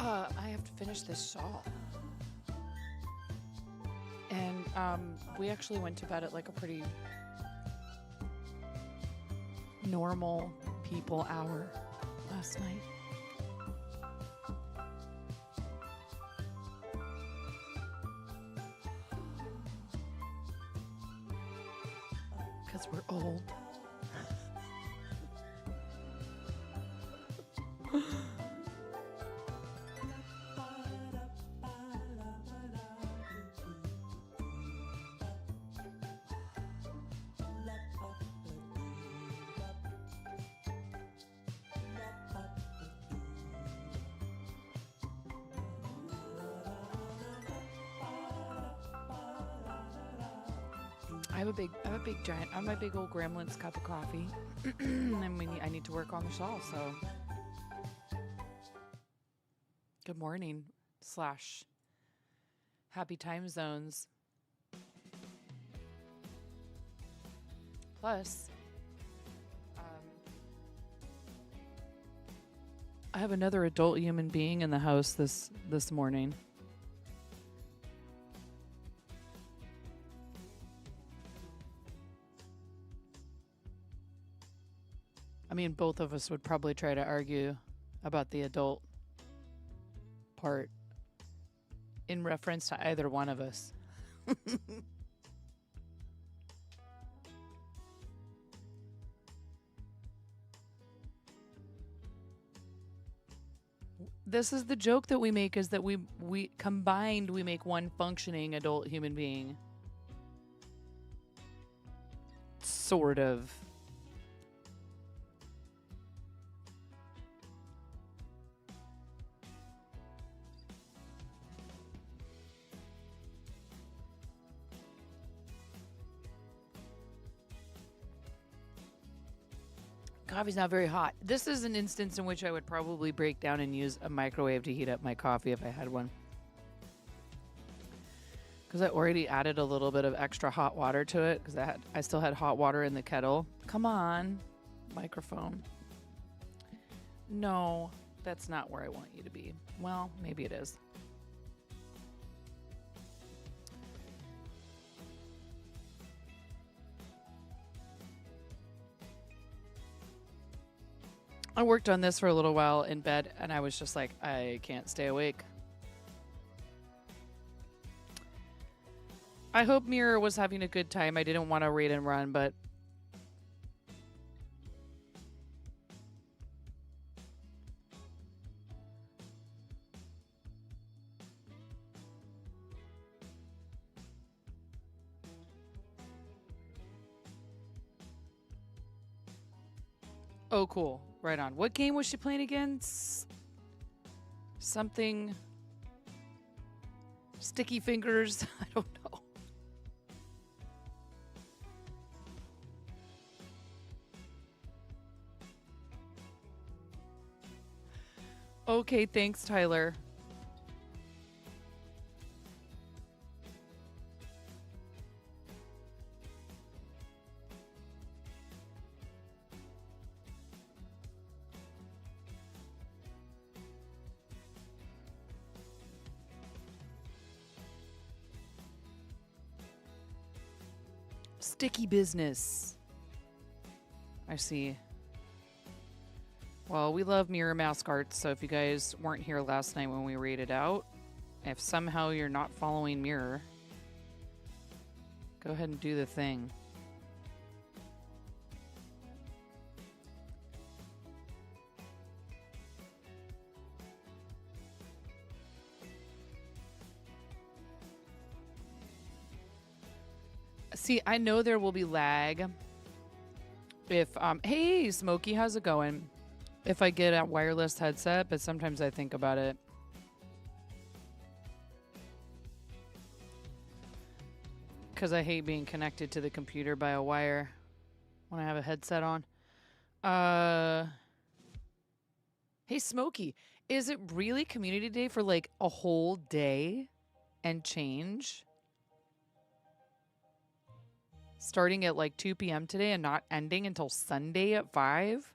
I have to finish this shawl. And we actually went to bed at like a pretty normal people hour last night. Because we're old. I have a big giant. I have my big old Gremlin's cup of coffee, and I need to work on the shawl. So, good morning / happy time zones. Plus, I have another adult human being in the house this morning. I mean, both of us would probably try to argue about the adult part in reference to either one of us. This is the joke that we make, is that we combined, we make one functioning adult human being. Sort of. Coffee's not very hot. This is an instance in which I would probably break down and use a microwave to heat up my coffee if I had one. Because I already added a little bit of extra hot water to it because I still had hot water in the kettle. Come on, microphone. No, that's not where I want you to be. Well, maybe it is. I worked on this for a little while in bed, and I was just like, I can't stay awake. I hope Mirror was having a good time. I didn't want to read and run, but oh, cool. Right on. What game was she playing again? Something. Sticky Fingers? I don't know. Okay, thanks, Tyler. Sticky business. I see. Well, we love mirror mask arts, so if you guys weren't here last night when we read it out, if somehow you're not following Mirror, go ahead and do the thing. See, I know there will be lag if, hey, Smokey, how's it going? If I get a wireless headset, but sometimes I think about it. Because I hate being connected to the computer by a wire when I have a headset on. Hey, Smokey, is it really Community Day for like a whole day and change? Starting at like 2 p.m. today and not ending until Sunday at 5?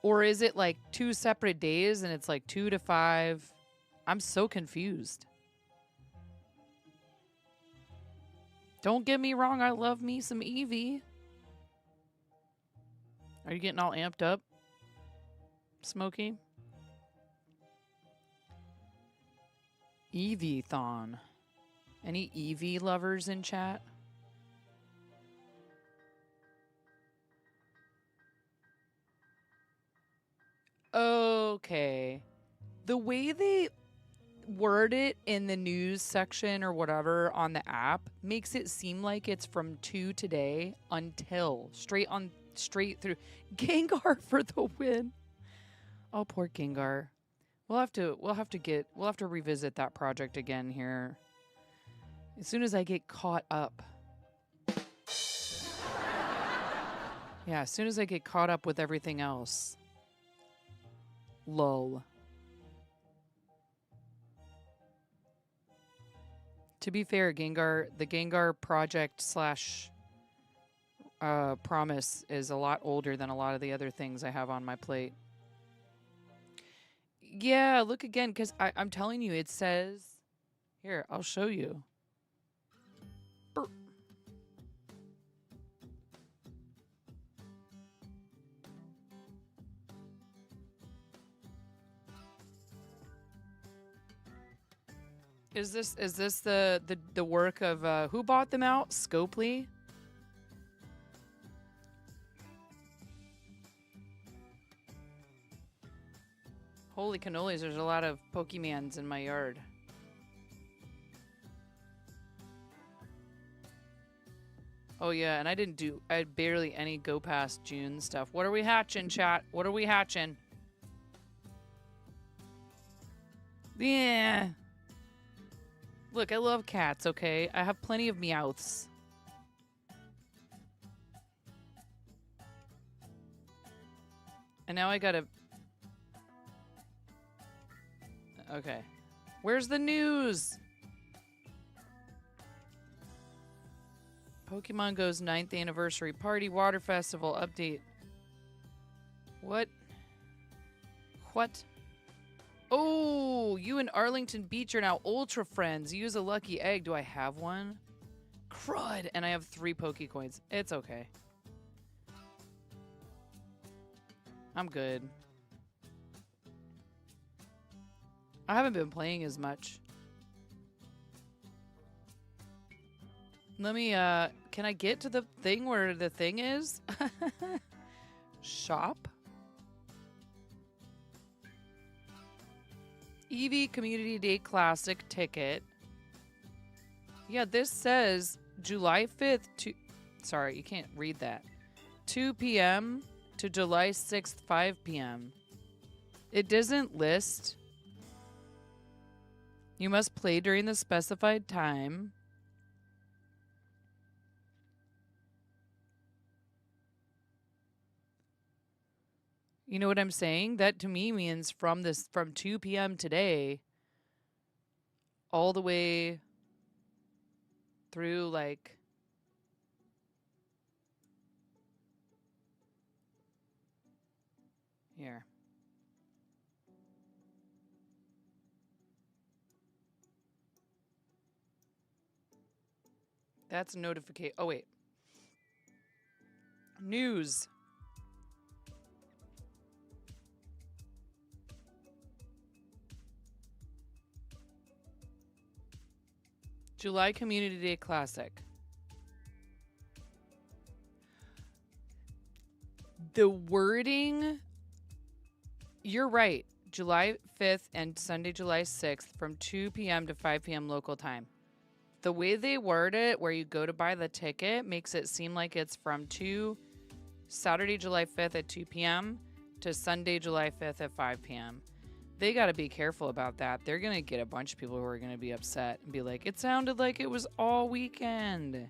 Or is it like 2 separate days and it's like 2 to 5? I'm so confused. Don't get me wrong, I love me some Eevee. Are you getting all amped up, Smokey? Eevee-thon. Any Eevee lovers in chat? Okay. The way they word it in the news section or whatever on the app makes it seem like it's from 2 today until straight through. Gengar for the win. Oh, poor Gengar. We'll have to revisit that project again here as soon as I get caught up. Yeah, as soon as I get caught up with everything else. Lol. To be fair, the Gengar project / promise is a lot older than a lot of the other things I have on my plate. Yeah, look again, because I'm telling you, it says... Here, I'll show you. Burp. Is this the work of who bought them out? Scopely? Holy cannolis, there's a lot of Pokemans in my yard. Oh yeah, and I had barely any go past June stuff. What are we hatching, chat? What are we hatching? Yeah. Look, I love cats, okay? I have plenty of Meowths. And now I gotta... Okay. Where's the news? Pokemon Go's 9th anniversary party water festival update. What? What? Oh, you and Arlington Beach are now ultra friends. Use a lucky egg. Do I have one? Crud. And I have 3 Pokecoins. It's okay. I'm good. I haven't been playing as much. Let me, can I get to the thing where the thing is? Shop? Eevee Community Day Classic ticket. Yeah, this says July 5th to... Sorry, you can't read that. 2 p.m. to July 6th, 5 p.m. It doesn't list. You must play during the specified time. You know what I'm saying? That to me means from 2 p.m. today all the way through like here. That's a notification. Oh wait. News. July Community Day Classic. The wording, you're right. July 5th and Sunday, July 6th from 2 p.m. to 5 p.m. local time. The way they word it, where you go to buy the ticket, makes it seem like it's from Saturday, July 5th at 2 p.m. to Sunday, July 5th at 5 p.m. They got to be careful about that. They're going to get a bunch of people who are going to be upset and be like, it sounded like it was all weekend.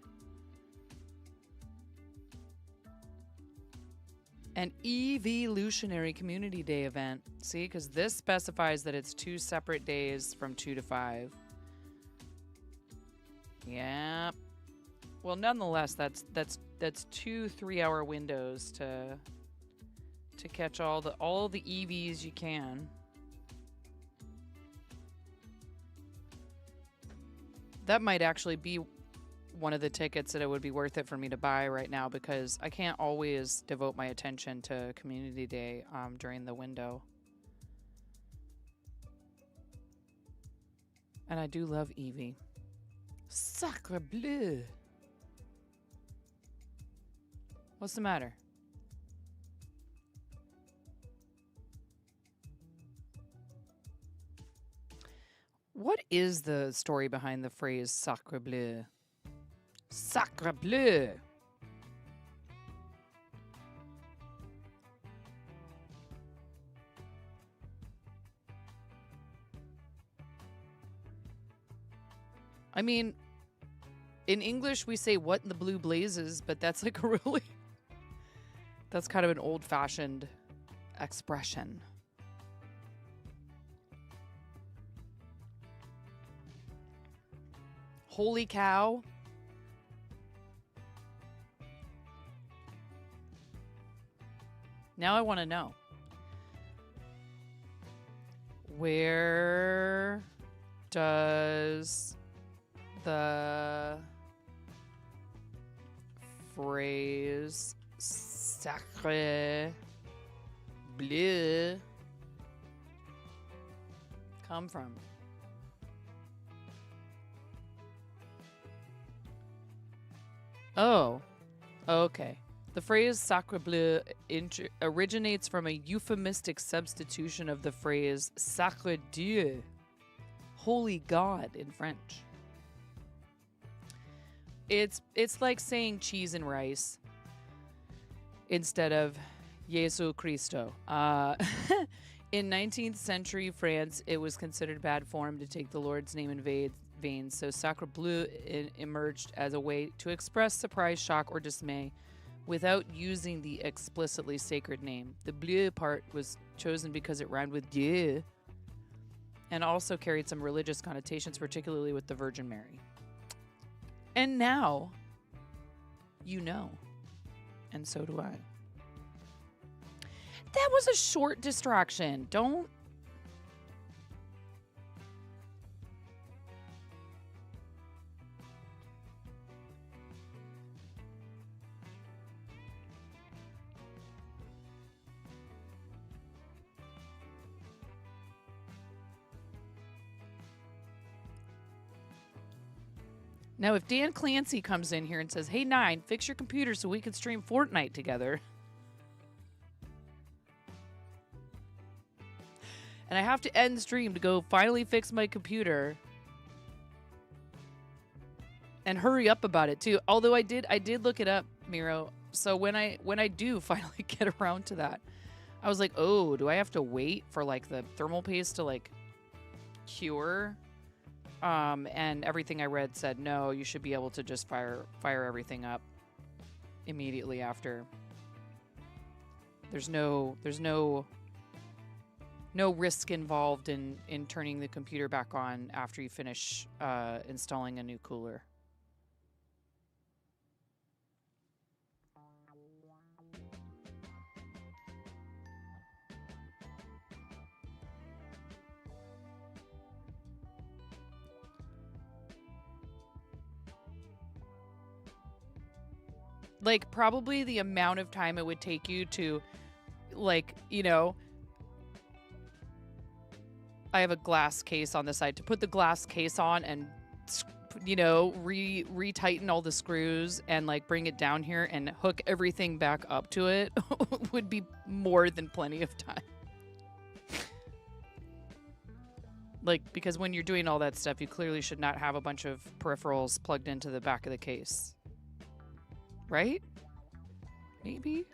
An Evolutionary Community Day event. See, because this specifies that it's 2 separate days from 2 to 5. Yeah. Well, nonetheless, that's 2 3-hour windows to to catch all the EVs you can. That might actually be one of the tickets that it would be worth it for me to buy right now, because I can't always devote my attention to Community Day during the window. And I do love Evie. Sacre bleu. What's the matter? What is the story behind the phrase sacre bleu? Sacre bleu. I mean, in English we say what in the blue blazes, but that's like a really... That's kind of an old-fashioned expression. Holy cow. Now I want to know. Where does the phrase sacre bleu come from? Oh, okay. The phrase sacre bleu originates from a euphemistic substitution of the phrase sacre Dieu, holy God, in French. It's like saying cheese and rice instead of Jesu Cristo. In 19th century France, it was considered bad form to take the Lord's name in vain, so sacre bleu emerged as a way to express surprise, shock, or dismay without using the explicitly sacred name. The bleu part was chosen because it rhymed with Dieu and also carried some religious connotations, particularly with the Virgin Mary. And now, you know, and so do I. That was a short distraction. Don't. Now, if Dan Clancy comes in here and says, "Hey, Nine, fix your computer so we can stream Fortnite together," and I have to end the stream to go finally fix my computer and hurry up about it too. Although I did look it up, Miro. So when I do finally get around to that, I was like, oh, do I have to wait for like the thermal paste to like cure? And everything I read said, no, you should be able to just fire everything up immediately after. There's no risk involved in turning the computer back on after you finish installing a new cooler. Like, probably the amount of time it would take you to, like, you know, I have a glass case on the side, to put the glass case on and, you know, re-tighten all the screws and, like, bring it down here and hook everything back up to it would be more than plenty of time. Like, because when you're doing all that stuff, you clearly should not have a bunch of peripherals plugged into the back of the case. Right? Maybe?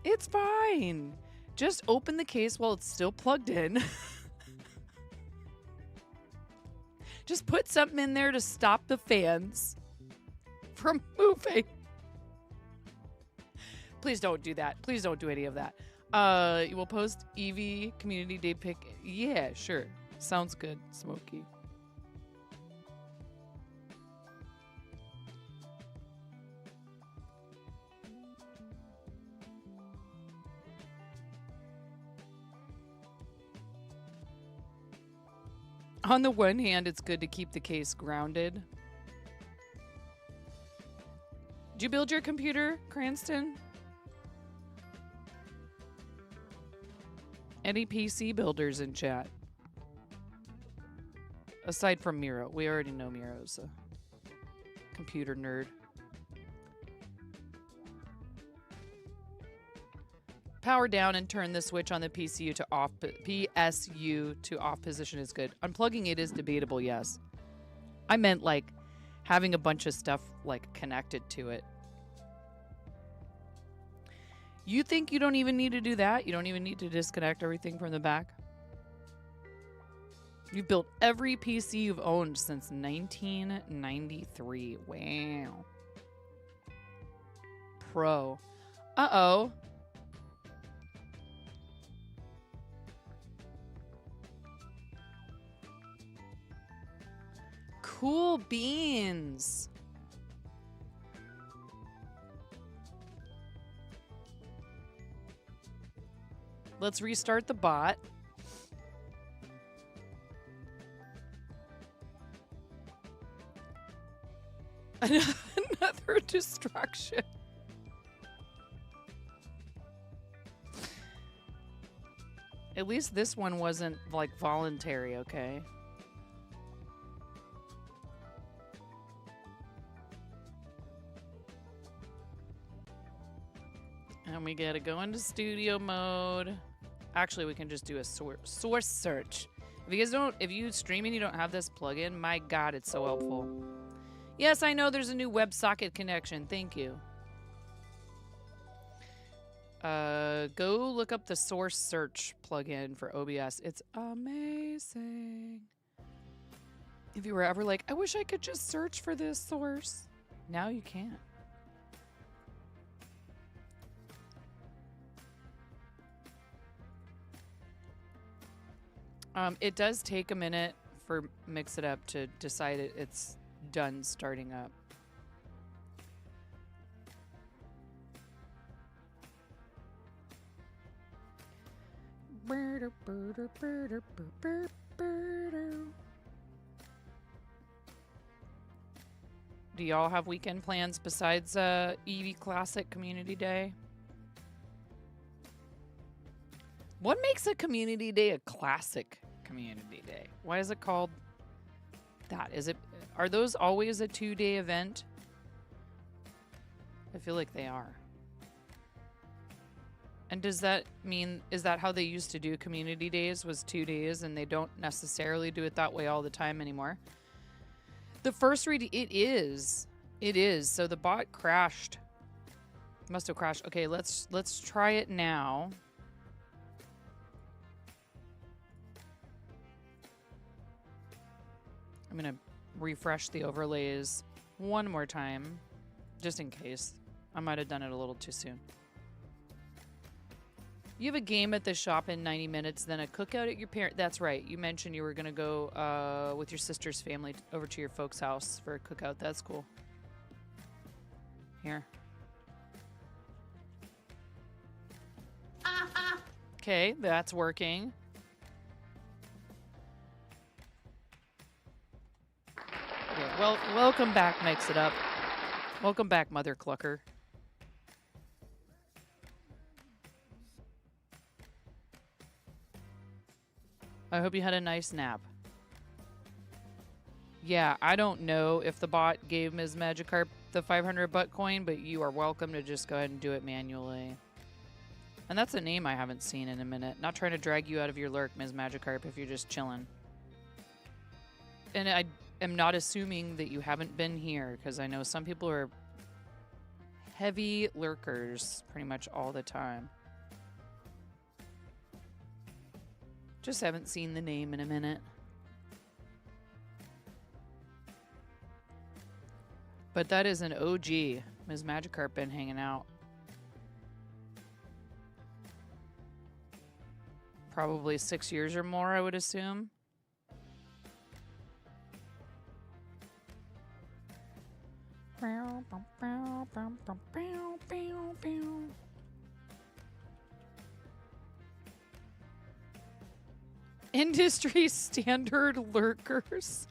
It's fine. Just open the case while it's still plugged in. Just put something in there to stop the fans from moving. Please don't do that. Please don't do any of that. You will post Eevee Community Day pic. Yeah, sure. Sounds good, Smokey. On the one hand, it's good to keep the case grounded. Did you build your computer, Cranston? Any PC builders in chat? Aside from Miro. We already know Miro's a computer nerd. Power down and turn the switch on the PSU to off position is good. Unplugging it is debatable, yes. I meant like having a bunch of stuff like connected to it. You think you don't even need to do that? You don't even need to disconnect everything from the back? You've built every PC you've owned since 1993. Wow. Pro. Uh-oh. Cool beans. Let's restart the bot. Another distraction. At least this one wasn't like voluntary, okay? And we gotta go into studio mode. Actually, we can just do a source search. If you guys don't, if you stream and you don't have this plugin, my God, it's so helpful. Yes, I know there's a new WebSocket connection. Thank you. Go look up the source search plugin for OBS. It's amazing. If you were ever like, I wish I could just search for this source. Now you can't. It does take a minute for Mix It Up to decide it's done starting up. Do y'all have weekend plans besides Eevee Classic Community Day? What makes a community day a classic community day? Why is it called that? Are those always a 2-day event? I feel like they are. And does that mean, is that how they used to do community days, was 2 days, and they don't necessarily do it that way all the time anymore? The first read, it is. So the bot crashed. Must have crashed. Okay, let's try it now. I'm gonna refresh the overlays one more time, just in case. I might have done it a little too soon. You have a game at the shop in 90 minutes, then a cookout at your parent. That's right. You mentioned you were gonna go with your sister's family over to your folks' house for a cookout. That's cool. Here. Okay, that's working. Yeah, well, welcome back, Mix It Up. Welcome back, Mother Clucker. I hope you had a nice nap. Yeah, I don't know if the bot gave Ms. Magikarp the 500 butt coin, but you are welcome to just go ahead and do it manually. And that's a name I haven't seen in a minute. Not trying to drag you out of your lurk, Ms. Magikarp, if you're just chilling. And I am not assuming that you haven't been here, because I know some people are heavy lurkers pretty much all the time. Just haven't seen the name in a minute. But that is an OG. Ms. Magikarp been hanging out. Probably 6 years or more, I would assume. Industry standard lurkers.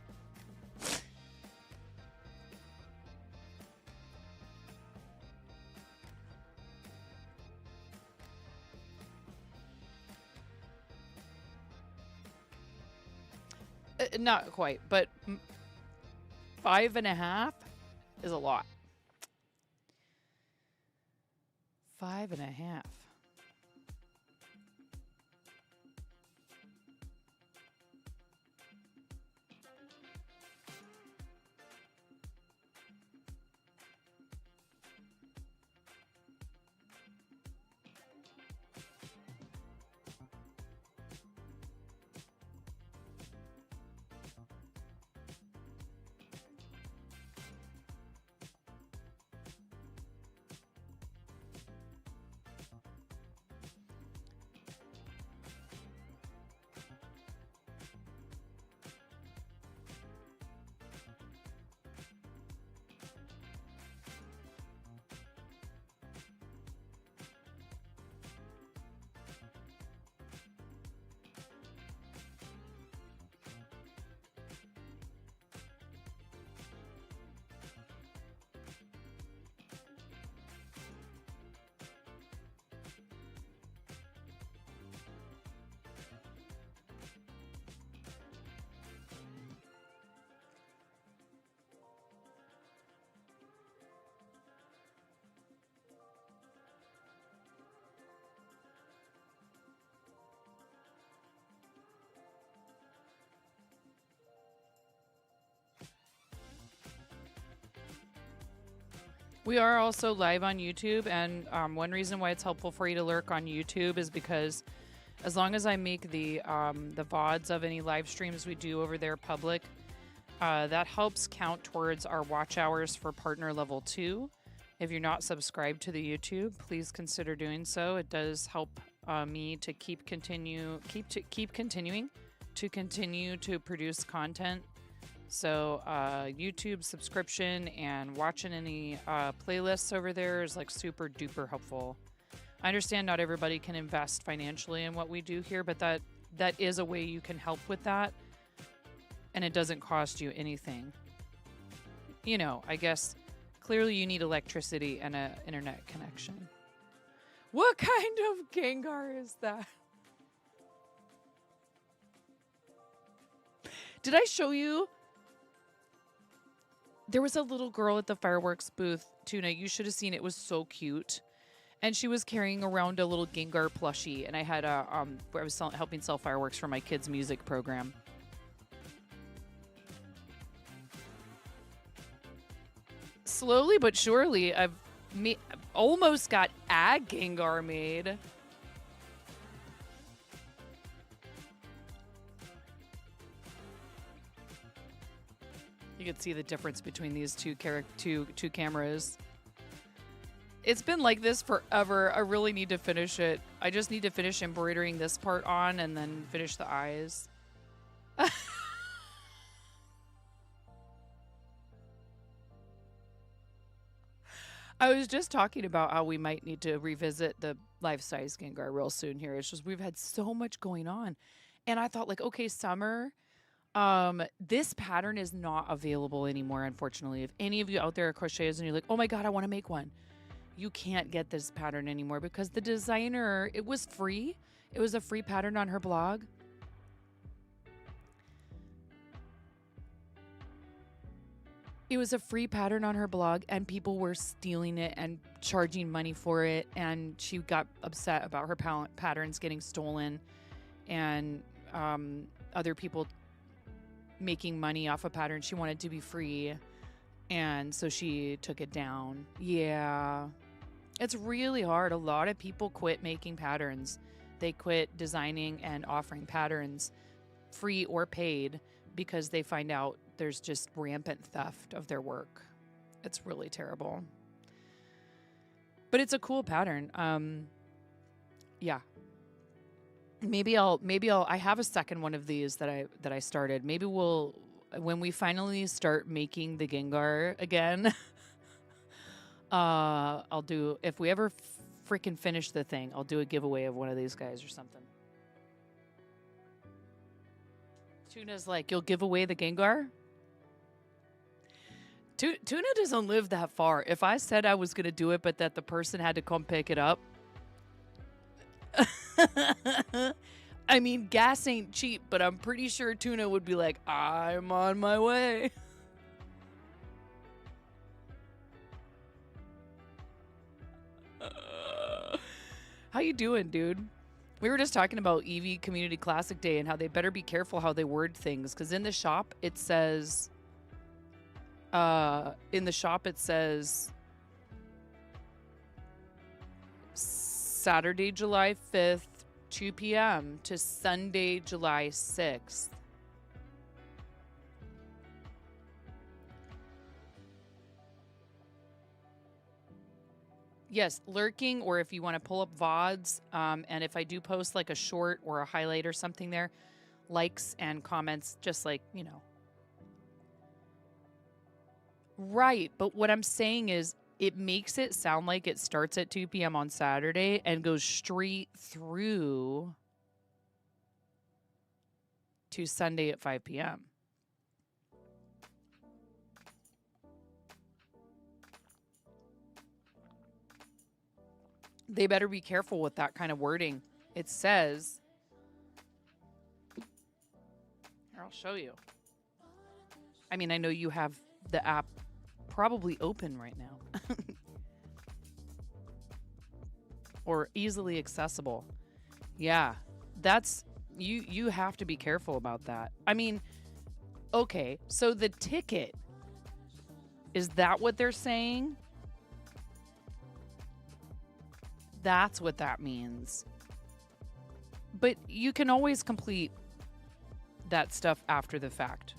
Not quite, but 5.5 is a lot. 5.5. We are also live on YouTube, and one reason why it's helpful for you to lurk on YouTube is because as long as I make the VODs of any live streams we do over there public, that helps count towards our watch hours for partner level 2. If you're not subscribed to the YouTube, please consider doing so. It does help me to continue to produce content. So YouTube subscription and watching any playlists over there is like super duper helpful. I understand not everybody can invest financially in what we do here, but that is a way you can help with that. And it doesn't cost you anything. You know, I guess clearly you need electricity and an internet connection. What kind of Gengar is that? Did I show you? There was a little girl at the fireworks booth, Tuna. You should have seen it. It was so cute. And she was carrying around a little Gengar plushie. And I had I was helping sell fireworks for my kids' music program. Slowly but surely, I've almost got a Gengar made. You can see the difference between these two cameras. It's been like this forever. I really need to finish it. I just need to finish embroidering this part on and then finish the eyes. I was just talking about how we might need to revisit the life-size Gengar real soon here. It's just we've had so much going on. And I thought, like, okay, summer, this pattern is not available anymore, unfortunately. If any of you out there are crocheters and you're like, oh my God, I want to make one. You can't get this pattern anymore because the designer, it was free. It was a free pattern on her blog. It was a free pattern on her blog and people were stealing it and charging money for it. And she got upset about her patterns getting stolen and other people making money off a pattern. She wanted to be free. And so she took it down. Yeah. It's really hard. A lot of people quit making patterns. They quit designing and offering patterns, free or paid, because they find out there's just rampant theft of their work. It's really terrible. But it's a cool pattern. Yeah. Maybe I'll I have a second one of these that I started. Maybe we'll, when we finally start making the Gengar again, I'll do, if we ever freaking finish the thing, I'll do a giveaway of one of these guys or something. Tuna's like, you'll give away the Gengar? Tuna doesn't live that far. If I said I was going to do it, but that the person had to come pick it up. I mean, gas ain't cheap, but I'm pretty sure Tuna would be like, I'm on my way. How you doing, dude? We were just talking about EV Community Classic Day and how they better be careful how they word things. Because in the shop, it says... Saturday, July 5th, 2 p.m. to Sunday, July 6th. Yes, lurking, or if you want to pull up VODs, and if I do post like a short or a highlight or something there, likes and comments, just like, you know. Right, but what I'm saying is it makes it sound like it starts at 2 p.m. on Saturday and goes straight through to Sunday at 5 p.m. They better be careful with that kind of wording. It says, here, I'll show you. I mean, I know you have the app probably open right now. Or easily accessible. Yeah, that's, you have to be careful about that. I mean, okay, so the ticket, is that what they're saying? That's what that means. But you can always complete that stuff after the fact.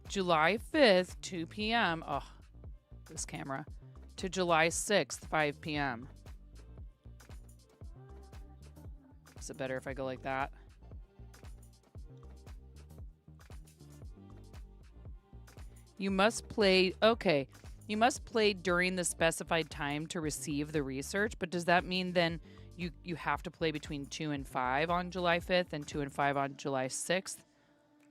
July 5th, 2 p.m. Oh, this camera. To July 6th, 5 p.m. Is it better if I go like that? You must play, okay. You must play during the specified time to receive the research, but does that mean then you have to play between 2 and 5 on July 5th and 2 and 5 on July 6th?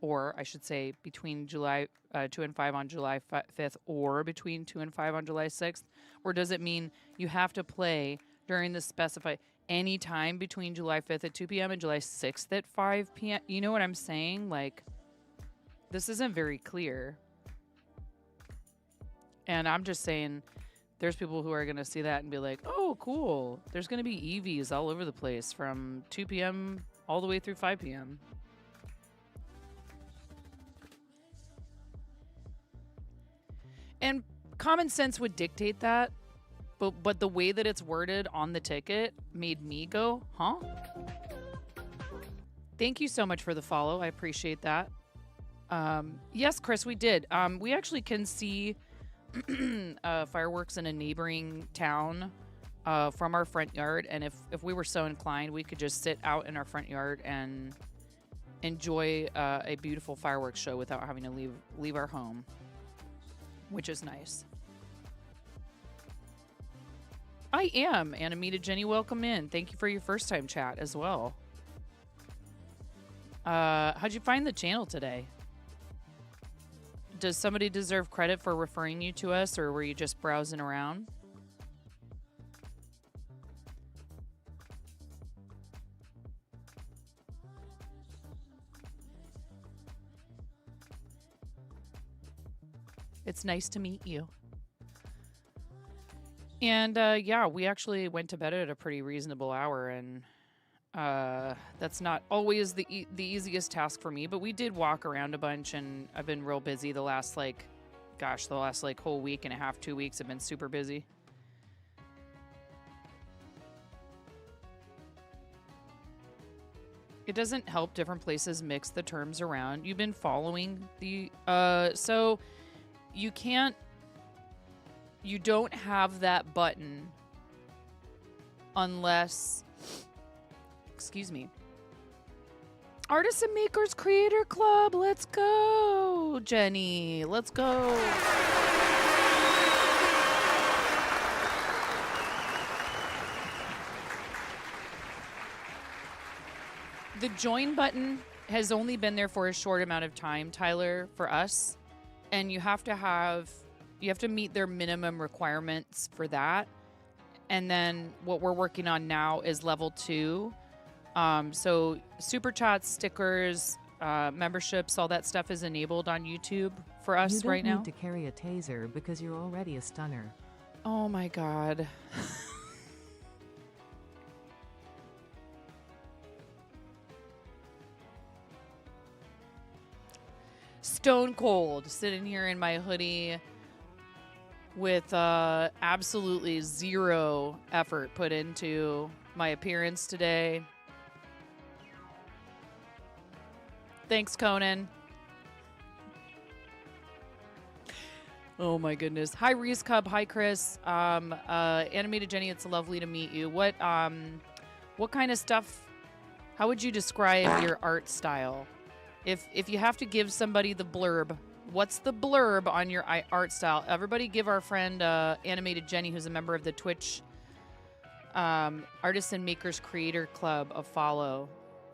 Or I should say between 2 and 5 on July 5th or between 2 and 5 on July 6th? Or does it mean you have to play during the specified any time between July 5th at 2 p.m. and July 6th at 5 p.m.? You know what I'm saying? Like, this isn't very clear. And I'm just saying there's people who are going to see that and be like, oh, cool. There's going to be EVs all over the place from 2 p.m. all the way through 5 p.m. And common sense would dictate that, but the way that it's worded on the ticket made me go, huh? Thank you so much for the follow. I appreciate that. Yes, Chris, we did. We actually can see fireworks in a neighboring town from our front yard, and if we were so inclined, we could just sit out in our front yard and enjoy a beautiful fireworks show without having to leave our home. Which is nice. I am. Animita Jenny, welcome in. Thank you for your first time chat as well. How'd you find the channel today? Does somebody deserve credit for referring you to us, or were you just browsing around? It's nice to meet you. And yeah, we actually went to bed at a pretty reasonable hour, and that's not always the easiest task for me, but we did walk around a bunch, and I've been real busy the last whole week and a half, 2 weeks. I've been super busy. It doesn't help different places mix the terms around. You've been following the so you don't have that button unless, excuse me. Artists and Makers Creator Club, let's go, Jenny, let's go. The join button has only been there for a short amount of time, Tyler, for us. And you have to meet their minimum requirements for that. And then what we're working on now is level 2. So super chats, stickers, memberships, all that stuff is enabled on YouTube for us right now. You don't need to carry a taser because you're already a stunner. Oh my God. Stone cold, sitting here in my hoodie with absolutely zero effort put into my appearance today. Thanks, Conan. Oh my goodness. Hi, Reese Cub. Hi, Chris. Animated Jenny, it's lovely to meet you. What kind of stuff? How would you describe your art style? If you have to give somebody the blurb, what's the blurb on your art style? Everybody give our friend Animated Jenny, who's a member of the Twitch Artists and Makers Creator Club, a follow.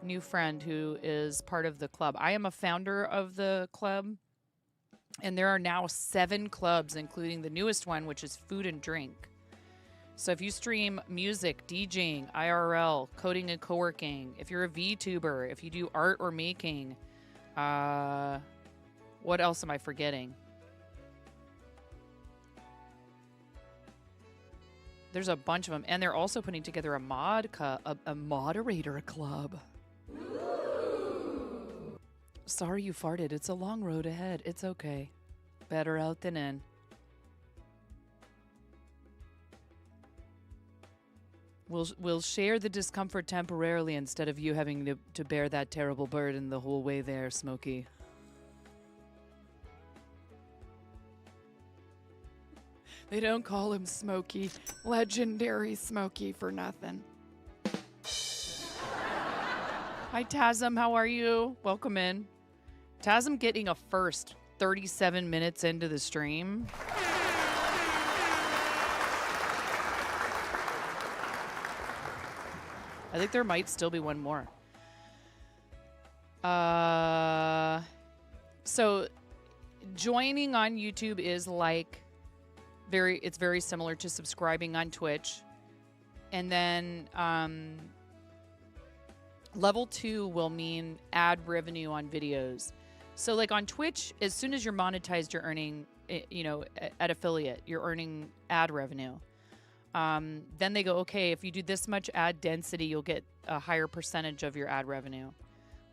New friend who is part of the club. I am a founder of the club, and there are now 7 clubs, including the newest one, which is food and drink. So if you stream music, DJing, IRL, coding and co-working, if you're a VTuber, if you do art or making, what else am I forgetting? There's a bunch of them, and they're also putting together a moderator club. Sorry you farted. It's a long road ahead. It's okay. Better out than in. We'll share the discomfort temporarily instead of you having to bear that terrible burden the whole way there, Smokey. They don't call him Smokey. Legendary Smokey for nothing. Hi, Tasm. How are you? Welcome in. Tasm getting a first 37 minutes into the stream. I think there might still be one more. So joining on YouTube is like it's very similar to subscribing on Twitch. And then level 2 will mean ad revenue on videos. So like on Twitch, as soon as you're monetized, you're earning, at affiliate, you're earning ad revenue. Then they go, okay, if you do this much ad density, you'll get a higher percentage of your ad revenue.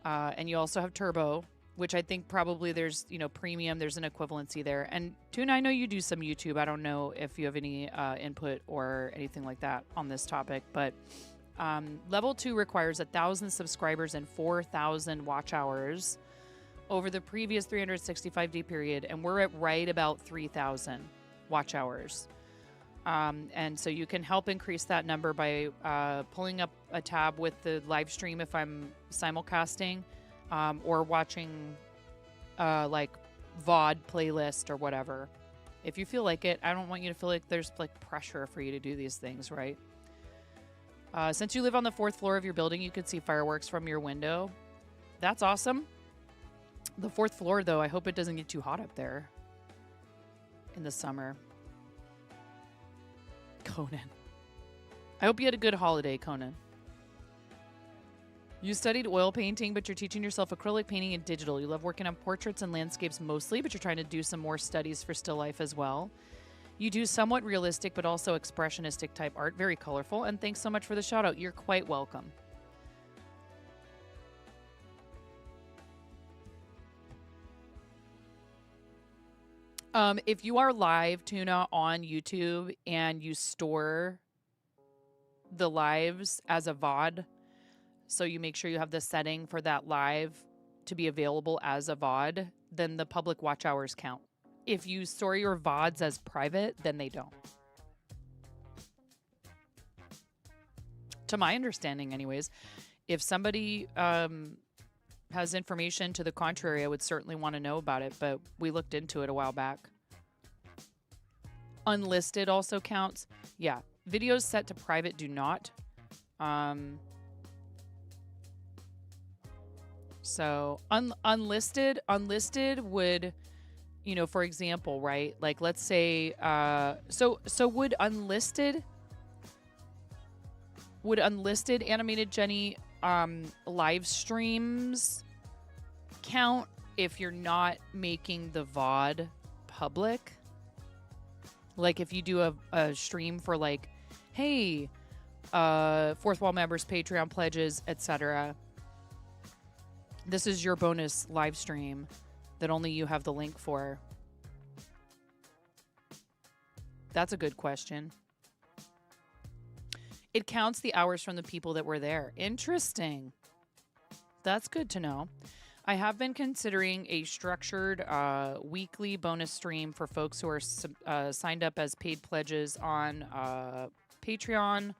And you also have Turbo, which I think probably there's, premium, there's an equivalency there. And Tuna, I know you do some YouTube. I don't know if you have any input or anything like that on this topic, but level 2 requires 1,000 subscribers and 4,000 watch hours over the previous 365-day period, and we're at right about 3,000 watch hours. And so you can help increase that number by pulling up a tab with the live stream if I'm simulcasting, or watching like VOD playlist or whatever. If you feel like it, I don't want you to feel like there's like pressure for you to do these things, right? Since you live on the 4th floor of your building, you could see fireworks from your window. That's awesome. The 4th floor, though, I hope it doesn't get too hot up there in the summer. Conan. I hope you had a good holiday, Conan. You studied oil painting, but you're teaching yourself acrylic painting and digital. You love working on portraits and landscapes mostly, but you're trying to do some more studies for still life as well. You do somewhat realistic, but also expressionistic type art. Very colorful. And thanks so much for the shout out. You're quite welcome. If you are live, Tuna, on YouTube and you store the lives as a VOD, so you make sure you have the setting for that live to be available as a VOD, then the public watch hours count. If you store your VODs as private, then they don't. To my understanding, anyways, if somebody has information to the contrary, I would certainly want to know about it, but we looked into it a while back. Unlisted also counts. Yeah, videos set to private do not. So unlisted would, for example, right? Like let's say, so would unlisted animated Jenny live streams count if you're not making the VOD public? Like if you do a stream for like, hey, Fourth Wall members, Patreon pledges, etc. This is your bonus live stream that only you have the link for. That's a good question. It counts the hours from the people that were there. Interesting. That's good to know. I have been considering a structured weekly bonus stream for folks who are signed up as paid pledges on Patreon,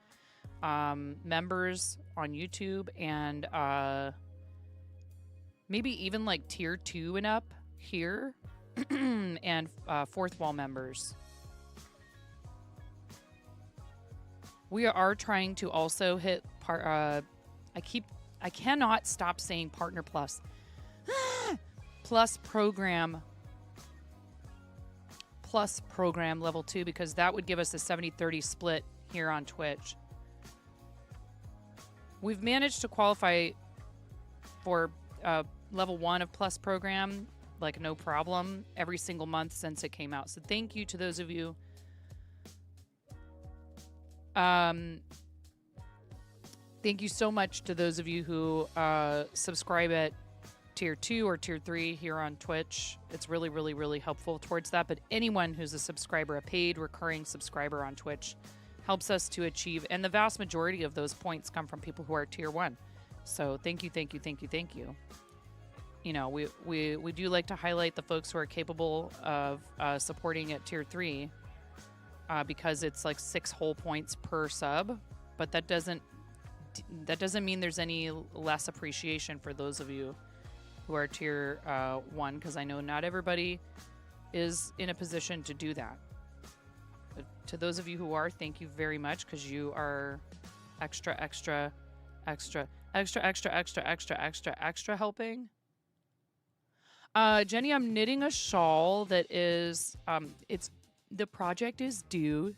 members on YouTube, and maybe even like tier 2 and up here, and Fourth Wall members. We are trying to also hit I cannot stop saying Partner Plus. Plus program level 2, because that would give us a 70-30 split here on Twitch. We've managed to qualify for level 1 of Plus program, like no problem, every single month since it came out. So thank you to those of you. Thank you so much to those of you who subscribe at tier 2 or tier 3 here on Twitch. It's really, really, really helpful towards that. But anyone who's a subscriber, a paid recurring subscriber on Twitch, helps us to achieve. And the vast majority of those points come from people who are tier 1. So thank you, thank you, thank you, thank you. We do like to highlight the folks who are capable of supporting at tier 3 because it's like 6 whole points per sub. But that doesn't mean there's any less appreciation for those of you who are tier 1, because I know not everybody is in a position to do that. But to those of you who are, thank you very much, because you are extra helping. Jenny, I'm knitting a shawl that is the project is due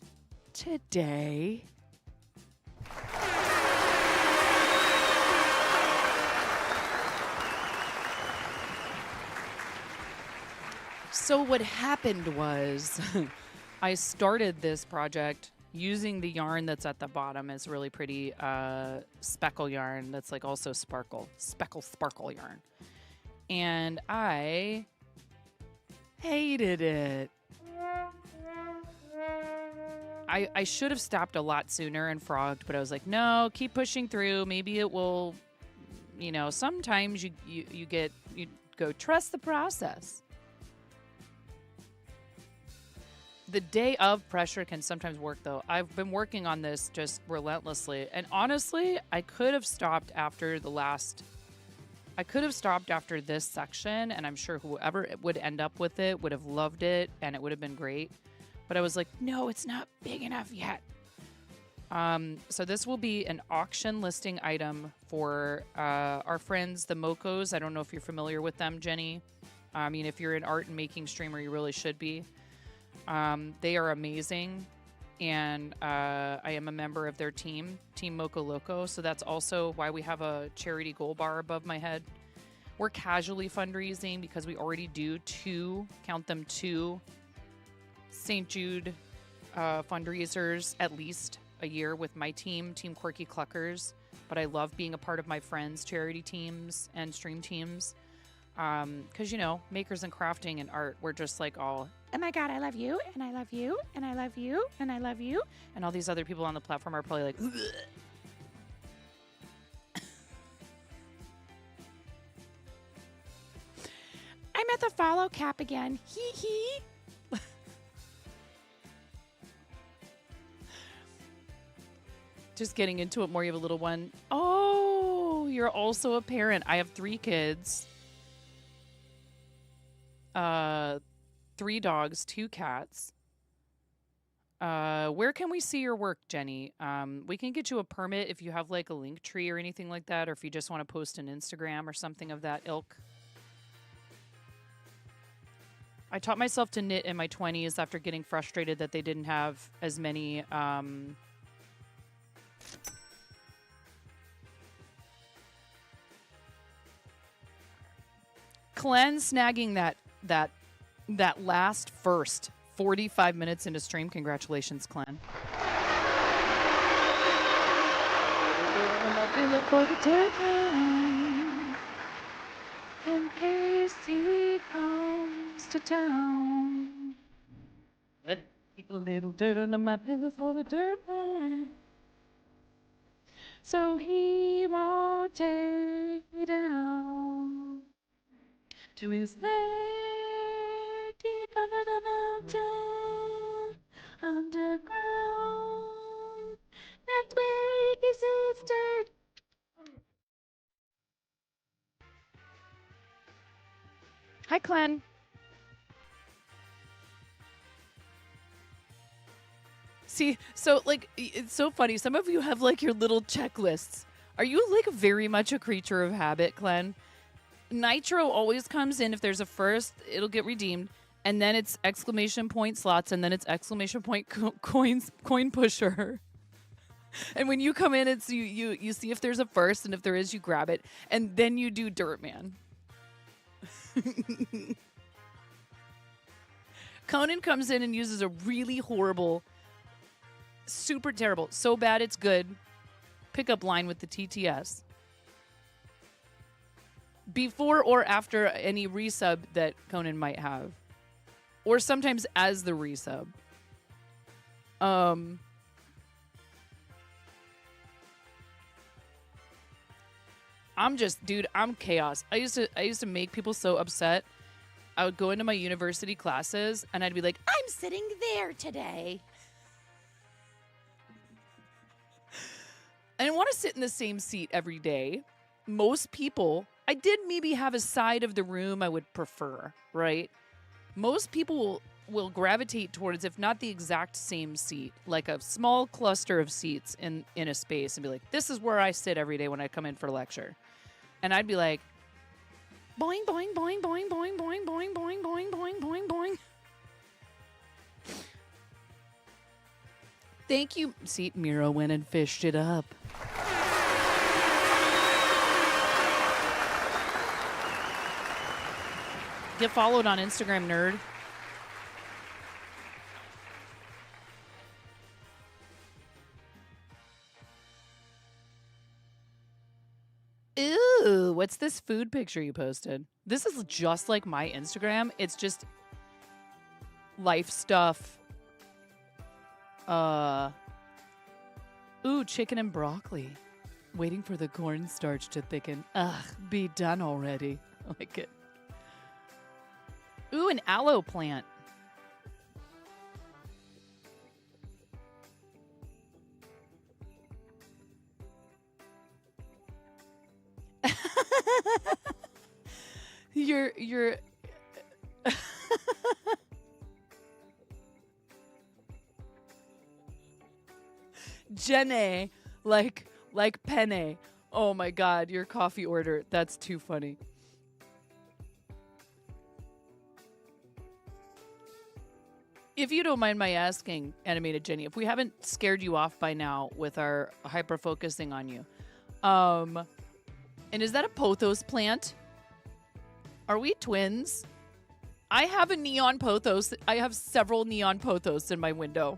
today. So what happened was I started this project using the yarn that's at the bottom. It's really pretty speckle yarn that's like also sparkle yarn. And I hated it. I should have stopped a lot sooner and frogged, but I was like, no, keep pushing through. Maybe it will, sometimes you go, trust the process. The day of pressure can sometimes work, though. I've been working on this just relentlessly. And honestly, I could have stopped after this section, and I'm sure whoever would end up with it would have loved it, and it would have been great. But I was like, no, it's not big enough yet. So this will be an auction listing item for our friends, the Mokos. I don't know if you're familiar with them, Jenny. I mean, if you're an art and making streamer, you really should be. They are amazing, and I am a member of their team, Team Moco Loco, so that's also why we have a charity gold bar above my head. We're casually fundraising because we already do two St. Jude fundraisers at least a year with my team, Team Quirky Cluckers, but I love being a part of my friends' charity teams and stream teams. Because, makers and crafting and art, we're just like all, oh my God, I love you, and I love you, and I love you, and I love you. And all these other people on the platform are probably like, ugh. I'm at the follow cap again. Hee hee. Just getting into it more. You have a little one. Oh, you're also a parent. I have 3 kids. 3 dogs, 2 cats. Where can we see your work, Jenny? We can get you a permit if you have like a link tree or anything like that, or if you just want to post an Instagram or something of that ilk. I taught myself to knit in my 20s after getting frustrated that they didn't have as many Clen snagging that last first 45 minutes into stream. Congratulations, Clen. In case he comes to town, let keep a little dirt under my pillow for the dirt man, so he won't take me down to his leg deep under the mountain, underground. That's where he gets his dirt. Hi, Clen. See, so like, it's so funny. Some of you have like your little checklists. Are you like very much a creature of habit, Clen? Nitro always comes in. If there's a first, it'll get redeemed. And then it's exclamation point slots. And then it's exclamation point coin pusher. And when you come in, it's you see if there's a first. And if there is, you grab it. And then you do Dirt Man. Conan comes in and uses a really horrible, super terrible, so bad it's good pickup line with the TTS before or after any resub that Conan might have, or sometimes as the resub. I'm just, dude, I'm chaos. I used to make people so upset. I would go into my university classes and I'd be like, I'm sitting there today. I didn't want to sit in the same seat every day. Most people, I did maybe have a side of the room I would prefer, right? Most people will gravitate towards, if not the exact same seat, like a small cluster of seats in a space, and be like, this is where I sit every day when I come in for lecture. And I'd be like, boing, boing, boing, boing, boing, boing, boing, boing, boing, boing, boing, boing. Thank you. See, Miro went and fished it up. Get followed on Instagram, nerd. Ooh, what's this food picture you posted? This is just like my Instagram. It's just life stuff. Ooh, chicken and broccoli. Waiting for the cornstarch to thicken. Ugh, be done already. I like it. Ooh, an aloe plant. You're Jenny, like penne. Oh my god, your coffee order. That's too funny. If you don't mind my asking, Animated Jenny, if we haven't scared you off by now with our hyper focusing on you, and is that a pothos plant? Are we twins? I have a neon pothos. I have several neon pothos in my window.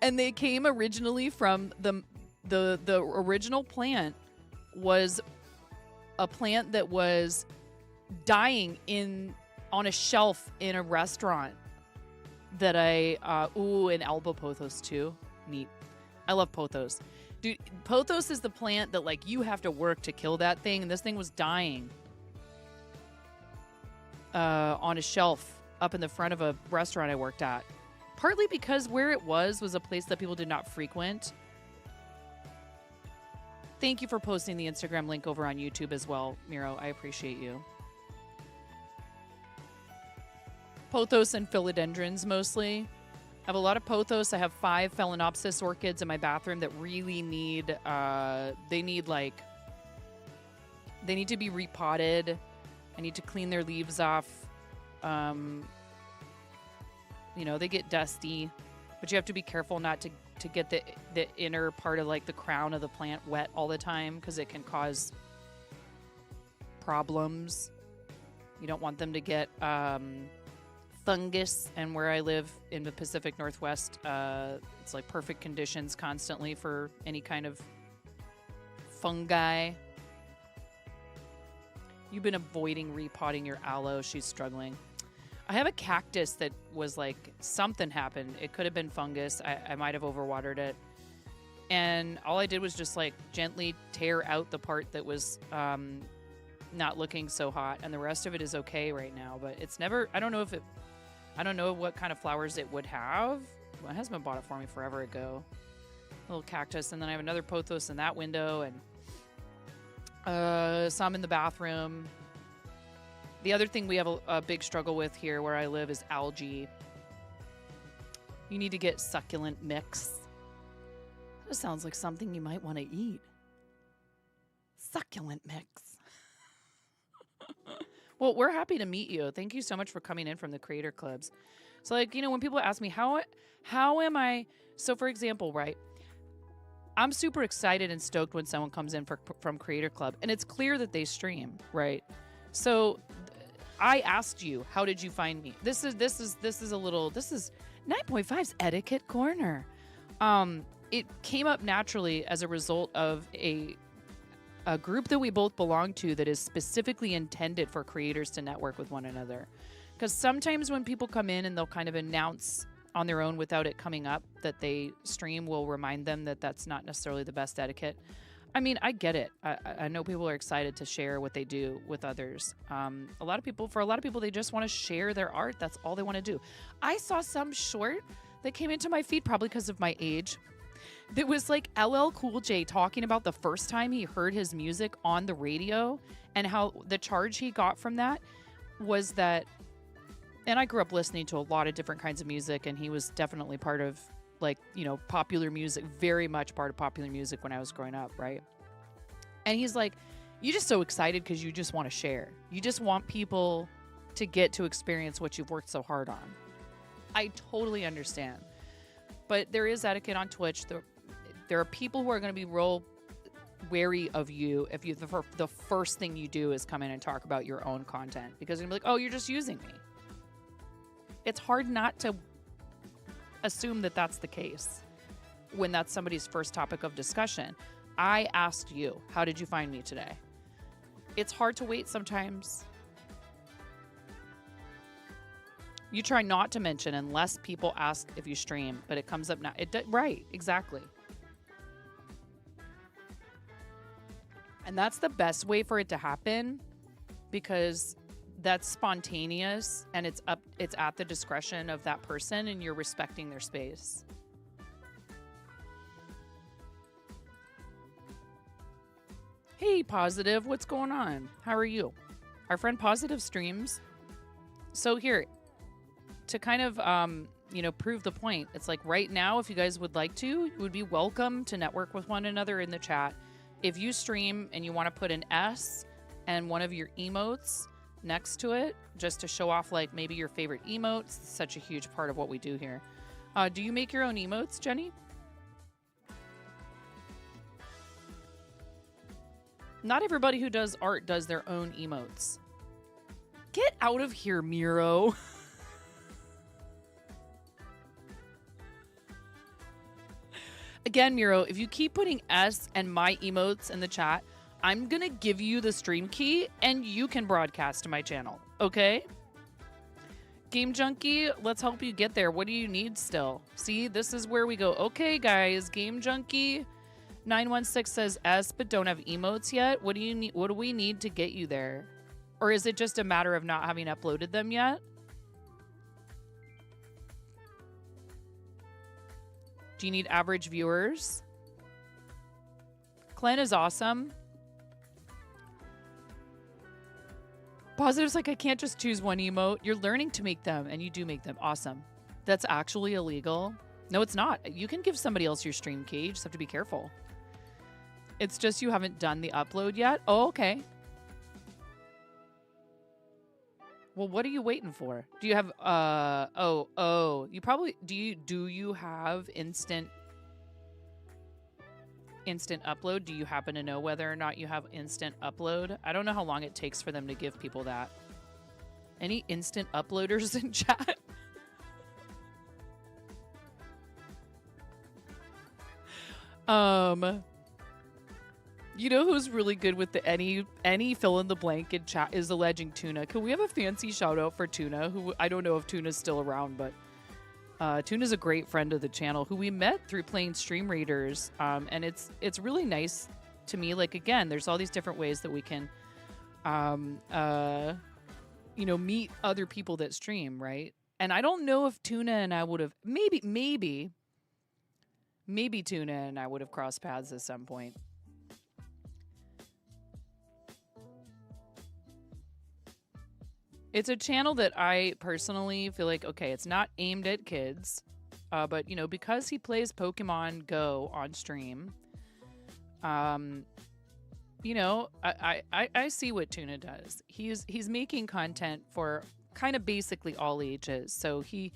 And they came originally from the original plant was a plant that was dying on a shelf in a restaurant that and elbow pothos too. Neat. I love pothos. Dude, pothos is the plant that like you have to work to kill that thing, and this thing was dying on a shelf up in the front of a restaurant I worked at. Partly because where it was a place that people did not frequent. Thank you for posting the Instagram link over on YouTube as well, Miro. I appreciate you. Pothos and philodendrons mostly. I have a lot of pothos. I have 5 phalaenopsis orchids in my bathroom that really need, they need to be repotted. I need to clean their leaves off. You know, they get dusty, but you have to be careful not to get the inner part of like the crown of the plant wet all the time because it can cause problems. You don't want them to get fungus, and where I live in the Pacific Northwest, it's like perfect conditions constantly for any kind of fungi. You've been avoiding repotting your aloe. She's struggling. I have a cactus that was like something happened. It could have been fungus. I might have overwatered it. And all I did was just like gently tear out the part that was not looking so hot. And the rest of it is okay right now. But it's never, I don't know what kind of flowers it would have. My husband bought it for me forever ago. A little cactus. And then I have another pothos in that window and some in the bathroom. The other thing we have a big struggle with here where I live is algae. You need to get succulent mix. That sounds like something you might want to eat. Succulent mix. Well, we're happy to meet you. Thank you so much for coming in from the Creator Clubs. So, like, you know, when people ask me, how am I... So, for example, right, I'm super excited and stoked when someone comes in from Creator Club, and it's clear that they stream, right? So I asked you, how did you find me? This is 9.5's Etiquette Corner. It came up naturally as a result of a group that we both belong to that is specifically intended for creators to network with one another. Because sometimes when people come in and they'll kind of announce on their own without it coming up that they stream, will remind them that that's not necessarily the best etiquette. I mean, I get it. I know people are excited to share what they do with others. For a lot of people, they just want to share their art. That's all they want to do. I saw some short that came into my feed, probably because of my age, that was like LL Cool J talking about the first time he heard his music on the radio and how the charge he got from that was that, and I grew up listening to a lot of different kinds of music, and he was definitely part of, like, you know, popular music, very much part of popular music when I was growing up, right? And he's like, you're just so excited because you just want to share. You just want people to get to experience what you've worked so hard on. I totally understand. But there is etiquette on Twitch. There are people who are going to be real wary of you if the first thing you do is come in and talk about your own content, because they're going to be like, oh, you're just using me. It's hard not to assume that that's the case when that's somebody's first topic of discussion. I asked you, how did you find me today? It's hard to wait sometimes. You try not to mention unless people ask if you stream, but it comes up now. Right, exactly. And that's the best way for it to happen, because that's spontaneous and it's at the discretion of that person, and you're respecting their space. Hey, Positive, what's going on? How are you? Our friend Positive streams. So here, to kind of, prove the point, it's like right now, if you guys would like to, you would be welcome to network with one another in the chat. If you stream and you want to put an S and one of your emotes next to it, just to show off like maybe your favorite emotes, it's such a huge part of what we do here. Do you make your own emotes, Jenny? Not everybody who does art does their own emotes. Get out of here, Miro. Again, Miro, if you keep putting S and my emotes in the chat, I'm going to give you the stream key and you can broadcast to my channel, okay? Game Junkie, let's help you get there. What do you need still? See, this is where we go. Okay, guys, Game Junkie 916 says S but don't have emotes yet. What do you need? What do we need to get you there? Or is it just a matter of not having uploaded them yet? Do you need average viewers? Clen is awesome. Positive's like, I can't just choose one emote. You're learning to make them, and you do make them. Awesome. That's actually illegal. No, it's not. You can give somebody else your stream key. You just have to be careful. It's just you haven't done the upload yet. Oh, okay. Well, what are you waiting for? Do you have you probably do you have instant upload? Do you happen to know whether or not you have instant upload? I don't know how long it takes for them to give people that. Any instant uploaders in chat? You know who's really good with the any fill in the blank in chat is Alleging Tuna. Can we have a fancy shout out for Tuna? Who I don't know if Tuna's still around, but Tuna's a great friend of the channel who we met through playing Stream Raiders. And it's really nice to me. Like, again, there's all these different ways that we can you know, meet other people that stream, right? And I don't know if Tuna and I would have maybe Tuna and I would have crossed paths at some point. It's a channel that I personally feel like, okay, it's not aimed at kids, but, you know, because he plays Pokemon Go on stream, you know, I see what Tuna does. He's making content for kind of basically all ages, so he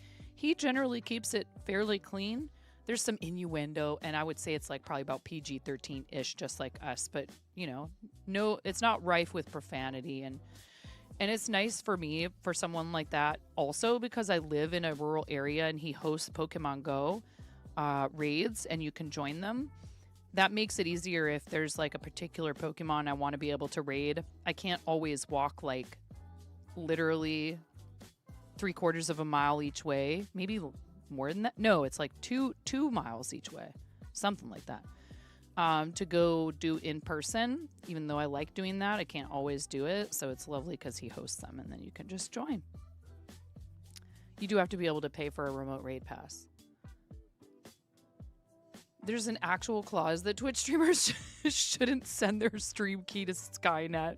generally keeps it fairly clean. There's some innuendo, and I would say it's like probably about PG-13-ish, just like us, but, you know, no, it's not rife with profanity, and it's nice for me, for someone like that, also because I live in a rural area and he hosts Pokemon Go raids and you can join them. That makes it easier if there's like a particular Pokemon I want to be able to raid. I can't always walk like literally 3/4 of a mile each way. Maybe more than that. No, it's like two miles each way. Something like that. To go do in person, even though I like doing that, I can't always do it. So it's lovely because he hosts them and then you can just join. You do have to be able to pay for a remote raid pass. There's an actual clause that Twitch streamers shouldn't send their stream key to Skynet.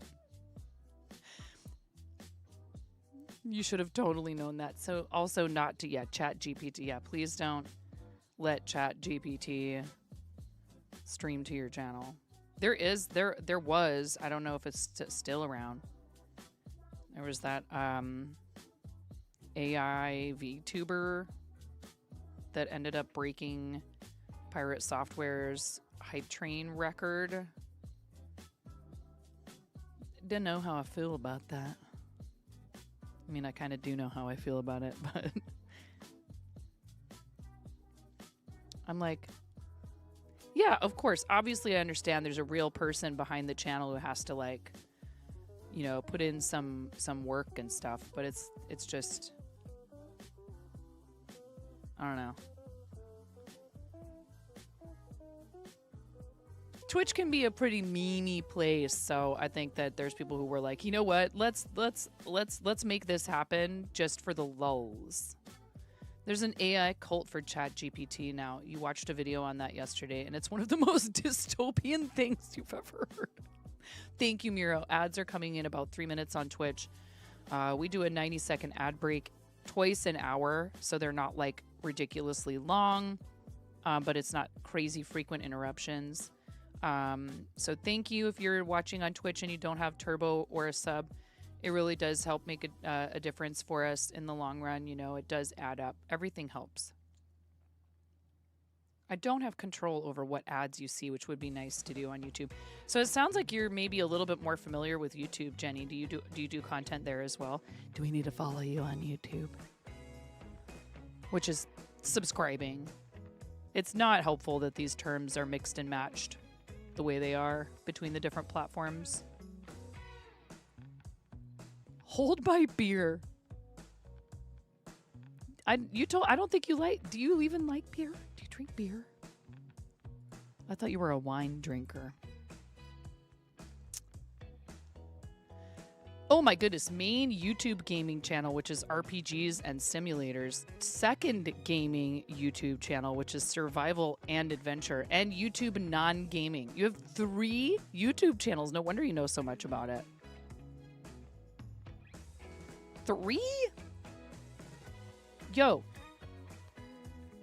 You should have totally known that. So also not to, Chat GPT. Yeah, please don't let Chat GPT stream to your channel. There was, I don't know if it's still around. There was that AI VTuber that ended up breaking Pirate Software's hype train record. Didn't know how I feel about that. I mean, I kind of do know how I feel about it, but I'm like, yeah, of course. Obviously, I understand there's a real person behind the channel who has to, like, you know, put in some work and stuff, but it's just, I don't know. Twitch can be a pretty memey place, so I think that there's people who were like, you know what, let's make this happen just for the lulz. There's an AI cult for ChatGPT now. You watched a video on that yesterday, and it's one of the most dystopian things you've ever heard. Thank you, Miro. Ads are coming in about 3 minutes on Twitch. We do a 90-second ad break twice an hour, so they're not like ridiculously long, but it's not crazy frequent interruptions. So thank you if you're watching on Twitch and you don't have Turbo or a sub. It really does help make a difference for us in the long run. You know, it does add up. Everything helps. I don't have control over what ads you see, which would be nice to do on YouTube. So it sounds like you're maybe a little bit more familiar with YouTube, Jenny. Do you do content there as well? Do we need to follow you on YouTube? Which is subscribing. It's not helpful that these terms are mixed and matched the way they are between the different platforms. Hold my beer. I don't think you like. Do you even like beer? Do you drink beer? I thought you were a wine drinker. Oh my goodness, main YouTube gaming channel, which is RPGs and simulators. Second gaming YouTube channel, which is survival and adventure. And YouTube non-gaming. You have 3 YouTube channels. No wonder you know so much about it. 3? Yo.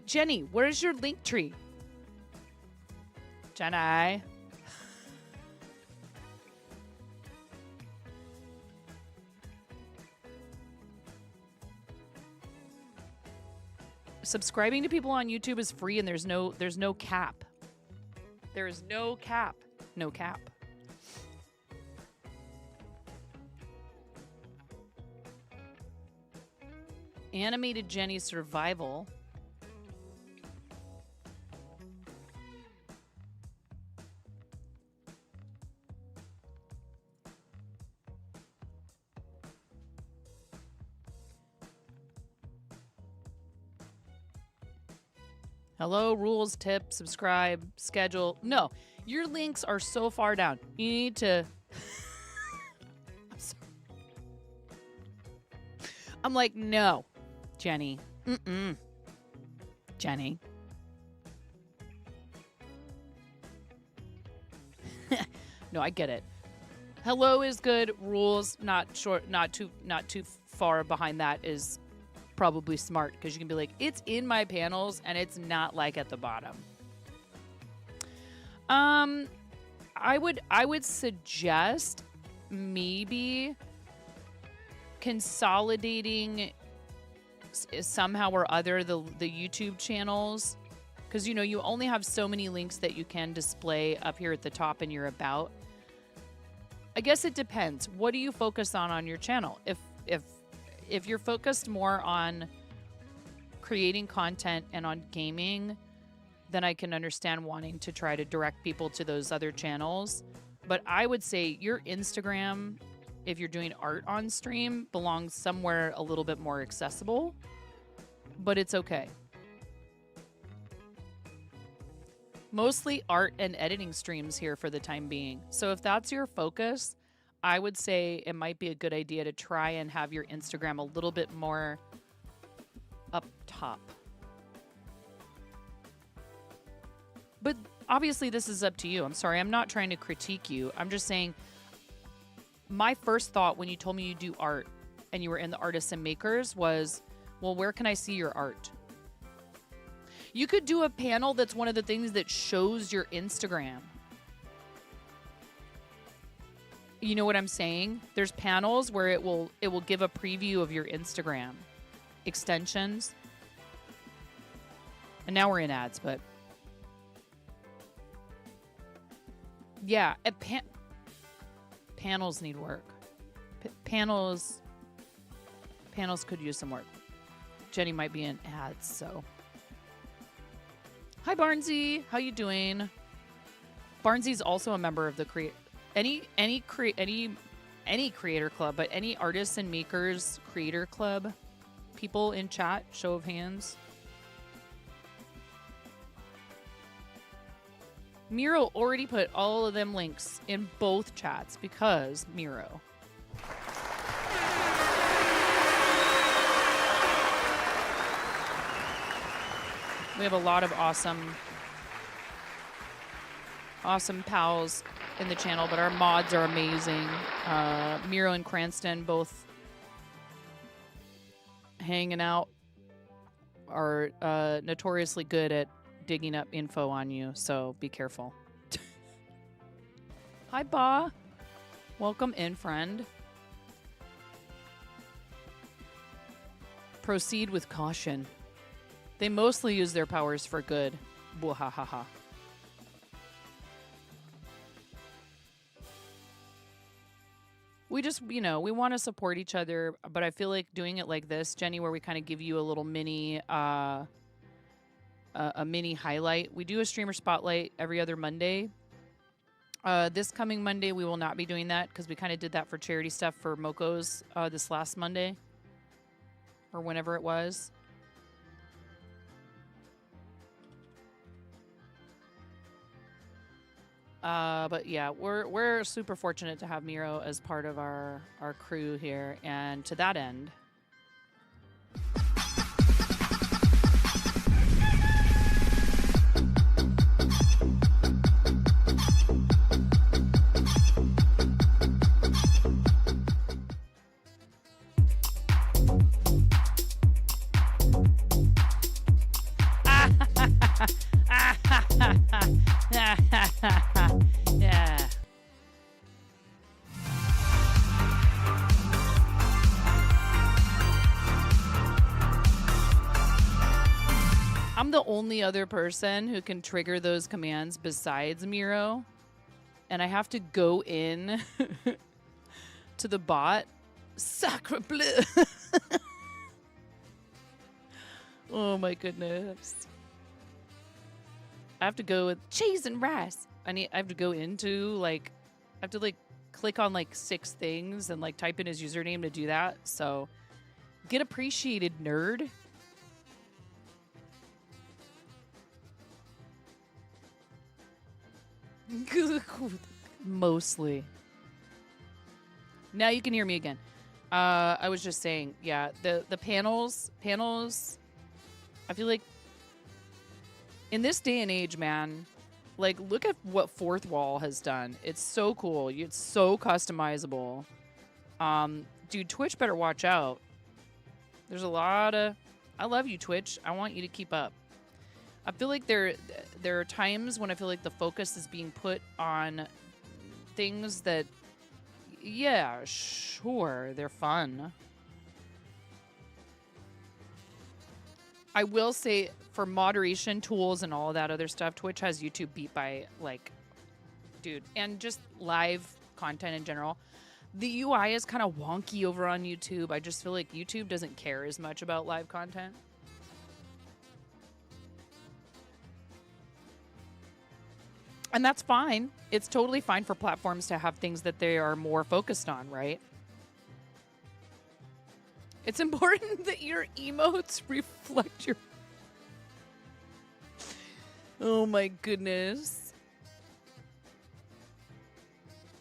Jenny, where's your link tree? Jenny. Subscribing to people on YouTube is free and there's no cap. There is no cap. No cap. Animated Jenny Survival. Hello, rules, tip, subscribe, schedule. No, your links are so far down. You need to... I'm sorry. I'm like, no, Jenny. Mm-mm. Jenny. No, I get it. Hello is good. Rules, not short, not too far behind that is probably smart, because you can be like, it's in my panels and it's not like at the bottom. I would suggest maybe consolidating somehow or other the YouTube channels, because you only have so many links that you can display up here at the top in your about. I guess it depends. What do you focus on your channel? If you're focused more on creating content and on gaming, then I can understand wanting to try to direct people to those other channels. But I would say your Instagram, if you're doing art on stream, belongs somewhere a little bit more accessible, but it's okay. Mostly art and editing streams here for the time being. So if that's your focus, I would say it might be a good idea to try and have your Instagram a little bit more up top. But obviously this is up to you. I'm sorry, I'm not trying to critique you. I'm just saying my first thought when you told me you do art and you were in the artists and makers was, well, where can I see your art? You could do a panel that's one of the things that shows your Instagram. You know what I'm saying? There's panels where it will give a preview of your Instagram extensions. And now we're in ads, but yeah, panels need work. Panels could use some work. Jenny might be in ads, so. Hi, Barnsey. How you doing? Barnsey's also a member of the any creator club, but any artists and makers creator club. People in chat, show of hands. Miro already put all of them links in both chats because Miro. We have a lot of awesome pals in the channel, but our mods are amazing. Miro and Cranston both hanging out are notoriously good at digging up info on you, so be careful. Hi, Ba. Welcome in, friend. Proceed with caution. They mostly use their powers for good. Bwahahaha. We just, we want to support each other, but I feel like doing it like this, Jenny, where we kind of give you a little mini, a mini highlight. We do a streamer spotlight every other Monday. This coming Monday, we will not be doing that because we kind of did that for charity stuff for Moco's this last Monday or whenever it was. But yeah, we're super fortunate to have Miro as part of our crew here, and to that end, I'm the only other person who can trigger those commands besides Miro. And I have to go in to the bot. Sacre bleu. Oh my goodness. I have to go with cheese and rice. I have to go into like, I have to like click on like 6 things and like type in his username to do that. So get appreciated, nerd. Mostly. Now you can hear me again. I was just saying, yeah, the panels, I feel like in this day and age, man, like look at what Fourth Wall has done. It's so cool. It's so customizable. Dude, Twitch better watch out. There's a lot of, I love you, Twitch. I want you to keep up. I feel like there are times when I feel like the focus is being put on things that, yeah, sure, they're fun. I will say for moderation tools and all of that other stuff, Twitch has YouTube beat by, like, dude, and just live content in general. The UI is kind of wonky over on YouTube. I just feel like YouTube doesn't care as much about live content. And that's fine. It's totally fine for platforms to have things that they are more focused on, right? It's important that your emotes reflect your... Oh my goodness.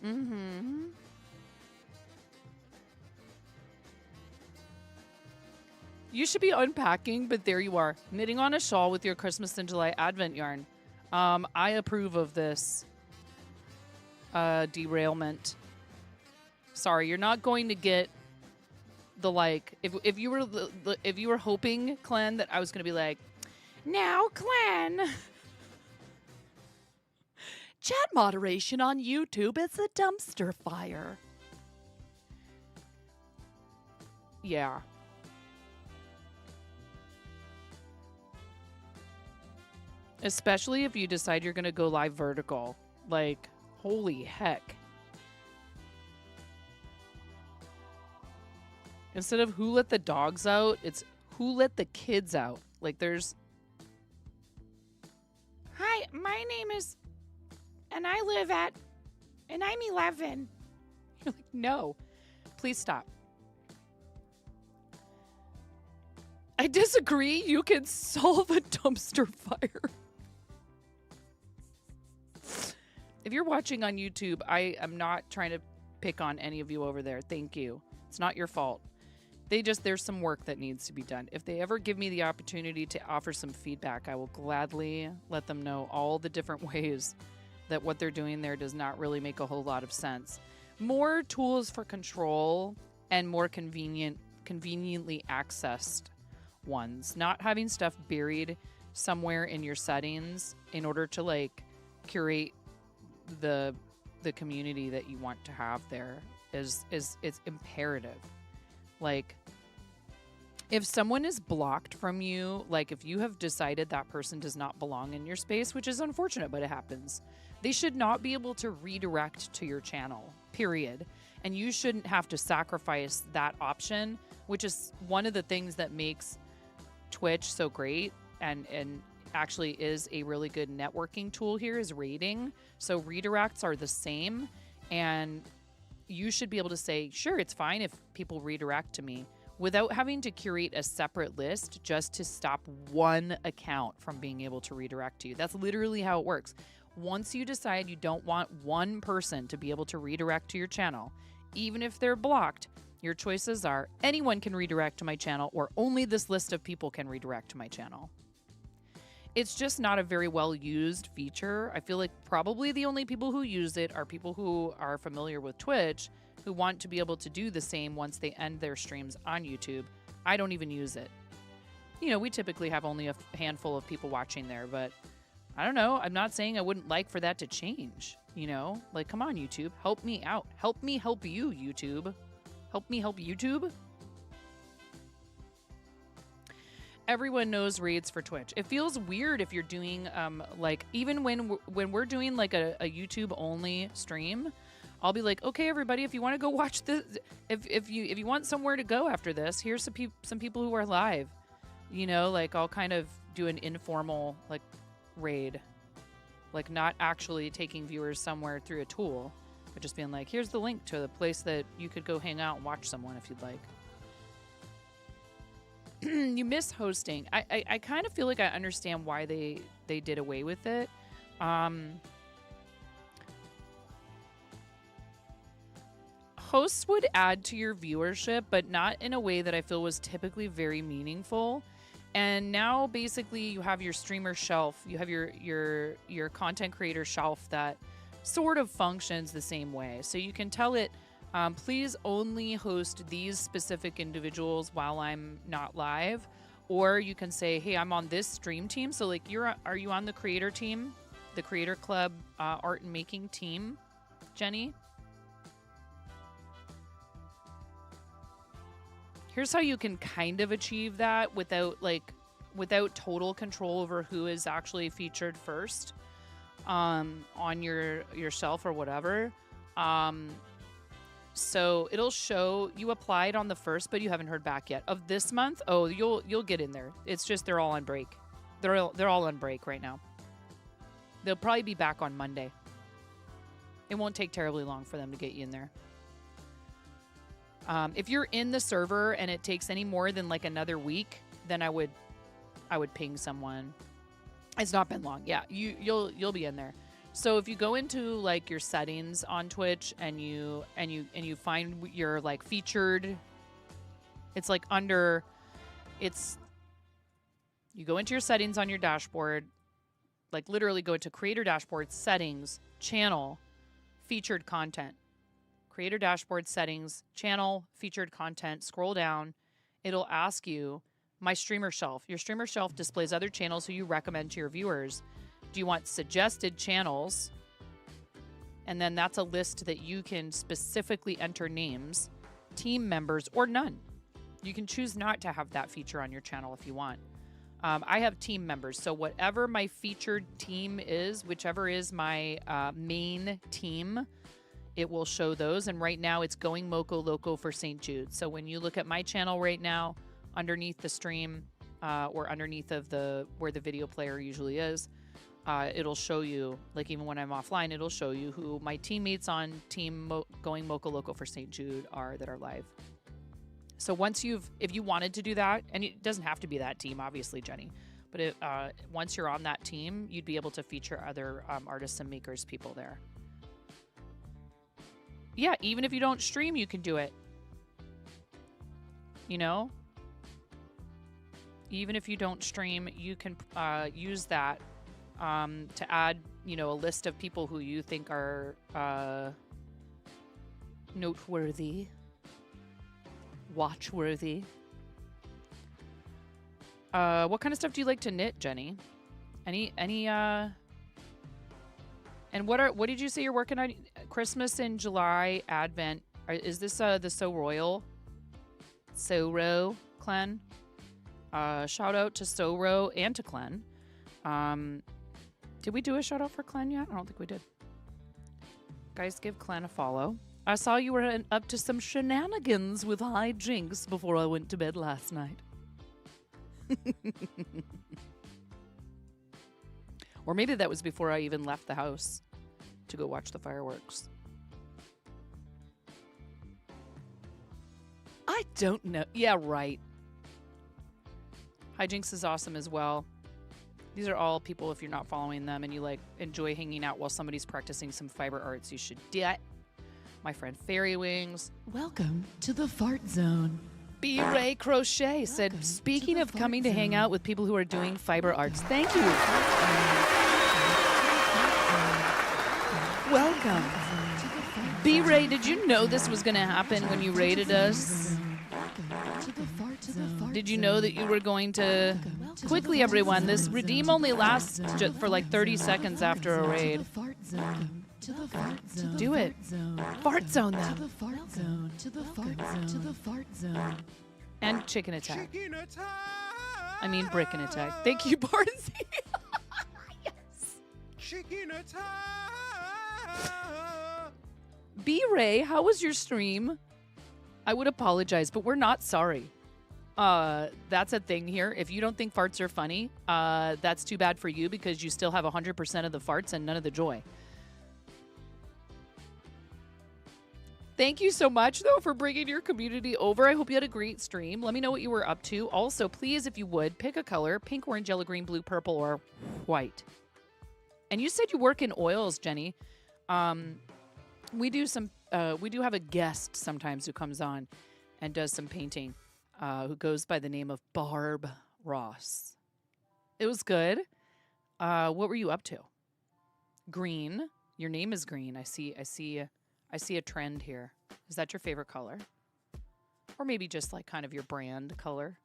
Mm-hmm. You should be unpacking, but there you are. Knitting on a shawl with your Christmas in July Advent yarn. I approve of this derailment. Sorry, you're not going to get the like. If you were hoping, Clan, that I was going to be like, now, Clan, chat moderation on YouTube is a dumpster fire. Yeah. Especially if you decide you're going to go live vertical. Like, holy heck. Instead of who let the dogs out, it's who let the kids out. Like, there's... Hi, my name is... And I live at... And I'm 11. You're like, no. Please stop. I disagree. You can solve a dumpster fire. If you're watching on YouTube, I am not trying to pick on any of you over there. Thank you. It's not your fault. There's some work that needs to be done. If they ever give me the opportunity to offer some feedback, I will gladly let them know all the different ways that what they're doing there does not really make a whole lot of sense. More tools for control and more conveniently accessed ones. Not having stuff buried somewhere in your settings in order to like curate the community that you want to have there is it's imperative. Like, if someone is blocked from you, like if you have decided that person does not belong in your space, which is unfortunate, but it happens, they should not be able to redirect to your channel, period. And you shouldn't have to sacrifice that option, which is one of the things that makes Twitch so great and actually is a really good networking tool here is rating. So redirects are the same, and you should be able to say, sure, it's fine if people redirect to me without having to curate a separate list just to stop one account from being able to redirect to you. That's literally how it works. Once you decide you don't want one person to be able to redirect to your channel, even if they're blocked, your choices are anyone can redirect to my channel or only this list of people can redirect to my channel. It's just not a very well used feature. I feel like probably the only people who use it are people who are familiar with Twitch, who want to be able to do the same once they end their streams on YouTube. I don't even use it. You know, we typically have only a handful of people watching there, but I don't know. I'm not saying I wouldn't like for that to change, you know? Like, come on, YouTube. Help me out. Help me help you, YouTube. Help me help YouTube. everyone knows raids for Twitch. It feels weird if you're doing like even when we're doing like a YouTube only stream, I'll be like, okay, everybody, if you want to go watch this, if you want somewhere to go after this, here's some people who are live. You know, like I'll kind of do an informal like raid, like not actually taking viewers somewhere through a tool, but just being like, here's the link to the place that you could go hang out and watch someone if you'd like. You miss hosting. I kind of feel like I understand why they did away with it. Hosts would add to your viewership, but not in a way that I feel was typically very meaningful. And now basically you have your streamer shelf. You have your content creator shelf that sort of functions the same way. So you can tell it, please only host these specific individuals while I'm not live. Or you can say, hey, I'm on this stream team. So like are you on the creator team? The Creator Club art and making team, Jenny? Here's how you can kind of achieve that without total control over who is actually featured first on your shelf or whatever. So it'll show you applied on the 1st, but you haven't heard back yet. Of this month, oh, you'll get in there. It's just they're all on break. They're all on break right now. They'll probably be back on Monday. It won't take terribly long for them to get you in there. If you're in the server and it takes any more than like another week, then I would ping someone. It's not been long. Yeah, you'll be in there. So if you go into like your settings on Twitch and you find your like featured, it's like under, you go into your settings on your dashboard, like literally go into creator dashboard, settings, channel, featured content. Creator dashboard settings, channel, featured content, scroll down. It'll ask you, my streamer shelf. Your streamer shelf displays other channels who you recommend to your viewers. Do you want suggested channels? And then that's a list that you can specifically enter names, team members, or none. You can choose not to have that feature on your channel if you want. I have team members. So whatever my featured team is, whichever is my main team, it will show those. And right now it's Going Moco Loco for St. Jude. So when you look at my channel right now, underneath the stream or underneath of where the video player usually is, it'll show you, like even when I'm offline, it'll show you who my teammates on Team Going Moco Loco for St. Jude are that are live. So once if you wanted to do that, and it doesn't have to be that team, obviously, Jenny, but once you're on that team, you'd be able to feature other artists and makers people there. Yeah, even if you don't stream, you can do it. You know? Even if you don't stream, you can use that to add, a list of people who you think are noteworthy, watchworthy. What kind of stuff do you like to knit, Jenny? Any and what did you say you're working on? Christmas in July, Advent. Is this the Soro clan? Shout out to Soro and to Clan. Did we do a shout out for Clan yet? I don't think we did. Guys, give Clan a follow. I saw you were up to some shenanigans with high jinks before I went to bed last night. Or maybe that was before I even left the house to go watch the fireworks. I don't know. Yeah, right. Hijinks is awesome as well. These are all people, if you're not following them and you enjoy hanging out while somebody's practicing some fiber arts, you should do it. My friend Fairy Wings. Welcome to the fart zone. B. Ray Crochet said, speaking of coming to hang out with people who are doing fiber arts, thank you. Welcome. B. Ray, did you know this was going to happen when you rated us? Did you know that you were going to... Quickly, everyone, this redeem only lasts for like 30 seconds after a raid. Do it. Fart zone them. To the fart zone. To the fart zone. To the fart zone. And chicken attack. Chicken attack. I mean, brick and attack. Thank you, Barnsey. Yes. Chicken attack. B-Ray, how was your stream? I would apologize, but we're not sorry. That's a thing here. If you don't think farts are funny, that's too bad for you because you still have 100% of the farts and none of the joy. Thank you so much, though, for bringing your community over. I hope you had a great stream. Let me know what you were up to. Also, please, if you would, pick a color: pink, orange, yellow, green, blue, purple, or white. And you said you work in oils, Jenny. We do have a guest sometimes who comes on and does some painting, who goes by the name of Barb Ross. It was good. What were you up to? Green. Your name is green. I see a trend here. Is that your favorite color? Or maybe just like kind of your brand color?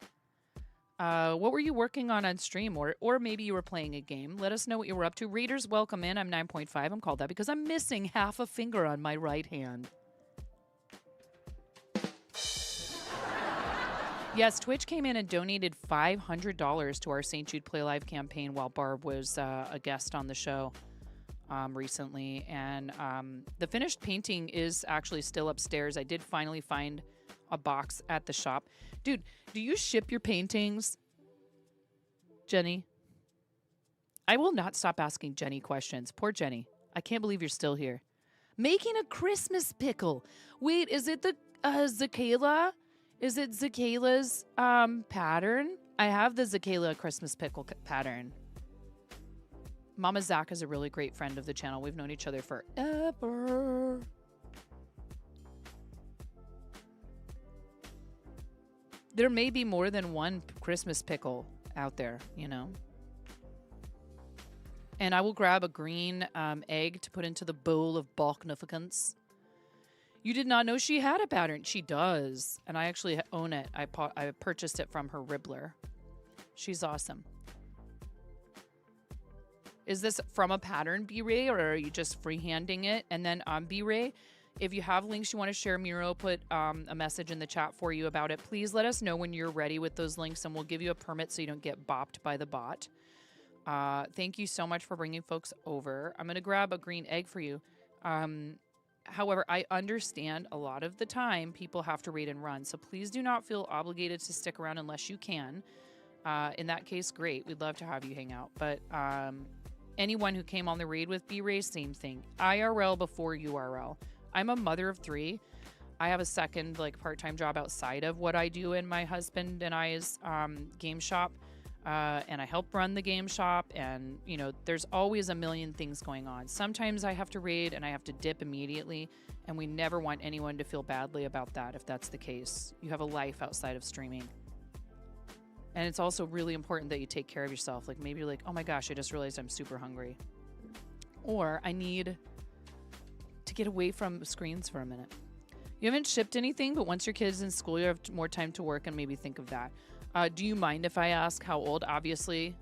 What were you working on stream? Or maybe you were playing a game. Let us know what you were up to. Raiders, welcome in. I'm 9.5. I'm called that because I'm missing half a finger on my right hand. Yes, Twitch came in and donated $500 to our St. Jude Play Live campaign while Barb was a guest on the show recently. And the finished painting is actually still upstairs. I did finally find a box at the shop. Dude, do you ship your paintings? Jenny? I will not stop asking Jenny questions. Poor Jenny. I can't believe you're still here. Making a Christmas pickle. Wait, is it the Zakayla? Is it Zakayla's pattern? I have the Zakayla Christmas pickle pattern. Mama Zach is a really great friend of the channel. We've known each other forever. There may be more than one Christmas pickle out there, you know. And I will grab a green egg to put into the bowl of balknificence. You did not know she had a pattern. She does. And I actually own it. I purchased it from her Ribbler. She's awesome. Is this from a pattern, B-Ray, or are you just freehanding it? And then B-Ray, if you have links you want to share, Miro put a message in the chat for you about it. Please let us know when you're ready with those links, and we'll give you a permit so you don't get bopped by the bot. Thank you so much for bringing folks over. I'm going to grab a green egg for you. However, I understand a lot of the time people have to raid and run, so please do not feel obligated to stick around unless you can. In that case, great. We'd love to have you hang out. But anyone who came on the raid with B-Ray, same thing. IRL before URL. I'm a mother of 3. I have a second part-time job outside of what I do in my husband and I's game shop. And I help run the game shop, and you know, there's always a million things going on. Sometimes I have to raid and I have to dip immediately, and we never want anyone to feel badly about that if that's the case. You have a life outside of streaming. And it's also really important that you take care of yourself. Like maybe you're like, oh my gosh, I just realized I'm super hungry. Or I need to get away from screens for a minute. You haven't shipped anything, but once your kid's in school, you have more time to work and maybe think of that. Do you mind if I ask how old? Obviously,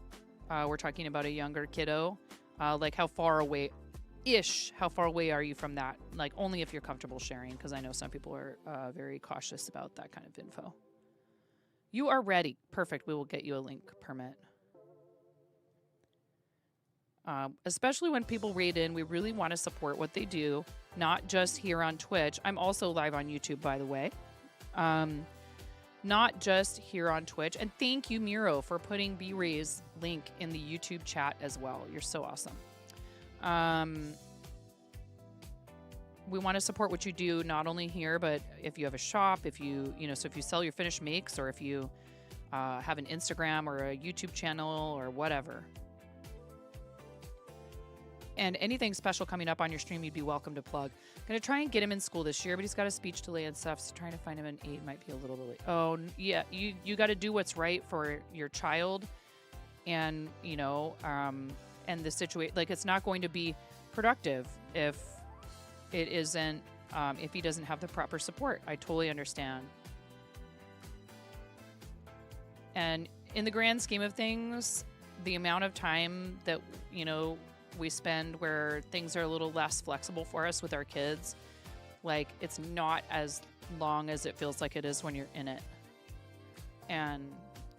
we're talking about a younger kiddo. Like how far away-ish, how far away are you from that? Like only if you're comfortable sharing, because I know some people are very cautious about that kind of info. You are ready. Perfect. We will get you a link permit. Especially when people raid in, we really want to support what they do, not just here on Twitch. I'm also live on YouTube, by the way. Not just here on Twitch. And thank you, Miro, for putting B-Ray's link in the YouTube chat as well. You're so awesome. We want to support what you do, not only here, but if you have a shop, if you sell your finished makes, or if you have an Instagram or a YouTube channel or whatever. And anything special coming up on your stream, you'd be welcome to plug. Going to try and get him in school this year, but he's got a speech delay and stuff, so trying to find him an 8 might be a little late. Oh, yeah, you got to do what's right for your child, and, you know, and the situation. Like, it's not going to be productive if it isn't, if he doesn't have the proper support. I totally understand. And in the grand scheme of things, the amount of time that, you know, we spend where things are a little less flexible for us with our kids, like it's not as long as it feels like it is when you're in it. And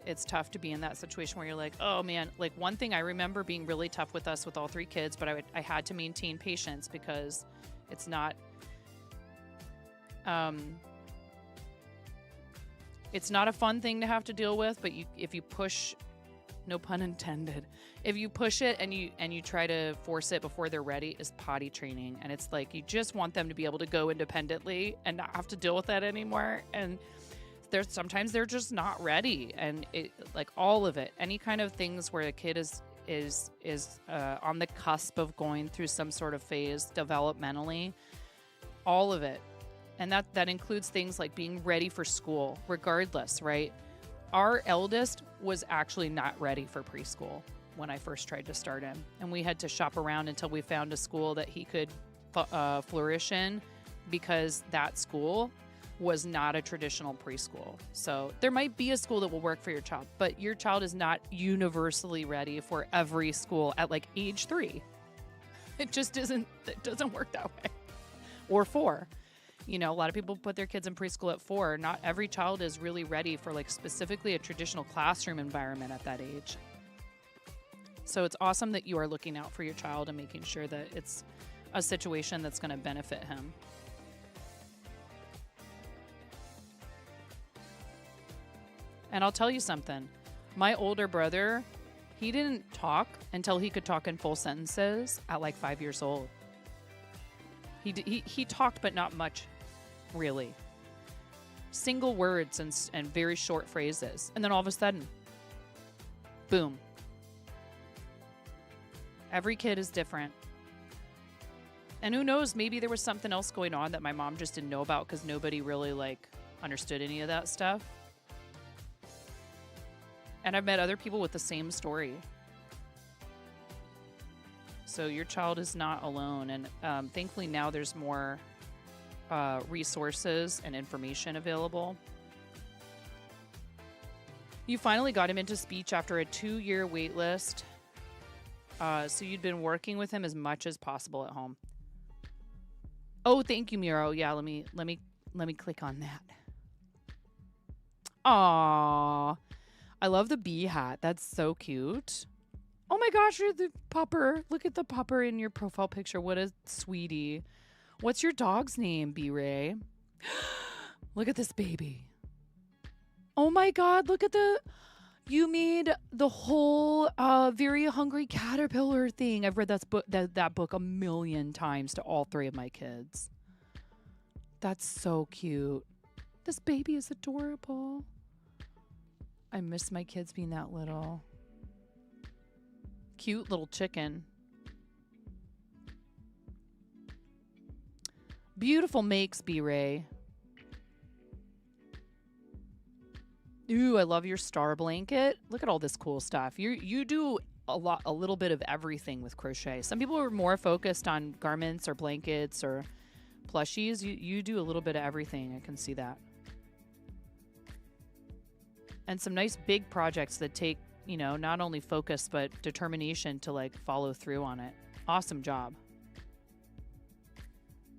it's tough to be in that situation where you're like, oh man, like one thing I remember being really tough with us with all 3 kids, but I had to maintain patience because it's not, it's not a fun thing to have to deal with, but if you push, no pun intended, if you push it and you try to force it before they're ready, is potty training. And it's like, you just want them to be able to go independently and not have to deal with that anymore. And sometimes they're just not ready. And it, like all of it, any kind of things where a kid is on the cusp of going through some sort of phase developmentally, all of it. And that includes things like being ready for school, regardless, right? Our eldest was actually not ready for preschool when I first tried to start him. And we had to shop around until we found a school that he could flourish in, because that school was not a traditional preschool. So there might be a school that will work for your child, but your child is not universally ready for every school at like age 3. It just isn't, it doesn't work that way. Or 4. You know, a lot of people put their kids in preschool at 4. Not every child is really ready for like specifically a traditional classroom environment at that age. So it's awesome that you are looking out for your child and making sure that it's a situation that's going to benefit him. And I'll tell you something. My older brother, he didn't talk until he could talk in full sentences at like 5 years old. He talked, but not much, really. Single words and very short phrases. And then all of a sudden, boom. Every kid is different. And who knows, maybe there was something else going on that my mom just didn't know about because nobody really like understood any of that stuff. And I've met other people with the same story. So your child is not alone. And thankfully now there's more resources and information available. You finally got him into speech after a 2-year wait list. So you'd been working with him as much as possible at home. Oh, thank you, Miro. Yeah, let me click on that. Aww. I love the bee hat. That's so cute. Oh my gosh, you're the pupper. Look at the pupper in your profile picture. What a sweetie. What's your dog's name, B-Ray? Look at this baby. Oh my God, look at the... You made the whole Very Hungry Caterpillar thing. I've read that book a million times to all 3 of my kids. That's so cute. This baby is adorable. I miss my kids being that little. Cute little chicken. Beautiful makes, B-Ray. Ooh, I love your star blanket. Look at all this cool stuff. You do a little bit of everything with crochet. Some people are more focused on garments or blankets or plushies. You do a little bit of everything. I can see that. And some nice big projects that take, you know, not only focus but determination to like follow through on it. Awesome job.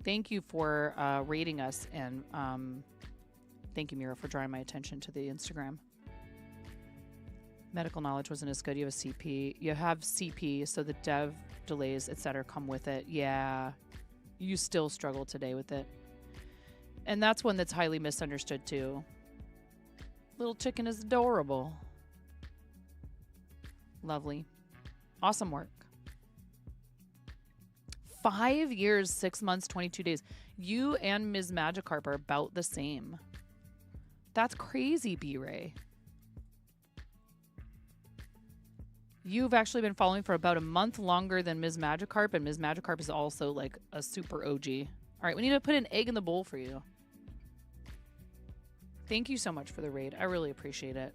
Thank you for rating us, and thank you, Mira, for drawing my attention to the Instagram. Medical knowledge wasn't as good. You have a CP. You have CP, so the dev delays, etc., come with it. Yeah, you still struggle today with it. And that's one that's highly misunderstood, too. Little chicken is adorable. Lovely. Awesome work. 5 years, 6 months, 22 days. You and Ms. Magikarp are about the same. That's crazy, B-Ray. You've actually been following for about a month longer than Ms. Magikarp, and Ms. Magikarp is also like a super OG. All right, we need to put an egg in the bowl for you. Thank you so much for the raid. I really appreciate it.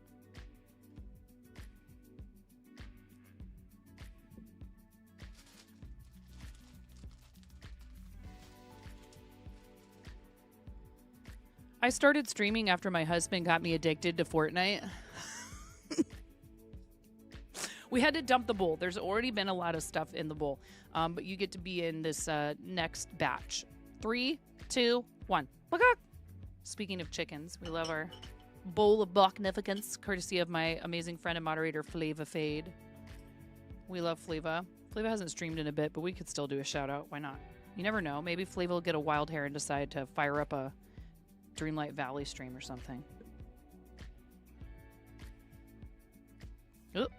I started streaming after my husband got me addicted to Fortnite. We had to dump the bowl. There's already been a lot of stuff in the bowl, but you get to be in this next batch. 3, 2, 1. Speaking of chickens, we love our bowl of magnificence, courtesy of my amazing friend and moderator, Flava Fade. We love Flava. Flava hasn't streamed in a bit, but we could still do a shout out. Why not? You never know. Maybe Flava will get a wild hair and decide to fire up a Dreamlight Valley stream or something. Oop.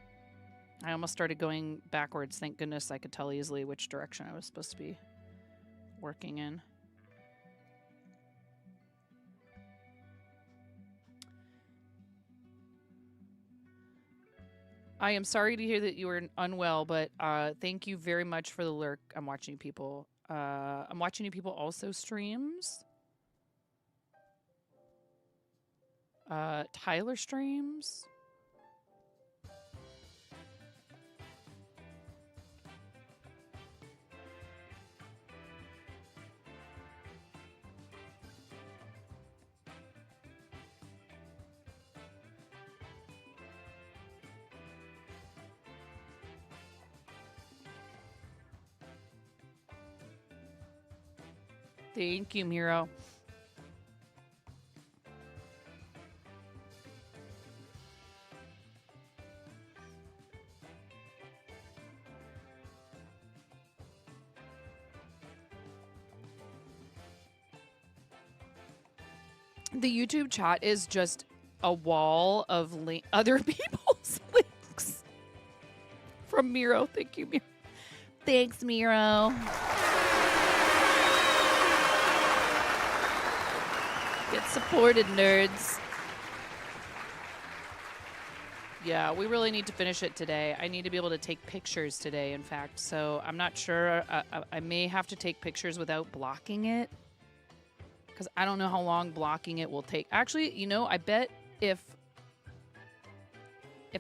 I almost started going backwards. Thank goodness I could tell easily which direction I was supposed to be working in. I am sorry to hear that you were unwell, but thank you very much for the lurk. I'm watching people. I'm watching you people also streams. Tyler streams. Thank you, Miro. The YouTube chat is just a wall of other people's links from Miro. Thank you, Miro. Thanks, Miro. Get supported, nerds. Yeah, we really need to finish it today. I need to be able to take pictures today, in fact. So I'm not sure. I may have to take pictures without blocking it, because I don't know how long blocking it will take. Actually, you know, I bet if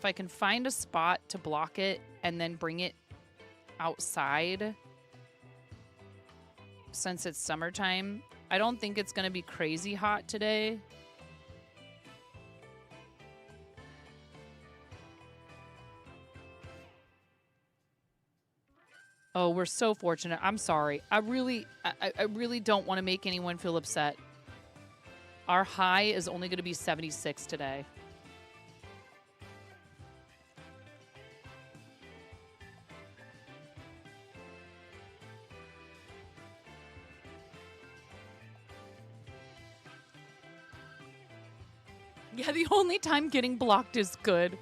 I can find a spot to block it and then bring it outside, since it's summertime, I don't think it's going to be crazy hot today. Oh, we're so fortunate. I'm sorry. I really don't want to make anyone feel upset. Our high is only going to be 76 today. Yeah, the only time getting blocked is good.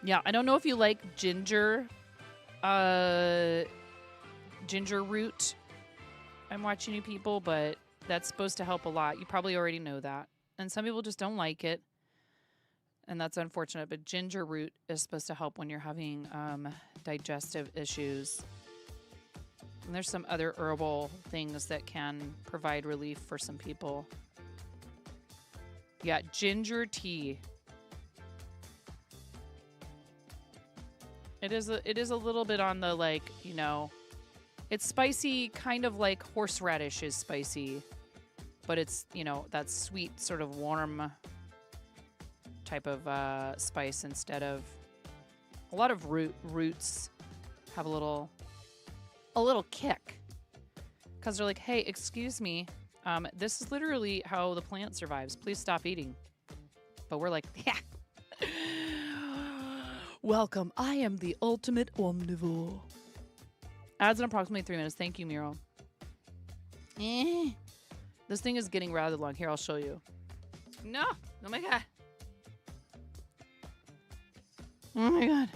Yeah, I don't know if you like ginger root. I'm watching you people, but that's supposed to help a lot. You probably already know that. And some people just don't like it. And that's unfortunate, but ginger root is supposed to help when you're having digestive issues. And there's some other herbal things that can provide relief for some people. Yeah, ginger tea. It is a little bit on the, like, you know, it's spicy, kind of like horseradish is spicy, but it's, you know, that sweet sort of warm type of spice instead of a lot of roots have a little kick, because they're like, hey, excuse me, this is literally how the plant survives. Please stop eating. But we're like, yeah. Welcome. I am the ultimate omnivore. Adds in approximately 3 minutes. Thank you, Miro. This thing is getting rather long. Here, I'll show you. No. Oh my god. Oh my god.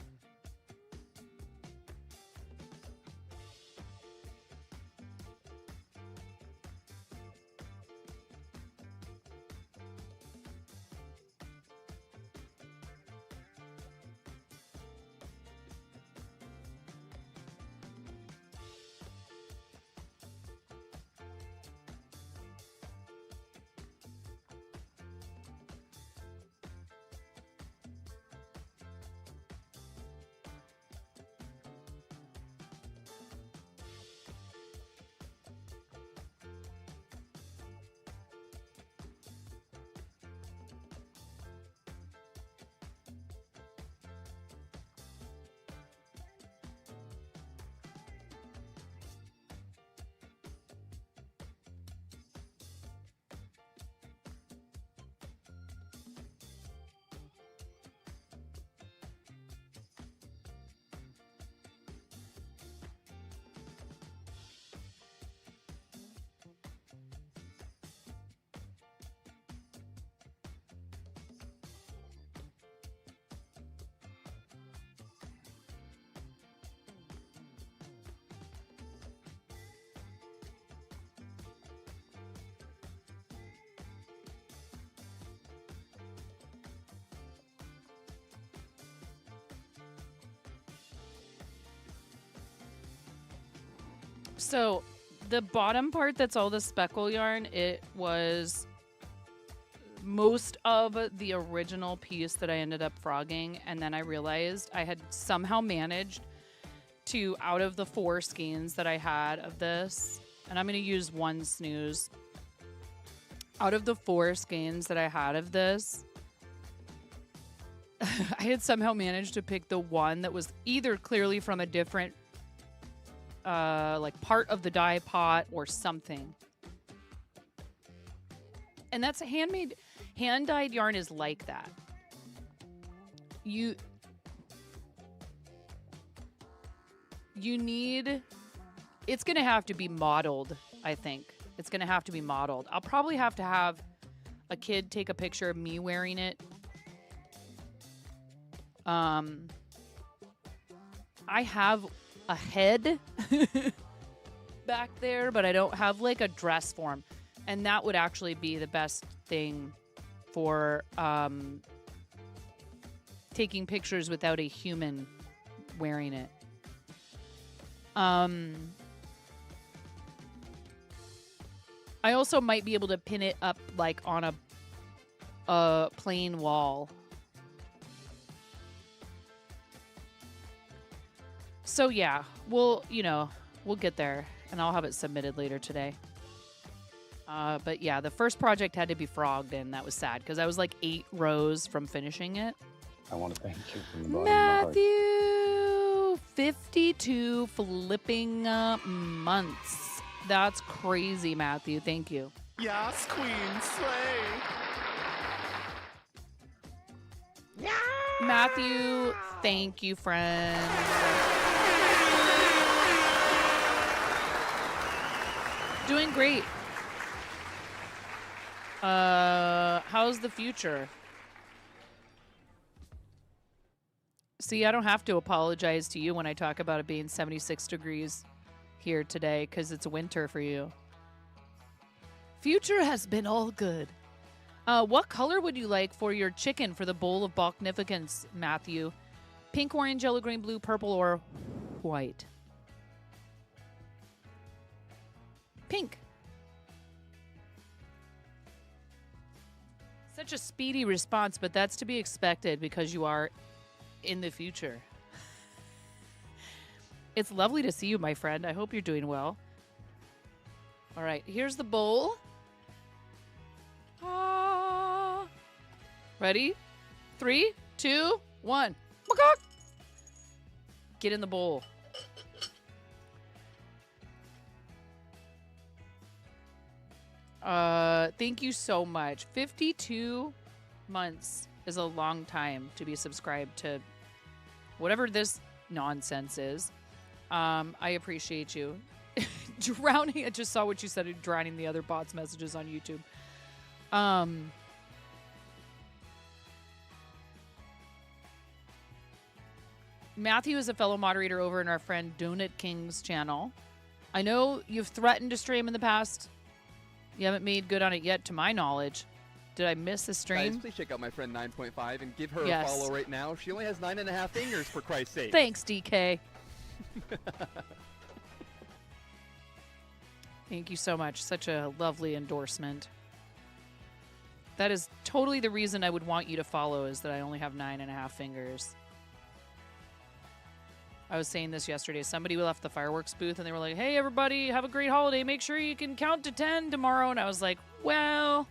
So the bottom part that's all the speckle yarn, it was most of the original piece that I ended up frogging, and then I realized I had somehow managed to, out of the 4 skeins that I had of this, and I'm going to use one snooze. Out of the 4 skeins that I had of this, I had somehow managed to pick the one that was either clearly from a different like part of the dye pot or something. And that's a hand-dyed yarn is like that. You need, it's going to have to be modeled, I think. It's going to have to be modeled. I'll probably have to have a kid take a picture of me wearing it. I have a head back there, but I don't have like a dress form. And that would actually be the best thing for taking pictures without a human wearing it. I also might be able to pin it up like on a plain wall. So yeah, we'll get there, and I'll have it submitted later today. But yeah, the first project had to be frogged, and that was sad because I was like 8 rows from finishing it. I want to thank you from the bottom of my heart. Matthew, 52 flipping months. That's crazy, Matthew. Thank you. Yes, Queen, slay. Yeah. Matthew, thank you, friend. Doing great. How's the future? See, I don't have to apologize to you when I talk about it being 76 degrees here today because it's winter for you. Future has been all good. What color would you like for your chicken for the bowl of Bachnificence, Matthew? Pink, orange, yellow, green, blue, purple, or white? Pink. Such a speedy response, but that's to be expected because you are in the future. It's lovely to see you, my friend. I hope you're doing well. All right, here's the bowl. Ready? 3, 2, 1. Get in the bowl. Thank you so much. 52 months is a long time to be subscribed to whatever this nonsense is. I appreciate you. Drowning, I just saw what you said, drowning the other bots' messages on YouTube. Matthew is a fellow moderator over in our friend Donut King's channel. I know you've threatened to stream in the past. You haven't made good on it yet, to my knowledge. Did I miss the stream? Guys, please check out my friend 9.5 and give her a follow right now. She only has 9.5 fingers, for Christ's sake. Thanks, DK. Thank you so much. Such a lovely endorsement. That is totally the reason I would want you to follow, is that I only have 9.5 fingers. I was saying this yesterday. Somebody left the fireworks booth and they were like, hey, everybody, have a great holiday. Make sure you can count to 10 tomorrow. And I was like, well,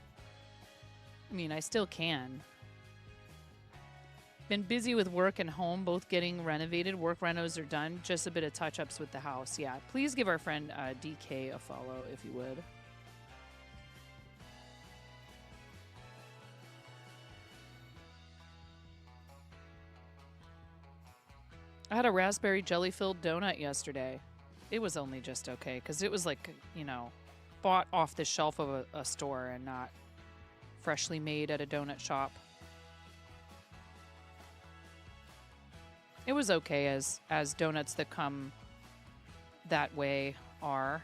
I mean, I still can. Been busy with work and home, both getting renovated. Work renos are done. Just a bit of touch-ups with the house. Yeah, please give our friend DK a follow if you would. I had a raspberry jelly-filled donut yesterday. It was only just okay, because it was like, you know, bought off the shelf of a store and not freshly made at a donut shop. It was okay as donuts that come that way are.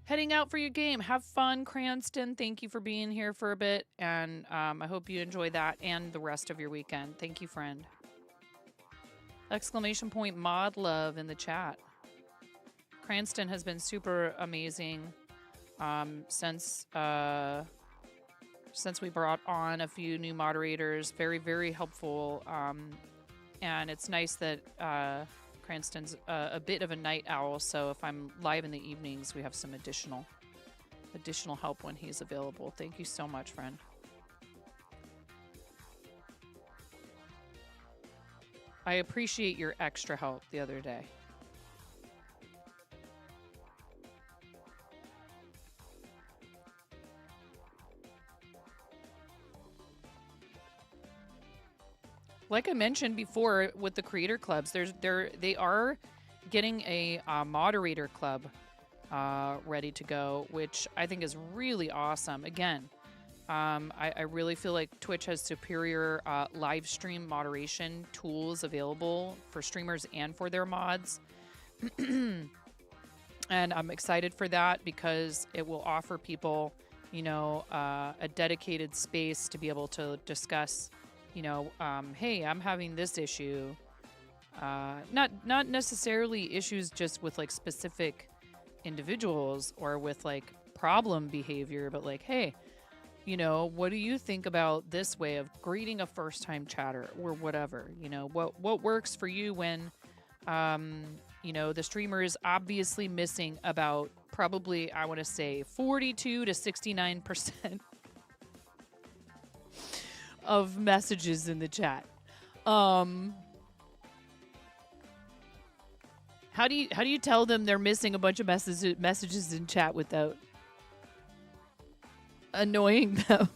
Heading out for your game. Have fun, Cranston. Thank you for being here for a bit, and I hope you enjoy that and the rest of your weekend. Thank you, friend. Exclamation point mod love in the chat. Cranston has been super amazing since we brought on a few new moderators. Very, very helpful. And it's nice that Cranston's a bit of a night owl, so if I'm live in the evenings, we have some additional help when he's available. Thank you so much, friend. I appreciate your extra help the other day. Like I mentioned before with the creator clubs, they are getting a moderator club ready to go, which I think is really awesome. Again, I really feel like Twitch has superior live stream moderation tools available for streamers and for their mods. And I'm excited for that because it will offer people, you know, a dedicated space to be able to discuss, you know, hey, I'm having this issue. Not necessarily issues just with like specific individuals or with like problem behavior, but like, hey, you know, what do you think about this way of greeting a first-time chatter or whatever? You know, what works for you when, you know, the streamer is obviously missing about probably, I want to say, 42 to 69% of messages in the chat. How do you tell them they're missing a bunch of messages in chat without annoying them?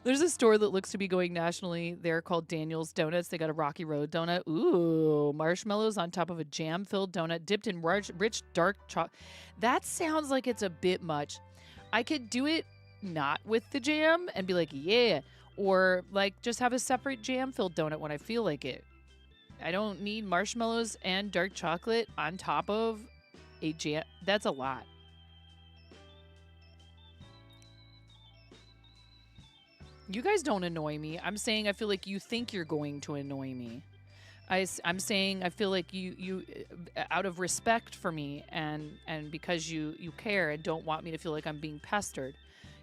There's a store that looks to be going nationally there called Daniel's Donuts. They got a Rocky Road donut. Ooh, marshmallows on top of a jam-filled donut dipped in rich dark chocolate. That sounds like it's a bit much. I could do it not with the jam and be like, yeah, or like just have a separate jam-filled donut when I feel like it. I don't need marshmallows and dark chocolate on top of a jam. That's a lot. You guys don't annoy me. I'm saying I feel like you think you're going to annoy me. I'm saying I feel like you out of respect for me and because you care and don't want me to feel like I'm being pestered,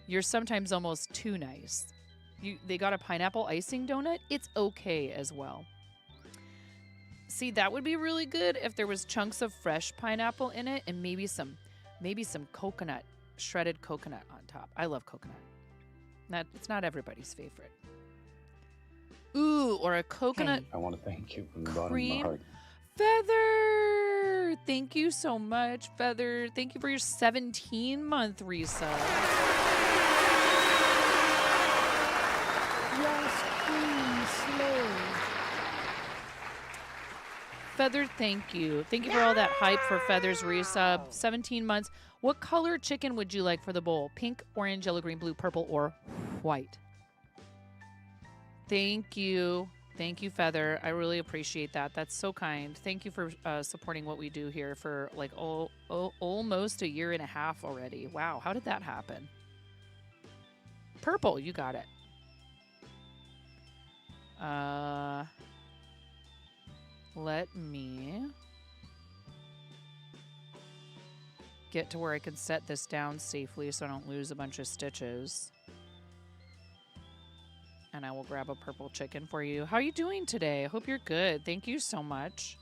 you're sometimes almost too nice. They got a pineapple icing donut. It's okay as well. See, that would be really good if there was chunks of fresh pineapple in it and maybe some coconut, shredded coconut on top. I love coconut. It's not everybody's favorite. Ooh, or a coconut. I want to thank you from the bottom of my heart. Feather, thank you so much, Feather. Thank you for your 17-month resub. Yes, queen, slay. Feather, thank you. Thank you for all that hype for Feather's resub. 17 months. What color chicken would you like for the bowl? Pink, orange, yellow, green, blue, purple, or white? Thank you. Thank you, Feather. I really appreciate that. That's so kind. Thank you for supporting what we do here for like almost a year and a half already. Wow, how did that happen? Purple, you got it. Let me get to where I can set this down safely so I don't lose a bunch of stitches. And I will grab a purple chicken for you. How are you doing today? I hope you're good. Thank you so much.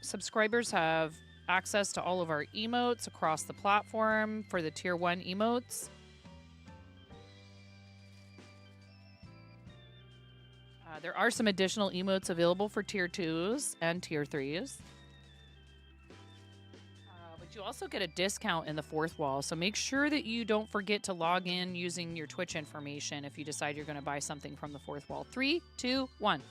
Subscribers have access to all of our emotes across the platform for the tier 1 emotes. There are some additional emotes available for tier 2s and tier 3s. But you also get a discount in the 4th wall, so make sure that you don't forget to log in using your Twitch information if you decide you're going to buy something from the 4th wall. 3, 2, 1.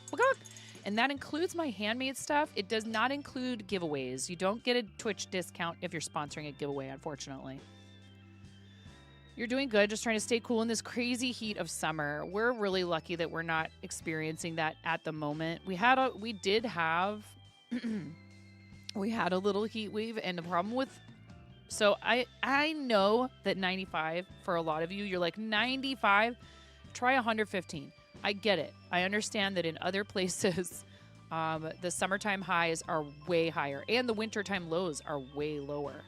And that includes my handmade stuff. It does not include giveaways. You don't get a Twitch discount if you're sponsoring a giveaway, unfortunately. You're doing good, just trying to stay cool in this crazy heat of summer. We're really lucky that we're not experiencing that at the moment. We had a little heat wave, and the problem with, so I know that 95 for a lot of you, you're like 95, try 115. I get it. I understand that in other places, the summertime highs are way higher and the wintertime lows are way lower.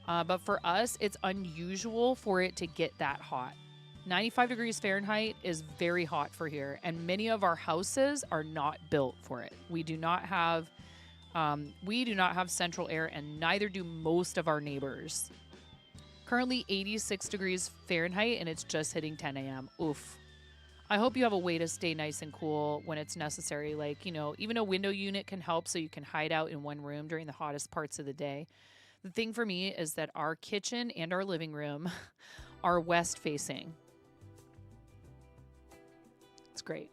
But for us, it's unusual for it to get that hot. 95 degrees Fahrenheit is very hot for here, and many of our houses are not built for it. We do not have central air, and neither do most of our neighbors. Currently 86 degrees Fahrenheit, and it's just hitting 10 a.m. Oof. I hope you have a way to stay nice and cool when it's necessary. Like, you know, even a window unit can help so you can hide out in one room during the hottest parts of the day. The thing for me is that our kitchen and our living room are west facing. It's great.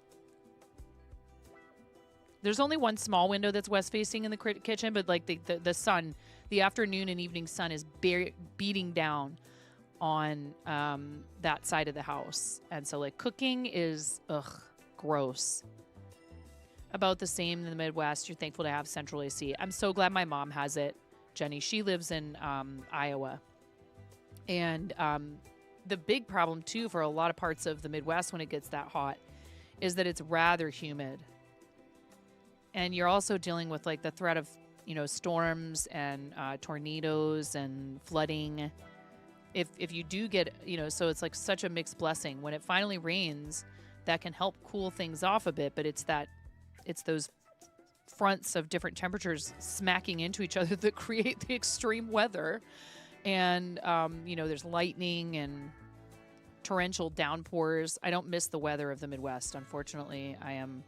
There's only one small window that's west facing in the kitchen, but like the sun, the afternoon and evening sun is beating down on that side of the house. And so like cooking is, gross. About the same in the Midwest. You're thankful to have central AC. I'm so glad my mom has it, Jenny. She lives in Iowa. And the big problem too for a lot of parts of the Midwest when it gets that hot is that it's rather humid. And you're also dealing with like the threat of, you know, storms and tornadoes and flooding. If you do get, you know, so it's like such a mixed blessing. When it finally rains, that can help cool things off a bit, but it's those fronts of different temperatures smacking into each other that create the extreme weather. And, you know, there's lightning and torrential downpours. I don't miss the weather of the Midwest, unfortunately. I am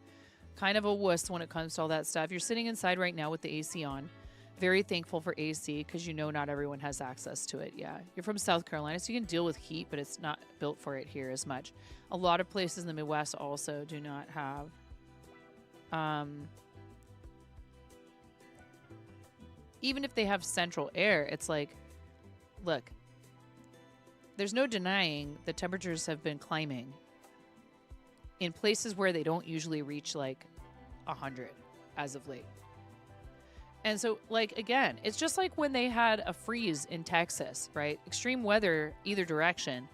kind of a wuss when it comes to all that stuff. You're sitting inside right now with the AC on. Very thankful for AC because you know not everyone has access to it. Yeah, you're from South Carolina, so you can deal with heat, but it's not built for it here as much. A lot of places in the Midwest also do not have even if they have central air, it's like, look, there's no denying the temperatures have been climbing in places where they don't usually reach like 100 as of late. And so, like, again, it's just like when they had a freeze in Texas, right? Extreme weather, either direction.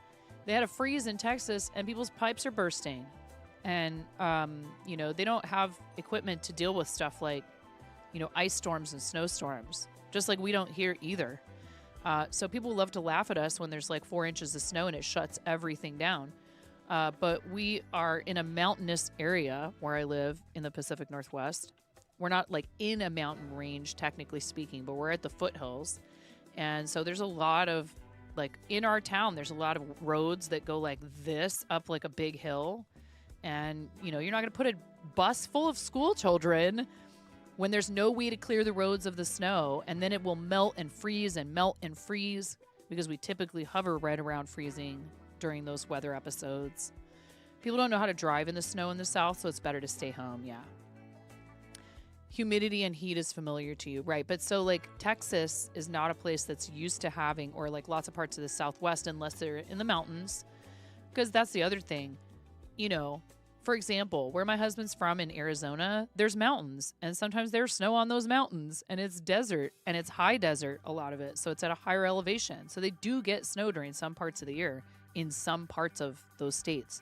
They had a freeze in Texas and people's pipes are bursting. And, you know, they don't have equipment to deal with stuff like, you know, ice storms and snowstorms, just like we don't here either. So people love to laugh at us when there's like 4 inches of snow and it shuts everything down. But we are in a mountainous area where I live in the Pacific Northwest. We're not like in a mountain range, technically speaking, but we're at the foothills. And so there's a lot of, like, in our town, there's a lot of roads that go like this up like a big hill. And, you know, you're not going to put a bus full of school children when there's no way to clear the roads of the snow. And then it will melt and freeze and melt and freeze because we typically hover right around freezing during those weather episodes. People don't know how to drive in the snow in the South, so it's better to stay home. Yeah. Humidity and heat is familiar to you, right? But so like Texas is not a place that's used to having, or like lots of parts of the Southwest, unless they're in the mountains, because that's the other thing. You know, for example, where my husband's from in Arizona, there's mountains, and sometimes there's snow on those mountains, and it's desert, and it's high desert, a lot of it. So it's at a higher elevation. So they do get snow during some parts of the year in some parts of those states.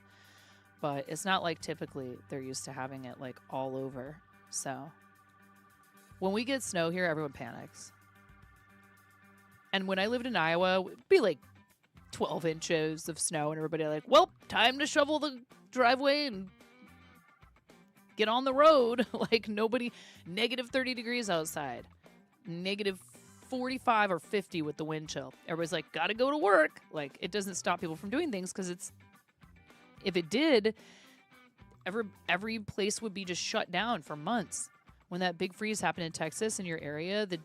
But it's not like typically they're used to having it like all over. So when we get snow here, everyone panics. And when I lived in Iowa, it would be like 12 inches of snow, and everybody like, well, time to shovel the driveway and get on the road. Like nobody, negative 30 degrees outside, negative 45 or 50 with the wind chill. Everybody's like, gotta go to work. Like, it doesn't stop people from doing things, because it's, if it did, every place would be just shut down for months. When that big freeze happened in Texas in your area, the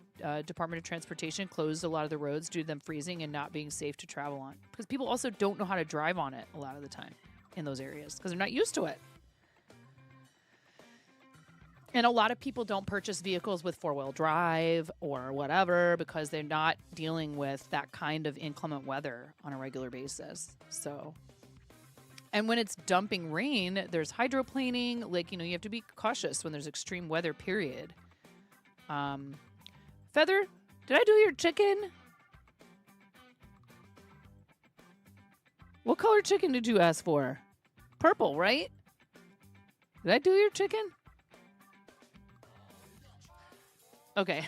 Department of Transportation closed a lot of the roads due to them freezing and not being safe to travel on. Because people also don't know how to drive on it a lot of the time in those areas because they're not used to it. And a lot of people don't purchase vehicles with 4-wheel drive or whatever because they're not dealing with that kind of inclement weather on a regular basis. So, and when it's dumping rain, there's hydroplaning. Like, you know, you have to be cautious when there's extreme weather, period. Feather, did I do your chicken? What color chicken did you ask for? Purple, right? Did I do your chicken? Okay.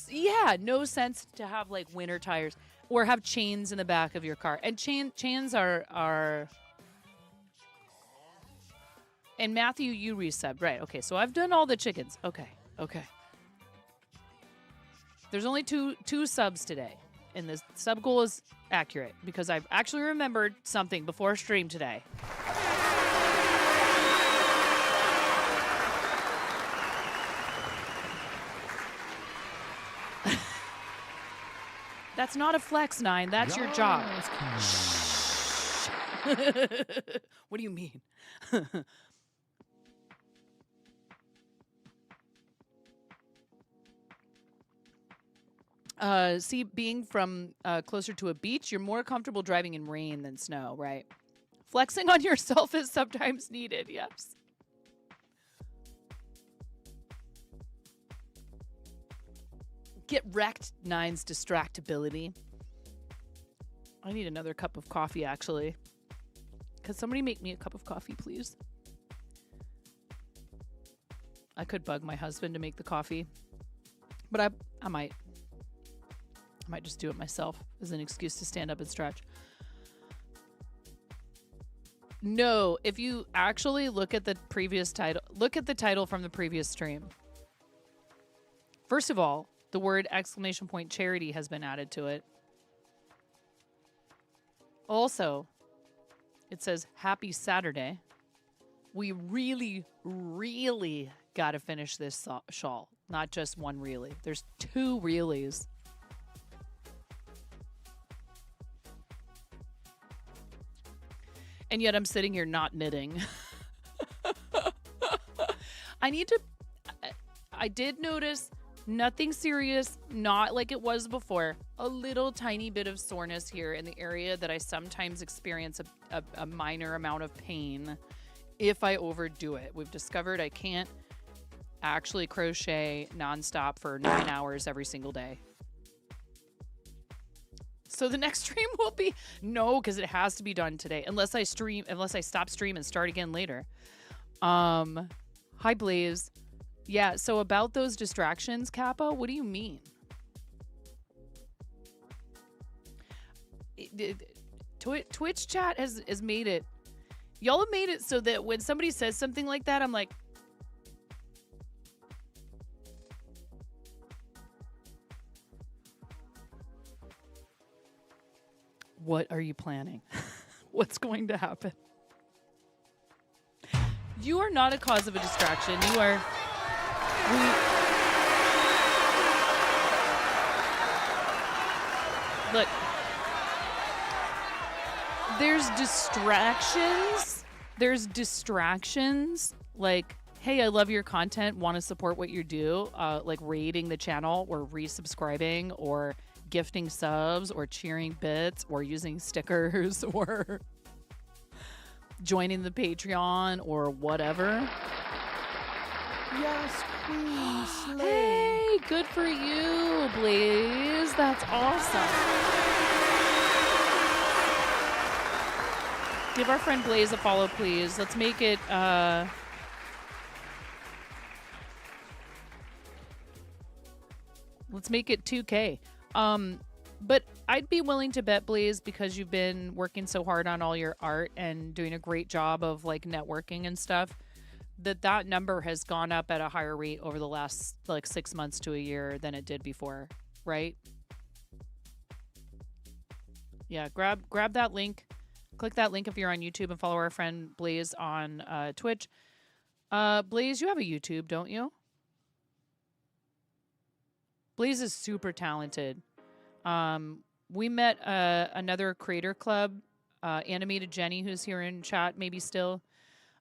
Yeah, no sense to have like winter tires or have chains in the back of your car. And chains are. And Matthew, you resubbed, right? Okay, so I've done all the chickens. Okay. There's only two subs today, and the sub goal is accurate because I've actually remembered something before stream today. That's not a flex, 9. That's your job. What do you mean? See, being from closer to a beach, you're more comfortable driving in rain than snow, right? Flexing on yourself is sometimes needed, yes. Get wrecked, 9's distractibility. I need another cup of coffee, actually. Could somebody make me a cup of coffee, please? I could bug my husband to make the coffee, but I might. I might just do it myself as an excuse to stand up and stretch. No, if you actually look at the previous title, look at the title from the previous stream. First of all, the word ! Charity has been added to it. Also, it says Happy Saturday. We really, really got to finish this shawl. Not just one really. There's 2 reallys. And yet I'm sitting here not knitting. I did notice nothing serious, not like it was before. A little tiny bit of soreness here in the area that I sometimes experience a minor amount of pain if I overdo it. We've discovered I can't actually crochet nonstop for 9 hours every single day. So the next stream will be no, because it has to be done today. Unless I stop stream and start again later. Hi Blaze. Yeah, so about those distractions, Kappa, what do you mean? Twitch chat has made it. Y'all have made it so that when somebody says something like that, I'm like, what are you planning? What's going to happen? You are not a cause of a distraction. You are... Look. There's distractions. Like, hey, I love your content. Want to support what you do. Like raiding the channel or resubscribing or gifting subs or cheering bits or using stickers or joining the Patreon or whatever. Yes, Queen Slay. Hey, good for you, Blaze. That's awesome. Give our friend Blaze a follow, please. Let's make it let's make it 2K. But I'd be willing to bet, Blaze, because you've been working so hard on all your art and doing a great job of like networking and stuff, that number has gone up at a higher rate over the last like 6 months to a year than it did before, right? Yeah, grab that link. Click that link if you're on YouTube and follow our friend Blaze on Twitch. Blaze, you have a YouTube, don't you? Blaze is super talented. We met another creator club, Animated Jenny, who's here in chat maybe still,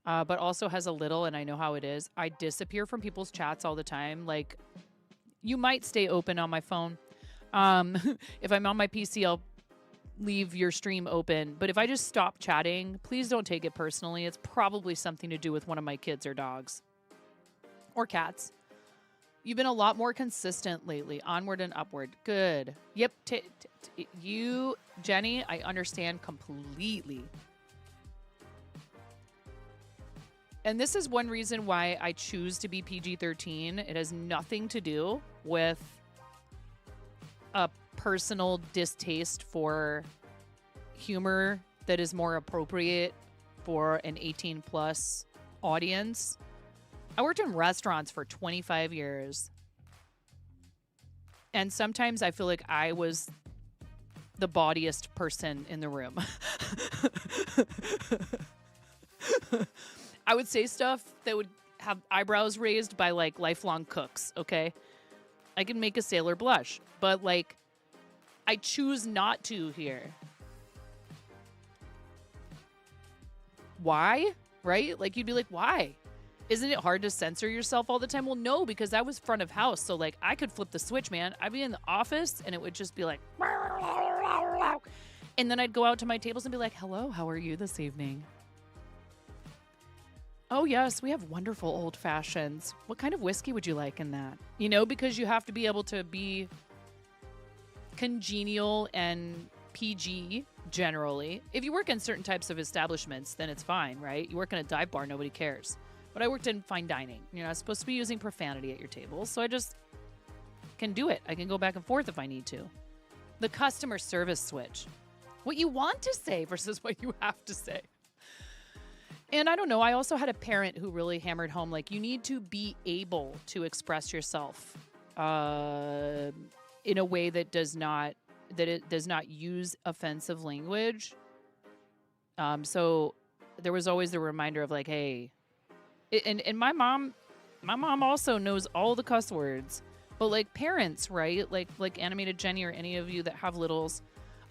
but also has a little, and I know how it is. I disappear from people's chats all the time. Like, you might stay open on my phone. If I'm on my PC, I'll leave your stream open. But if I just stop chatting, please don't take it personally. It's probably something to do with one of my kids or dogs. Or cats. You've been a lot more consistent lately. Onward and upward. Good. Yep. You, Jenny, I understand completely. And this is one reason why I choose to be PG-13. It has nothing to do with a personal distaste for humor that is more appropriate for an 18-plus audience. I worked in restaurants for 25 years. And sometimes I feel like I was the bawdiest person in the room. I would say stuff that would have eyebrows raised by, like, lifelong cooks, okay? I can make a sailor blush, but, like, I choose not to here. Why? Right? Like, you'd be like, why? Isn't it hard to censor yourself all the time? Well, no, because I was front of house, so, like, I could flip the switch, man. I'd be in the office, and it would just be like... And then I'd go out to my tables and be like, hello, how are you this evening? Oh, yes, we have wonderful old fashions. What kind of whiskey would you like in that? You know, because you have to be able to be congenial and PG generally. If you work in certain types of establishments, then it's fine, right? You work in a dive bar, nobody cares. But I worked in fine dining. You're not supposed to be using profanity at your table, so I just can do it. I can go back and forth if I need to. The customer service switch. What you want to say versus what you have to say. And I don't know, I also had a parent who really hammered home, like, you need to be able to express yourself in a way that it does not use offensive language. So there was always the reminder of, like, hey, and my mom also knows all the cuss words, but, like, parents, right? Like Animated Jenny or any of you that have littles,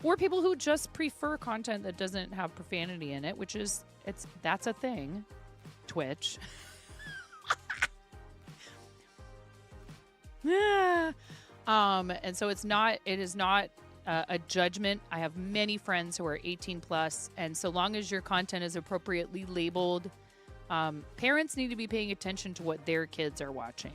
or people who just prefer content that doesn't have profanity in it, which is, that's a thing. Twitch. And so it is not a judgment. I have many friends who are 18 plus, and so long as your content is appropriately labeled, parents need to be paying attention to what their kids are watching.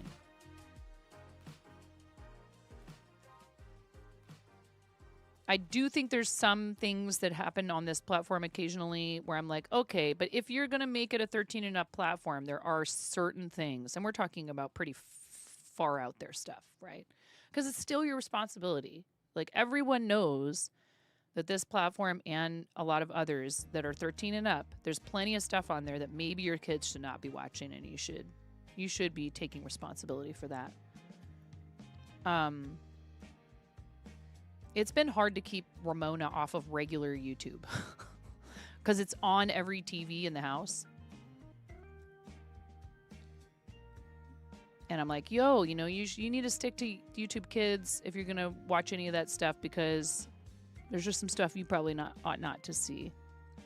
I do think there's some things that happen on this platform occasionally where I'm like, okay, but if you're going to make it a 13 and up platform, there are certain things, and we're talking about pretty far out there stuff, right? Because it's still your responsibility. Like, everyone knows that this platform and a lot of others that are 13 and up, there's plenty of stuff on there that maybe your kids should not be watching, and you should be taking responsibility for that. It's been hard to keep Ramona off of regular YouTube because it's on every TV in the house. And I'm like, yo, you know, you need to stick to YouTube Kids if you're going to watch any of that stuff, because there's just some stuff you probably ought not to see.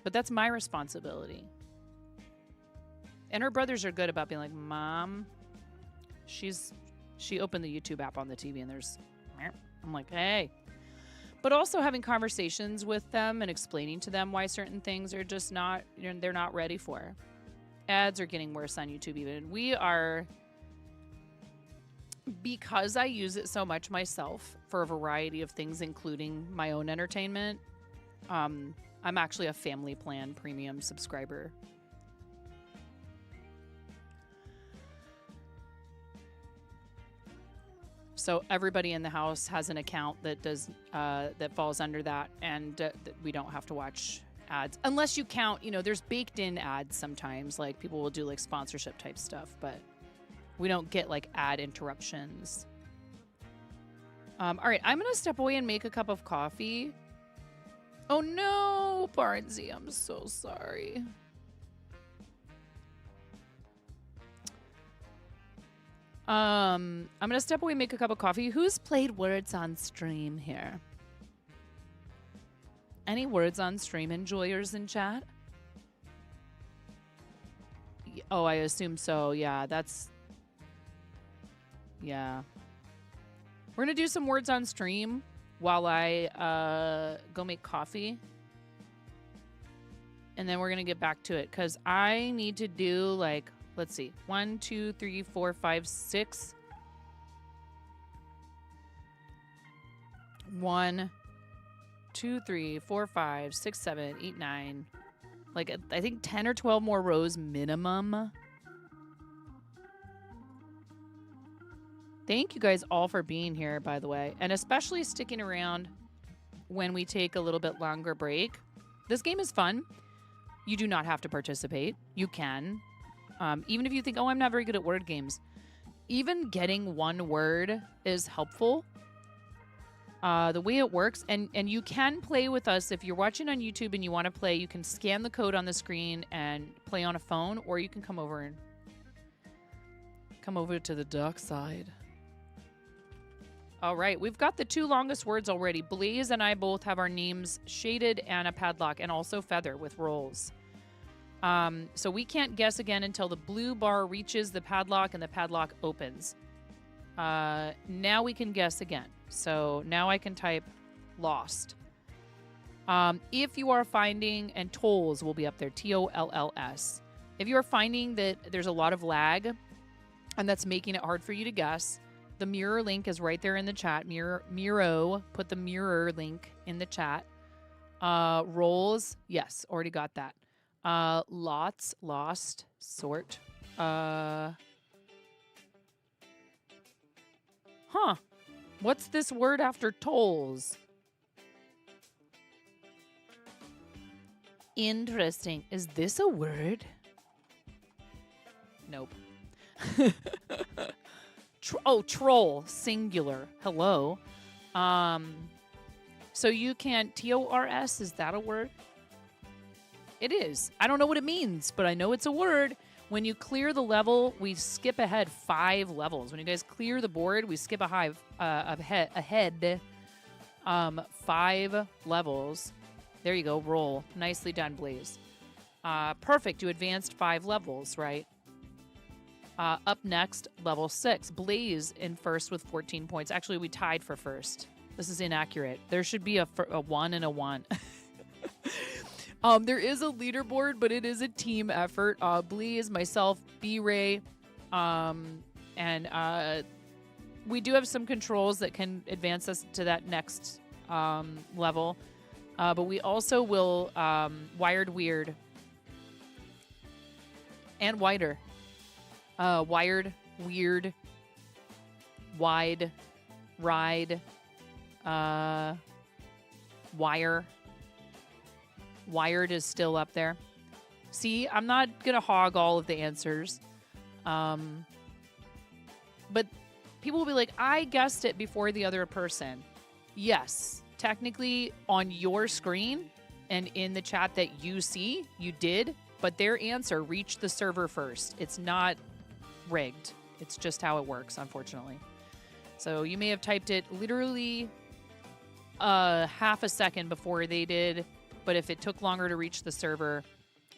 But that's my responsibility. And her brothers are good about being like, Mom, she opened the YouTube app on the TV and there's... I'm like, hey. But also having conversations with them and explaining to them why certain things are just not, they're not ready for. Ads are getting worse on YouTube even. We are, because I use it so much myself for a variety of things, including my own entertainment, I'm actually a family plan premium subscriber. So everybody in the house has an account that does that falls under that, and we don't have to watch ads unless you count. There's baked in ads sometimes, like people will do like sponsorship type stuff, but we don't get like ad interruptions. All right, I'm gonna step away and make a cup of coffee. Oh no, Barnsey, I'm so sorry. I'm gonna step away and make a cup of coffee. Who's played Words on Stream here? Any Words on Stream enjoyers in chat? Oh, I assume so. Yeah, yeah. We're gonna do some Words on Stream while I go make coffee. And then we're gonna get back to it, because I need to do like, let's see, 1, 2, 3, 4, 5, 6. 1, 2, 3, 4, 5, 6, 7, 8, 9. Like, I think 10 or 12 more rows minimum Thank you guys all for being here, by the way, and especially sticking around when we take a little bit longer break. This game is fun. You do not have to participate. You can. Even if you think, oh, I'm not very good at word games. Even getting one word is helpful. The way it works, and you can play with us. If you're watching on YouTube and you want to play, you can scan the code on the screen and play on a phone, or you can come over to the dark side. All right, we've got the 2 longest words already. Blaze and I both have our names shaded and a padlock, and also feather with rolls. So we can't guess again until the blue bar reaches the padlock and the padlock opens. Now we can guess again. So now I can type lost. If you are finding, and tolls will be up there, TOLLS. If you are finding that there's a lot of lag and that's making it hard for you to guess, the mirror link is right there in the chat. Miro, put the mirror link in the chat. Rolls, yes, already got that. Lots, lost, sort. Huh. What's this word after tolls? Interesting. Is this a word? Nope. Troll, singular. Hello. So you can, TORS, is that a word? It is. I don't know what it means, but I know it's a word. When you clear the level, we skip ahead 5 levels. When you guys clear the board, we skip ahead 5 levels. There you go. Roll. Nicely done, Blaze. Perfect. You advanced 5 levels, right? Up next, level 6. Blaze in first with 14 points. Actually, we tied for first. This is inaccurate. There should be a 1 and a 1. There is a leaderboard, but it is a team effort. Blaze, myself, B-Ray, and we do have some controls that can advance us to that next level. But we also will wired weird and wider. Wired, weird, wide, ride, wire. Wired is still up there. See, I'm not going to hog all of the answers. But people will be like, I guessed it before the other person. Yes, technically on your screen and in the chat that you see, you did, but their answer reached the server first. It's not rigged. It's just how it works, unfortunately. So you may have typed it literally half a second before they did, but if it took longer to reach the server,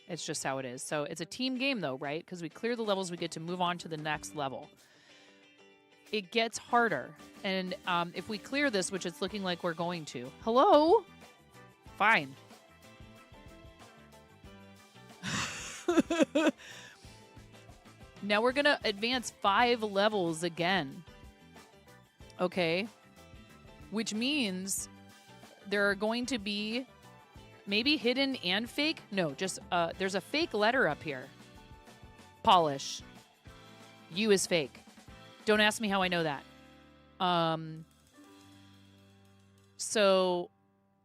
it's just how it is. So it's a team game, though, right? Because we clear the levels, we get to move on to the next level. It gets harder. And if we clear this, which it's looking like we're going to. Hello? Fine. Now we're going to advance 5 levels again. Okay? Which means there are going to be maybe hidden and fake? No, just there's a fake letter up here. Polish. U is fake. Don't ask me how I know that. So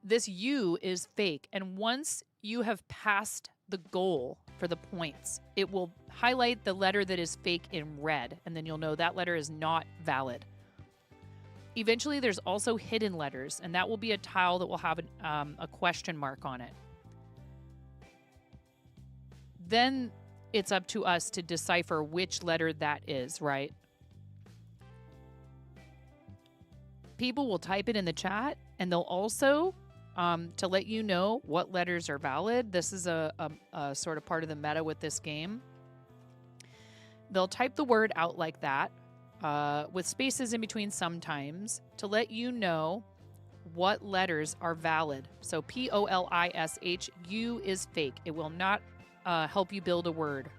this U is fake. And once you have passed the goal for the points, it will highlight the letter that is fake in red. And then you'll know that letter is not valid. Eventually, there's also hidden letters, and that will be a tile that will have a question mark on it. Then it's up to us to decipher which letter that is, right? People will type it in the chat, and they'll also, to let you know what letters are valid. This is a sort of part of the meta with this game. They'll type the word out like that. With spaces in between sometimes, to let you know what letters are valid. So Polish, U is fake. It will not help you build a word.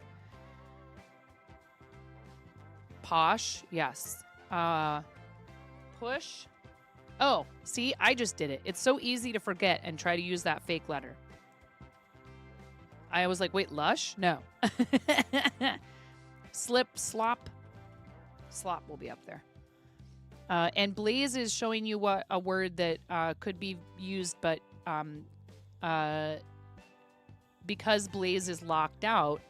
Posh, yes. Push. Oh, see, I just did it. It's so easy to forget and try to use that fake letter. I was like, wait, lush? No. Slip, slop. Slop will be up there. And Blaze is showing you what a word that could be used, but because Blaze is locked out,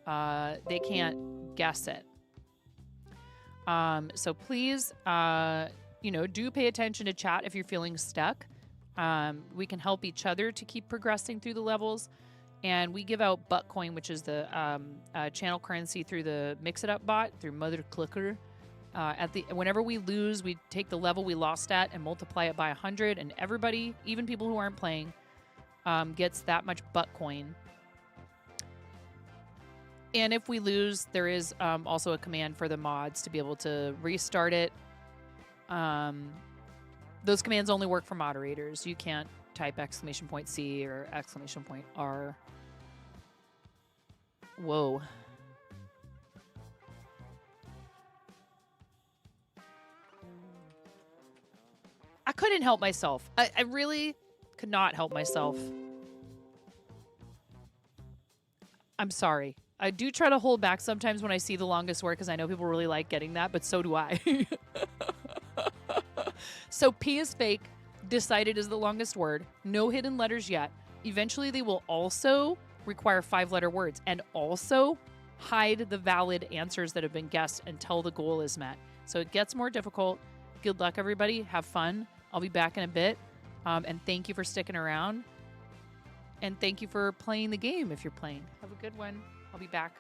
they can't guess it. So please, do pay attention to chat if you're feeling stuck. We can help each other to keep progressing through the levels. And we give out Buttcoin, which is the channel currency through the Mix It Up bot, through Mother Clicker. Whenever we lose, we take the level we lost at and multiply it by 100, and everybody, even people who aren't playing, gets that much Buttcoin. And if we lose, there is also a command for the mods to be able to restart it. Those commands only work for moderators. You can't type !C or !R. Whoa. I couldn't help myself. I really could not help myself. I'm sorry. I do try to hold back sometimes when I see the longest word because I know people really like getting that, but so do I. So P is fake, decided is the longest word. No hidden letters yet. Eventually they will also require 5-letter words and also hide the valid answers that have been guessed until the goal is met. So it gets more difficult. Good luck, everybody. Have fun. I'll be back in a bit. And thank you for sticking around. And thank you for playing the game if you're playing. Have a good one. I'll be back.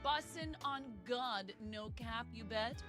Bussin' on God, no cap, you bet.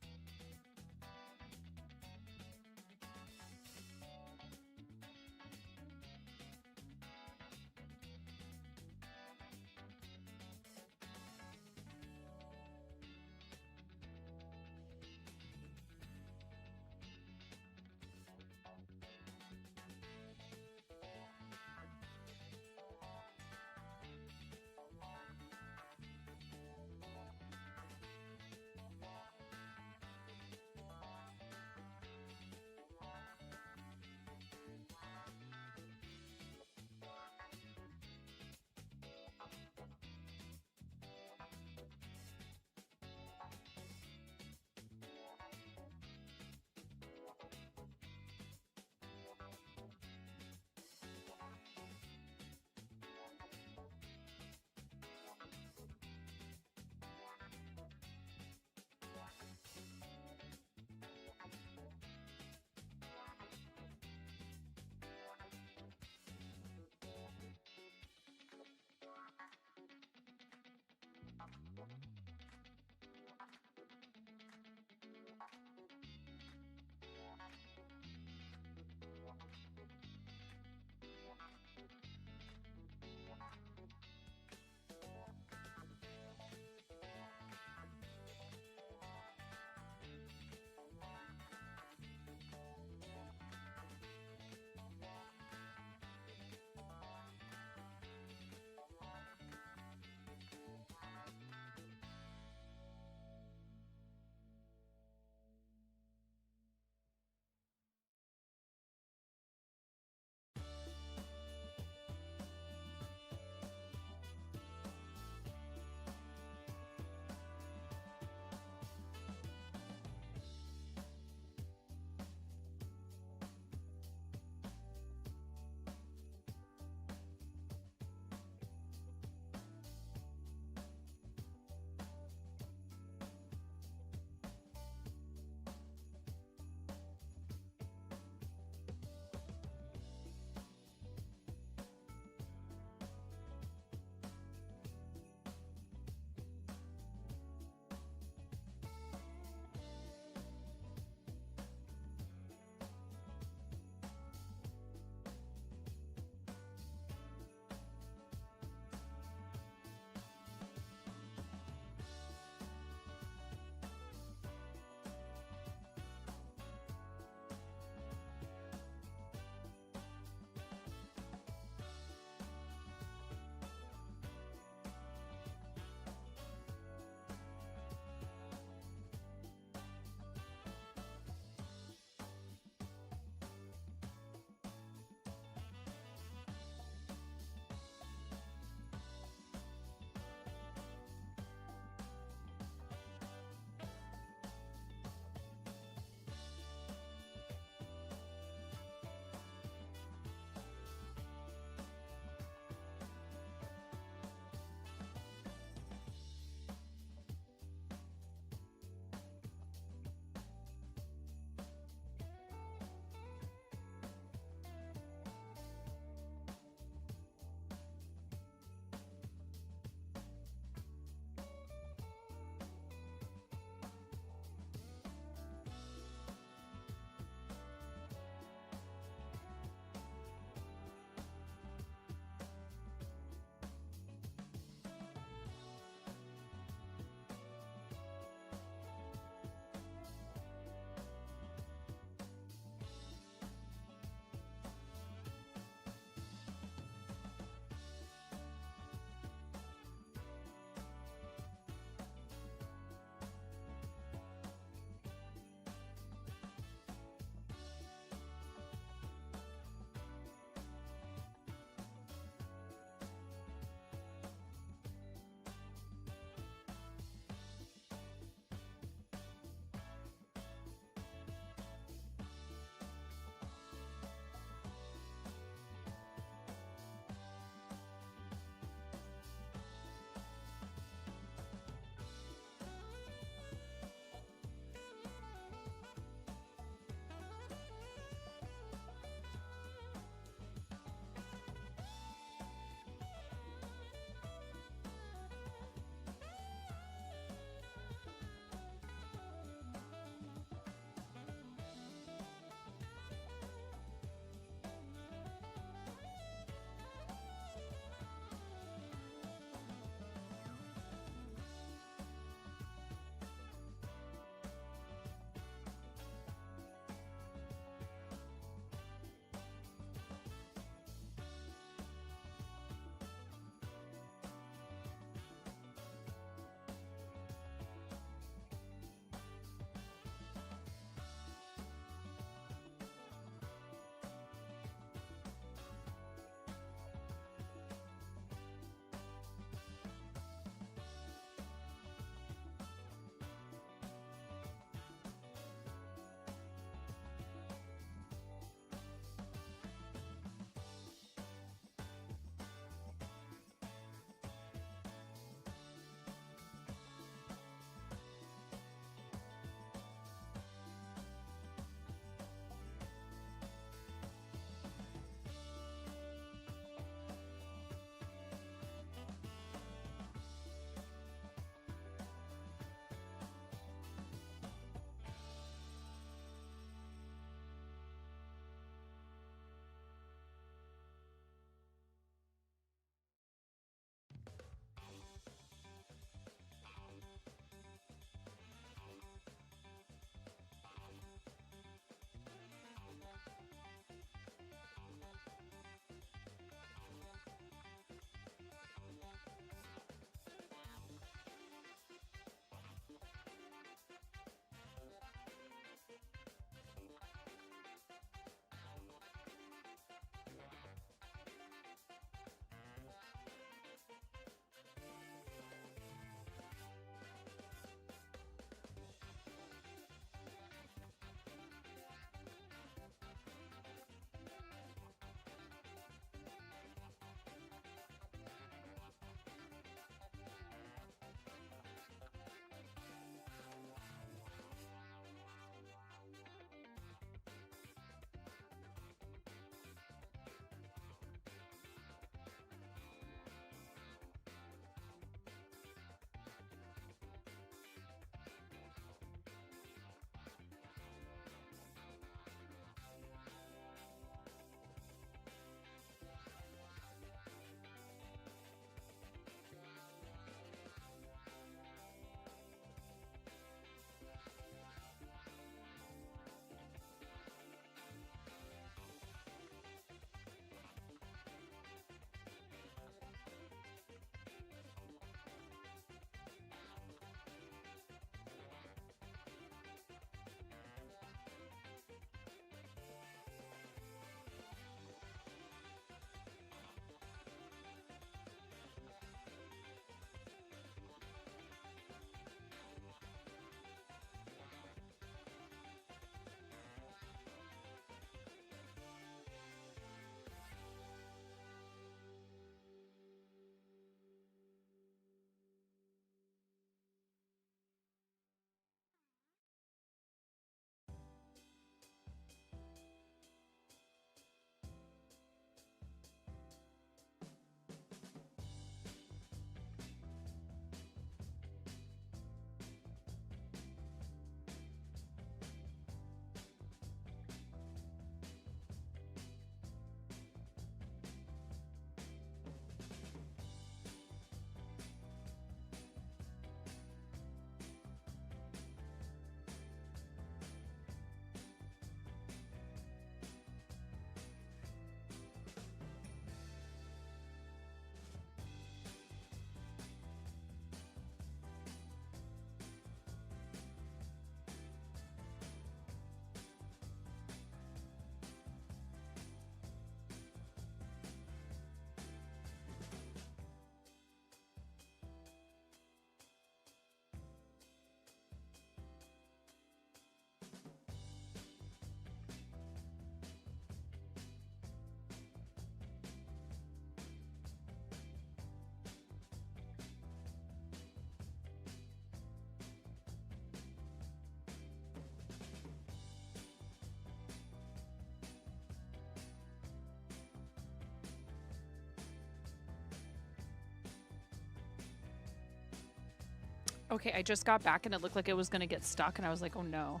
Okay, I just got back and it looked like it was going to get stuck and I was like, oh no.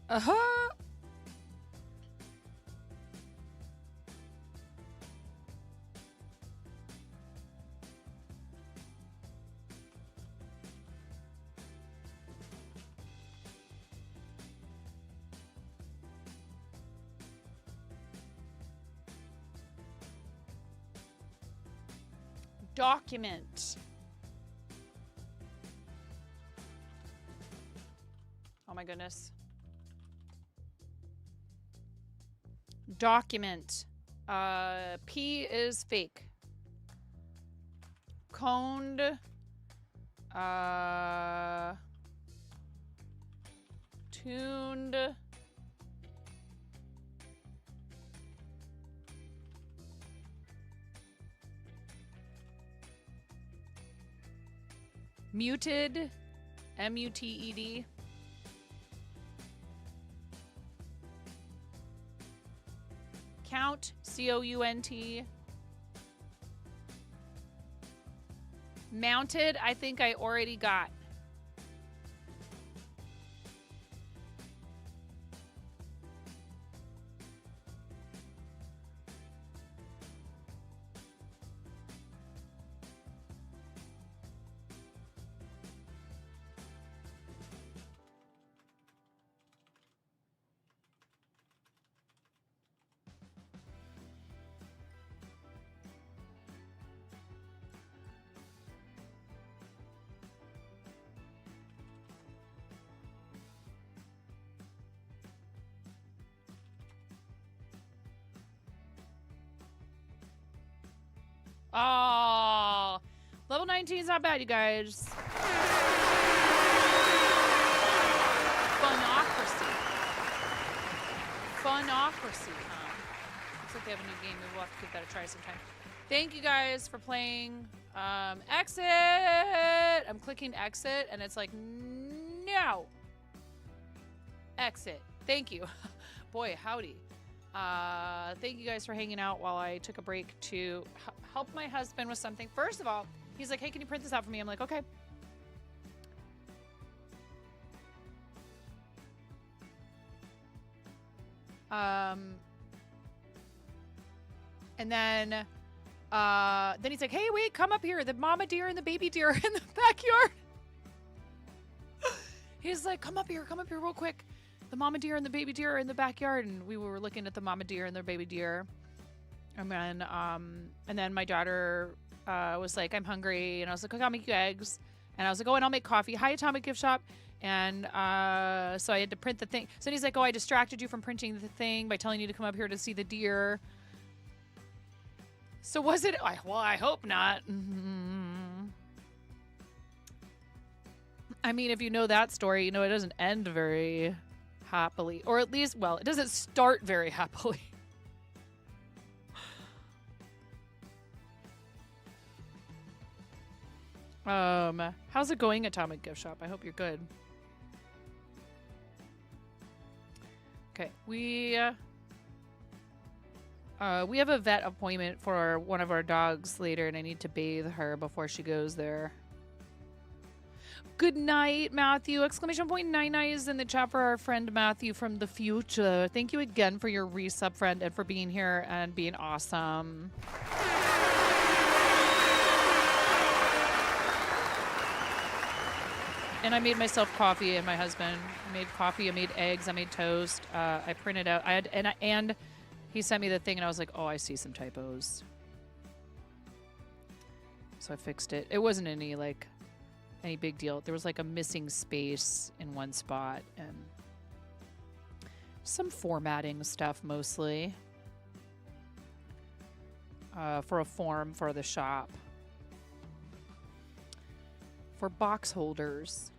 Uh-huh. Document. Oh my goodness. Document. P is fake. Coned. Tuned. Muted. M-U-T-E-D. Count. C-O-U-N-T. Mounted. I think I already got. Oh, level 19 is not bad, you guys. Funocracy. Funocracy, huh? Looks like they have a new game. Maybe we'll have to give that a try sometime. Thank you guys for playing. Exit. I'm clicking exit, and it's like, no. Exit. Thank you. Boy, howdy. Thank you guys for hanging out while I took a break to help my husband with something. First of all, he's like, hey, can you print this out for me? I'm like, okay. And then he's like, hey, wait, come up here. The mama deer and the baby deer in the backyard. He's like, come up here real quick. The mama deer and the baby deer are in the backyard, and we were looking at the mama deer and their baby deer. And then my daughter was like, I'm hungry, and I was like, okay, I'll make you eggs. And I was like, oh, and I'll make coffee. Hi, Atomic Gift Shop. And so I had to print the thing. So then he's like, oh, I distracted you from printing the thing by telling you to come up here to see the deer. So was it? Well, I hope not. I mean, if you know that story, you know it doesn't end very happily, or at least, well, it doesn't start very happily. How's it going, Atomic Gift Shop? I hope you're good. Okay, we have a vet appointment for one of our dogs later, and I need to bathe her before she goes there. Good night, Matthew. Exclamation point 99 is in the chat for our friend Matthew from the future. Thank you again for your resub, friend, and for being here and being awesome. And I made myself coffee, and my husband made coffee. I made eggs. I made toast. I printed out. And he sent me the thing, and I was like, oh, I see some typos. So I fixed it. It wasn't any big deal. There was like a missing space in one spot and some formatting stuff mostly for a form for the shop for box holders.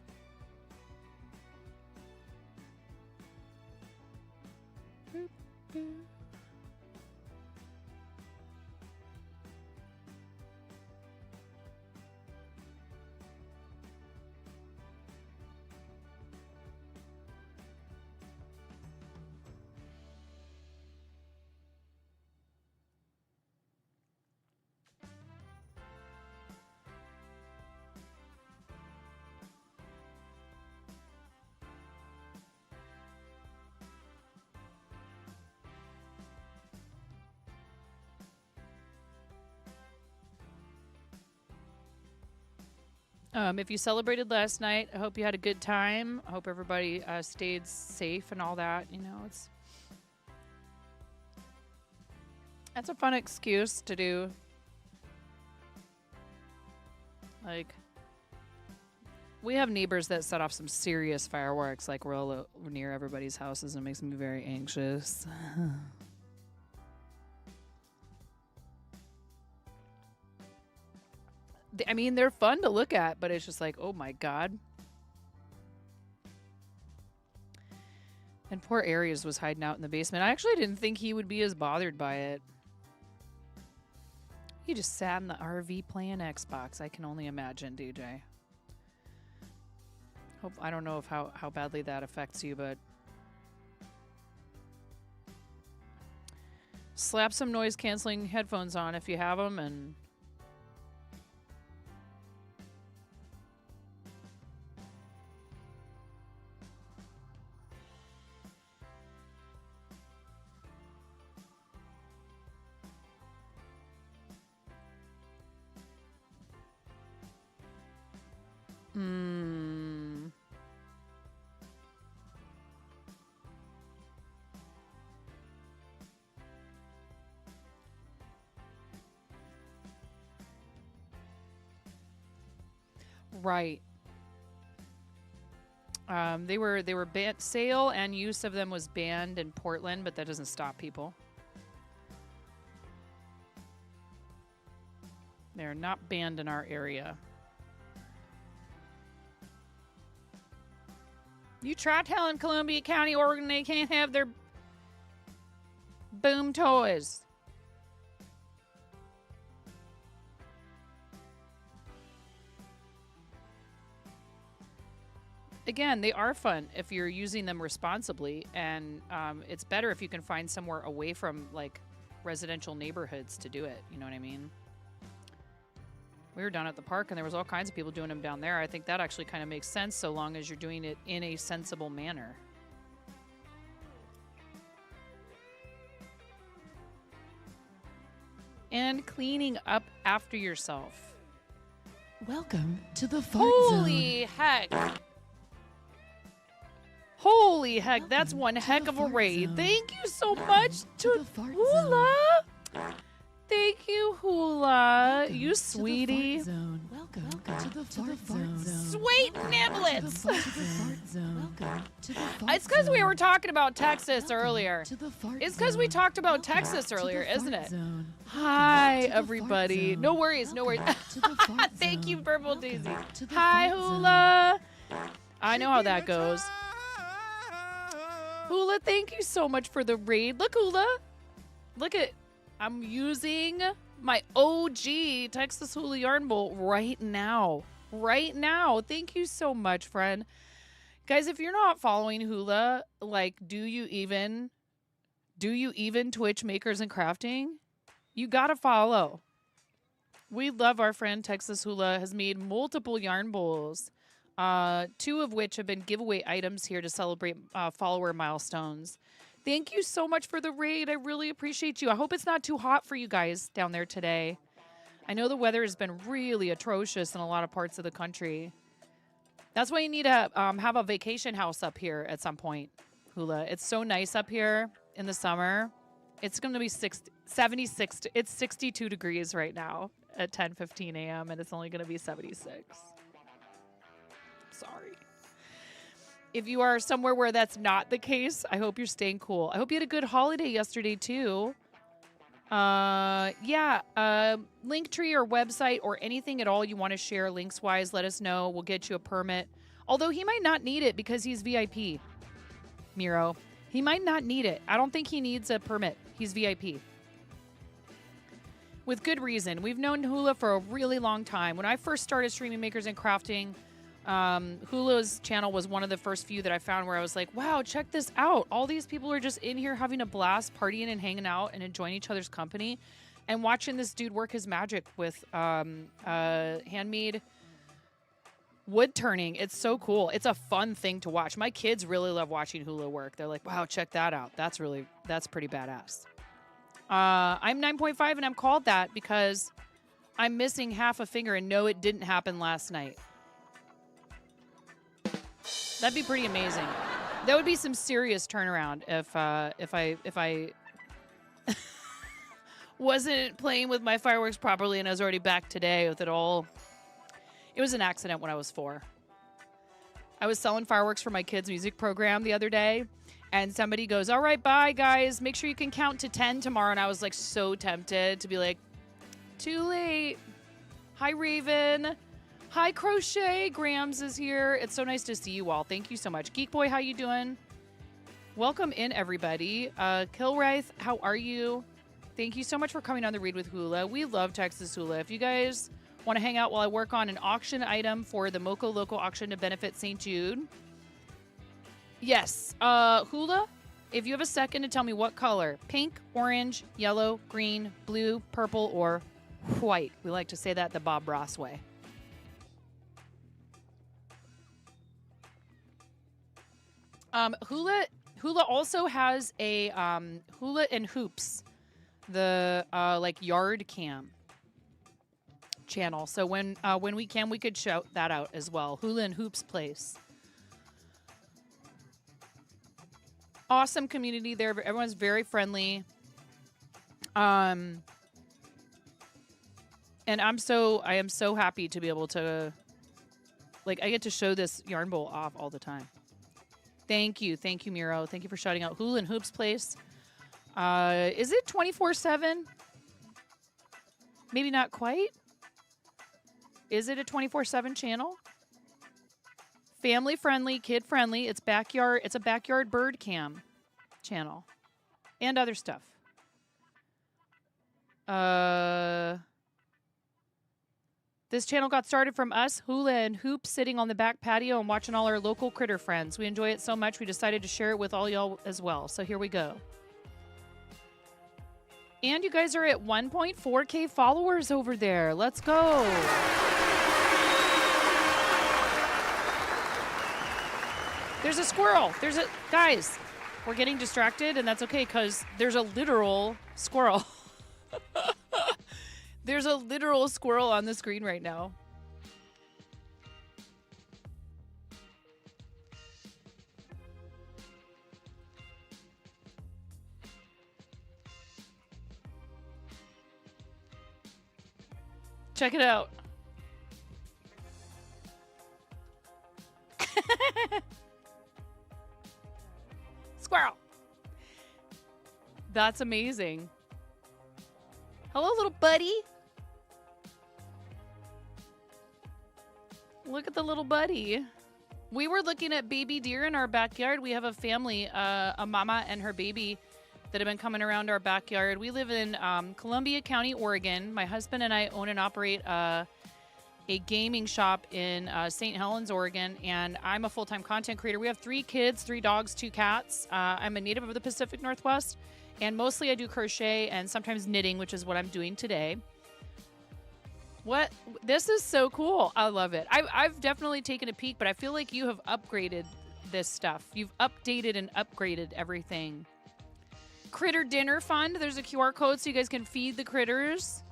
If you celebrated last night, I hope you had a good time. I hope everybody stayed safe and all that. You know, that's a fun excuse to do. Like, we have neighbors that set off some serious fireworks, like real near everybody's houses, and it makes me very anxious. I mean, they're fun to look at, but it's just like, oh my God. And poor Aries was hiding out in the basement. I actually didn't think he would be as bothered by it. He just sat in the RV playing Xbox. I can only imagine, DJ. I don't know if how badly that affects you, but slap some noise canceling headphones on if you have them, and right. They were banned. Sale and use of them was banned in Portland, but that doesn't stop people. They're not banned in our area. You try telling Columbia County, Oregon, they can't have their boom toys. Again, they are fun if you're using them responsibly, and it's better if you can find somewhere away from like residential neighborhoods to do it. You know what I mean? We were down at the park, and there was all kinds of people doing them down there. I think that actually kind of makes sense so long as you're doing it in a sensible manner. And cleaning up after yourself. Welcome to the fart zone. Holy heck. Holy heck, that's one heck of a raid. Thank you so much to Hula. Thank you, Hula. You sweetie. Welcome to the fart zone. Sweet niblets. It's because we were talking about Texas earlier. It's because we talked about Texas earlier, isn't it? Hi, everybody. No worries, no worries. Thank you, Purple Daisy. Hi, Hula. I know how that goes. Hula, thank you so much for the raid. Look, Hula. Look at, I'm using my OG Texas Hula Yarn Bowl right now. Right now. Thank you so much, friend. Guys, if you're not following Hula, like, do you even Twitch Makers and Crafting? You gotta follow. We love our friend Texas Hula, has made multiple yarn bowls. 2 of which have been giveaway items here to celebrate follower milestones. Thank you so much for the raid. I really appreciate you. I hope it's not too hot for you guys down there today. I know the weather has been really atrocious in a lot of parts of the country. That's why you need to have a vacation house up here at some point, Hula. It's so nice up here in the summer. It's going to be 76. It's 62 degrees right now at 10:15 a.m. and it's only going to be 76. Sorry. If you are somewhere where that's not the case, I hope you're staying cool. I hope you had a good holiday yesterday too. Yeah, Linktree or website or anything at all you want to share links wise, let us know. We'll get you a permit. Although he might not need it because he's VIP. Miro, he might not need it. I don't think he needs a permit. He's VIP. With good reason. We've known Hula for a really long time. When I first started streaming Makers and Crafting, Hula's channel was one of the first few that I found where I was like, wow, check this out. All these people are just in here having a blast, partying and hanging out and enjoying each other's company and watching this dude work his magic with handmade wood turning. It's so cool. It's a fun thing to watch. My kids really love watching Hula work. They're like, wow, check that out. That's pretty badass. I'm 9.5 and I'm called that because I'm missing half a finger and no, it didn't happen last night. That'd be pretty amazing. That would be some serious turnaround if I wasn't playing with my fireworks properly and I was already back today with it all. It was an accident when I was 4. I was selling fireworks for my kids' music program the other day, and somebody goes, "All right, bye, guys. Make sure you can count to 10 tomorrow." And I was like so tempted to be like, too late. Hi, Raven. Hi, Crochet. Grams is here. It's so nice to see you all. Thank you so much. Geek Boy, how you doing? Welcome in, everybody. Kilwraith, how are you? Thank you so much for coming on the Read with Hula. We love Texas Hula. If you guys want to hang out while I work on an auction item for the Moco Loco auction to benefit St. Jude. Yes. Hula, if you have a second to tell me what color, pink, orange, yellow, green, blue, purple, or white. We like to say that the Bob Ross way. Hula also has a Hula and Hoops, the like yard cam channel. So when we can, we could shout that out as well. Hula and Hoops Place. Awesome community there. Everyone's very friendly. And I am so happy to be able to, like, I get to show this yarn bowl off all the time. Thank you, Miro. Thank you for shouting out Hula and Hoops Place. Is it 24/7? Maybe not quite. Is it a 24/7 channel? Family friendly, kid friendly. It's backyard. It's a backyard bird cam channel, and other stuff. This channel got started from us, Hula and Hoops, sitting on the back patio and watching all our local critter friends. We enjoy it so much, we decided to share it with all y'all as well. So here we go. And you guys are at 1.4K followers over there. Let's go. There's a squirrel. Guys, we're getting distracted, and that's okay because there's a literal squirrel. There's a literal squirrel on the screen right now. Check it out. Squirrel. That's amazing. Hello, little buddy. Look at the little buddy. We were looking at baby deer in our backyard. We have a family, a mama and her baby, that have been coming around our backyard. We live in Columbia County, Oregon. My husband and I own and operate a gaming shop in St. Helens, Oregon, and I'm a full-time content creator. We have 3 kids, 3 dogs, 2 cats. I'm a native of the Pacific Northwest, and mostly I do crochet and sometimes knitting, which is what I'm doing today. What? This is so cool. I love it. I've definitely taken a peek, but I feel like you have upgraded this stuff. You've updated and upgraded everything. Critter Dinner Fund. There's a QR code so you guys can feed the critters.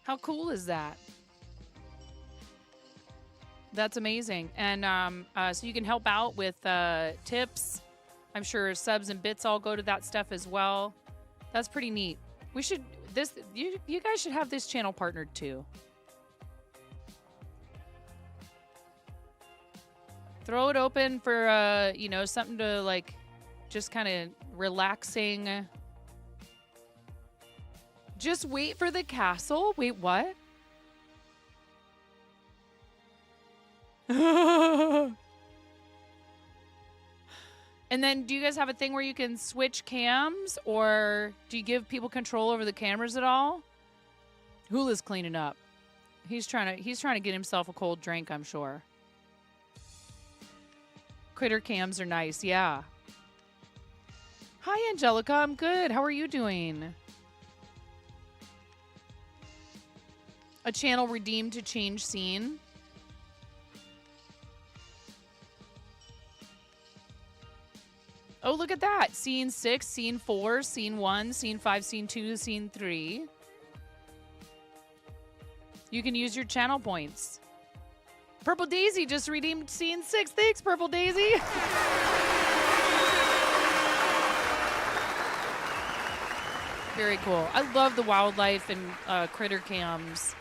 How cool is that? That's amazing. And so you can help out with tips. I'm sure subs and bits all go to that stuff as well. That's pretty neat. We should, you guys should have this channel partnered too. Throw it open for, you know, something to like, just kind of relaxing. Just wait for the castle. Wait, what? And then do you guys have a thing where you can switch cams, or do you give people control over the cameras at all? Hula's cleaning up. He's trying to get himself a cold drink, I'm sure. Critter cams are nice, yeah. Hi, Angelica. I'm good. How are you doing? A channel redeemed to change scene. Oh, look at that. Scene 6, Scene 4, Scene 1, Scene 5, Scene 2, Scene 3. You can use your channel points. Purple Daisy just redeemed scene 6. Thanks, Purple Daisy. Very cool. I love the wildlife and critter cams.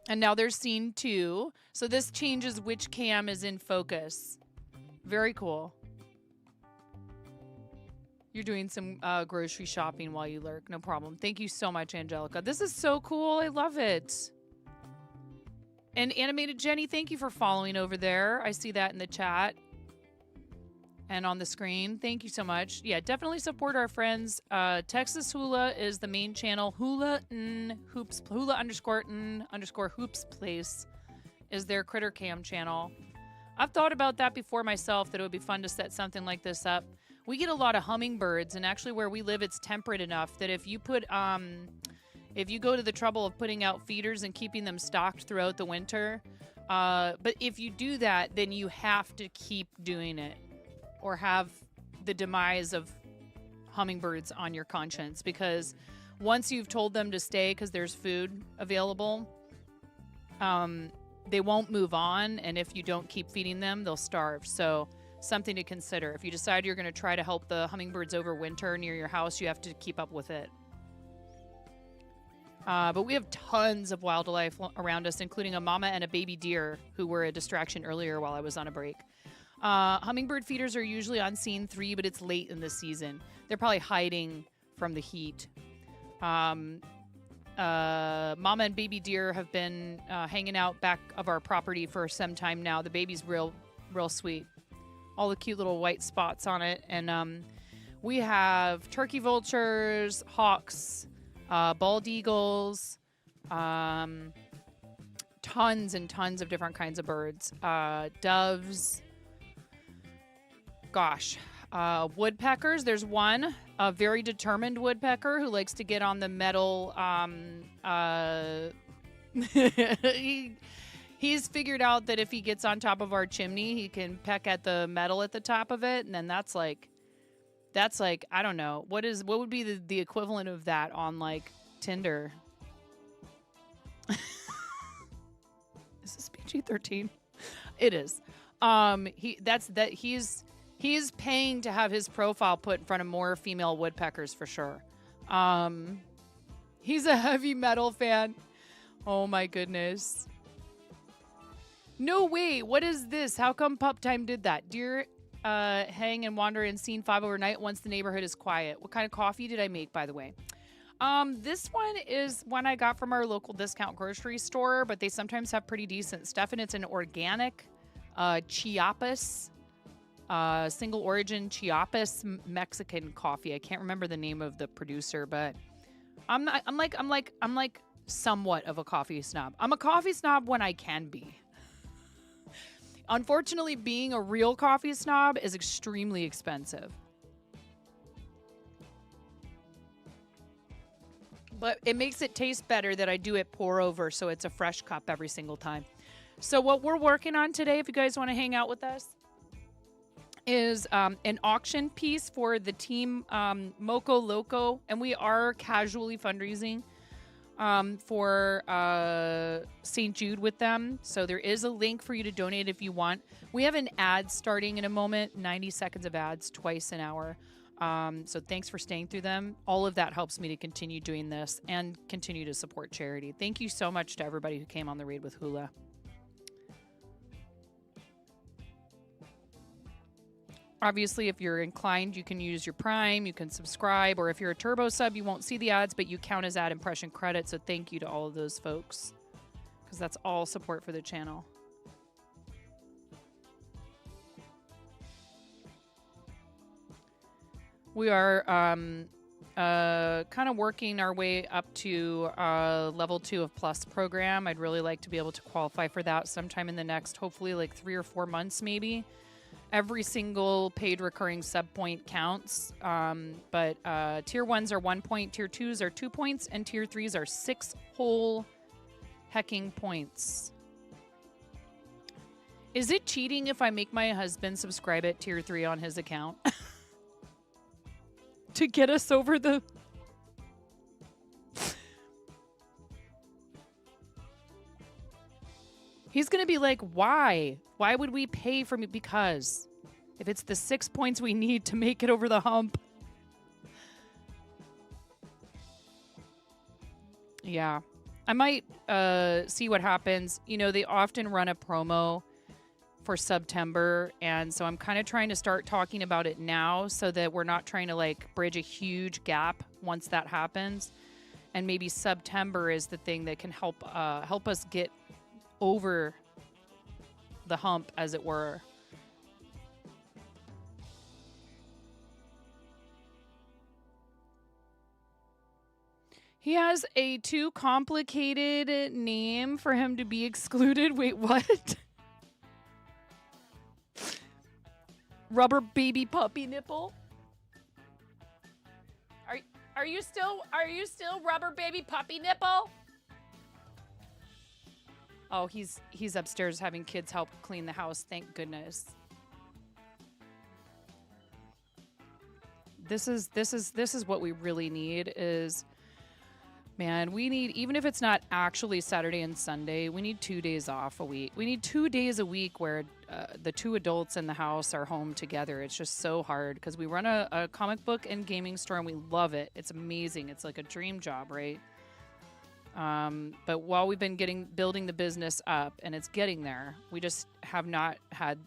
And now there's scene 2. So this changes which cam is in focus. Very cool. You're doing some grocery shopping while you lurk. No problem. Thank you so much, Angelica. This is so cool. I love it. And Animated Jenny, thank you for following over there. I see that in the chat and on the screen. Thank you so much. Yeah, definitely support our friends. Texas Hula is the main channel. Hula underscore hoops place is their critter cam channel. I've thought about that before myself, that it would be fun to set something like this up. We get a lot of hummingbirds, and actually where we live, it's temperate enough that if you put, if you go to the trouble of putting out feeders and keeping them stocked throughout the winter, but if you do that, then you have to keep doing it or have the demise of hummingbirds on your conscience, because once you've told them to stay because there's food available, they won't move on, and if you don't keep feeding them, they'll starve. So something to consider. If you decide you're going to try to help the hummingbirds overwinter near your house, you have to keep up with it. But we have tons of wildlife around us, including a mama and a baby deer who were a distraction earlier while I was on a break. Hummingbird feeders are usually on scene 3, but it's late in the season. They're probably hiding from the heat. Mama and baby deer have been hanging out back of our property for some time now. The baby's real sweet. All the cute little white spots on it. And we have turkey vultures, hawks, bald eagles, tons and tons of different kinds of birds. Doves. Gosh. Woodpeckers. There's one, a very determined woodpecker who likes to get on the metal. He's figured out that if he gets on top of our chimney, he can peck at the metal at the top of it, and then that's like I don't know, what would be the equivalent of that on like Tinder? Is this PG-13? It is. He's paying to have his profile put in front of more female woodpeckers for sure. He's a heavy metal fan. Oh my goodness. No way. What is this? How come Pup Time did that? Deer hang and wander in scene 5 overnight once the neighborhood is quiet. What kind of coffee did I make, by the way? This one is one I got from our local discount grocery store, but they sometimes have pretty decent stuff, and it's an organic Chiapas, single origin Chiapas Mexican coffee. I can't remember the name of the producer, but I'm like somewhat of a coffee snob. I'm a coffee snob when I can be. Unfortunately, being a real coffee snob is extremely expensive. But it makes it taste better that I do it pour over, so it's a fresh cup every single time. So what we're working on today, if you guys want to hang out with us, is an auction piece for the team Moco Loco, and we are casually fundraising for St. Jude with them. So there is a link for you to donate if you want. We have an ad starting in a moment, 90 seconds of ads twice an hour. So thanks for staying through them. All of that helps me to continue doing this and continue to support charity. Thank you so much to everybody who came on the raid with Hula. Obviously, if you're inclined, you can use your Prime, you can subscribe, or if you're a Turbo sub, you won't see the ads, but you count as ad impression credit, so thank you to all of those folks, because that's all support for the channel. We are kind of working our way up to level 2 of Plus program. I'd really like to be able to qualify for that sometime in the next, hopefully like 3 or 4 months maybe. Every single paid recurring sub point counts, but tier 1s are 1 point, tier 2s are 2 points, and tier 3s are 6 whole hecking points. Is it cheating if I make my husband subscribe at tier 3 on his account? To get us over the... He's going to be like, why? Why would we pay for me? Because if it's the 6 points we need to make it over the hump. Yeah. I might see what happens. You know, they often run a promo for September, and so I'm kind of trying to start talking about it now so that we're not trying to like bridge a huge gap once that happens. And maybe September is the thing that can help us get over the hump, as it were. He has a too complicated name for him to be excluded. Wait, what? Rubber baby puppy nipple? Are you still rubber baby puppy nipple? Oh, he's upstairs having kids help clean the house. Thank goodness. This is what we really need is, man, we need, even if it's not actually Saturday and Sunday, we need 2 days off a week. We need 2 days a week where the two adults in the house are home together. It's just so hard because we run a comic book and gaming store and we love it. It's amazing. It's like a dream job, right? But while we've been building the business up and it's getting there, we just have not had,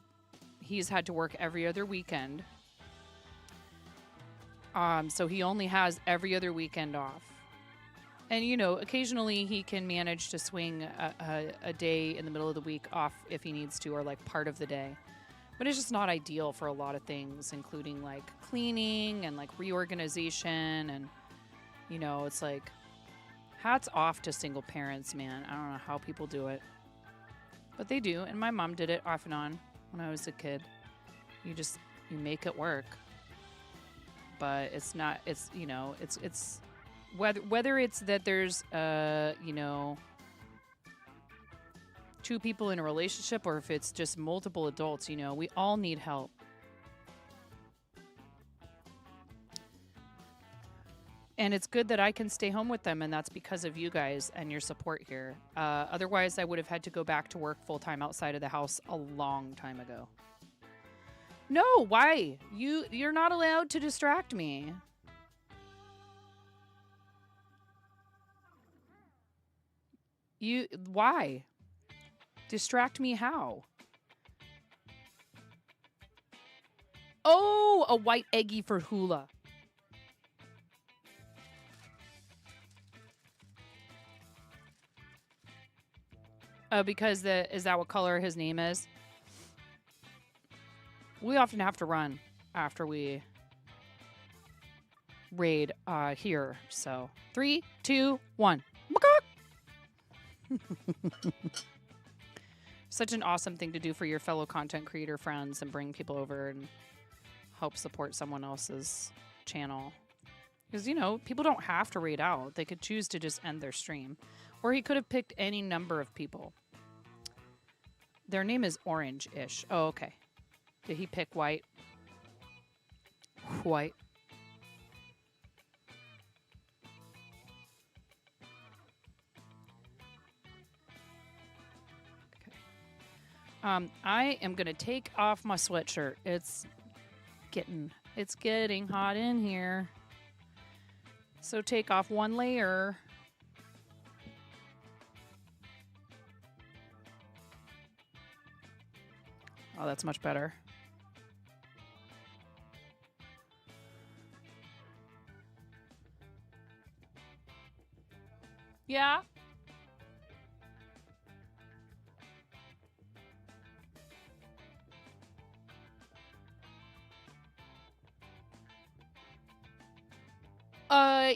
he's had to work every other weekend. So he only has every other weekend off. And, you know, occasionally he can manage to swing a day in the middle of the week off if he needs to, or like part of the day. But it's just not ideal for a lot of things, including like cleaning and like reorganization. And, you know, it's like, hats off to single parents, man. I don't know how people do it, but they do. And my mom did it off and on when I was a kid. You make it work. But it's not, it's, you know, it's whether it's that there's, you know, two people in a relationship or if it's just multiple adults, you know, we all need help. And it's good that I can stay home with them, and that's because of you guys and your support here. Otherwise, I would have had to go back to work full-time outside of the house a long time ago. No, why? You're not allowed to distract me. Why? Distract me how? Oh, a white eggie for hula. Because is that what color his name is? We often have to run after we raid here. So 3, 2, 1. Such an awesome thing to do for your fellow content creator friends and bring people over and help support someone else's channel. Because, you know, people don't have to raid out. They could choose to just end their stream. Or he could have picked any number of people. Their name is Orange-ish. Oh, okay. Did he pick white? White. Okay. I am gonna take off my sweatshirt. It's getting hot in here. So take off one layer. Oh, that's much better. Yeah.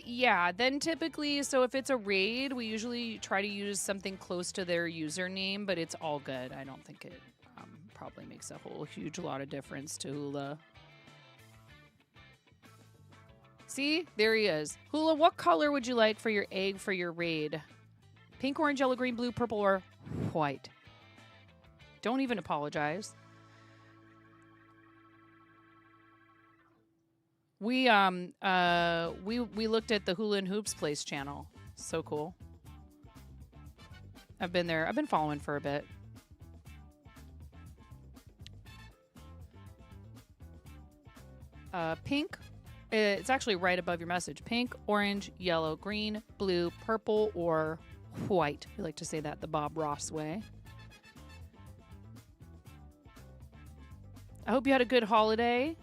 Yeah, then typically, so if it's a raid, we usually try to use something close to their username, but it's all good. I don't think it probably makes a whole huge lot of difference to Hula. See, there he is. Hula, what color would you like for your egg for your raid? Pink, orange, yellow, green, blue, purple, or white? Don't even apologize. We looked at the Hula and Hoops Place channel. So cool. I've been there. I've been following for a bit. pink. It's actually right above your message. Pink, orange, yellow, green, blue, purple, or white. We like to say that the Bob Ross way. I hope you had a good holiday.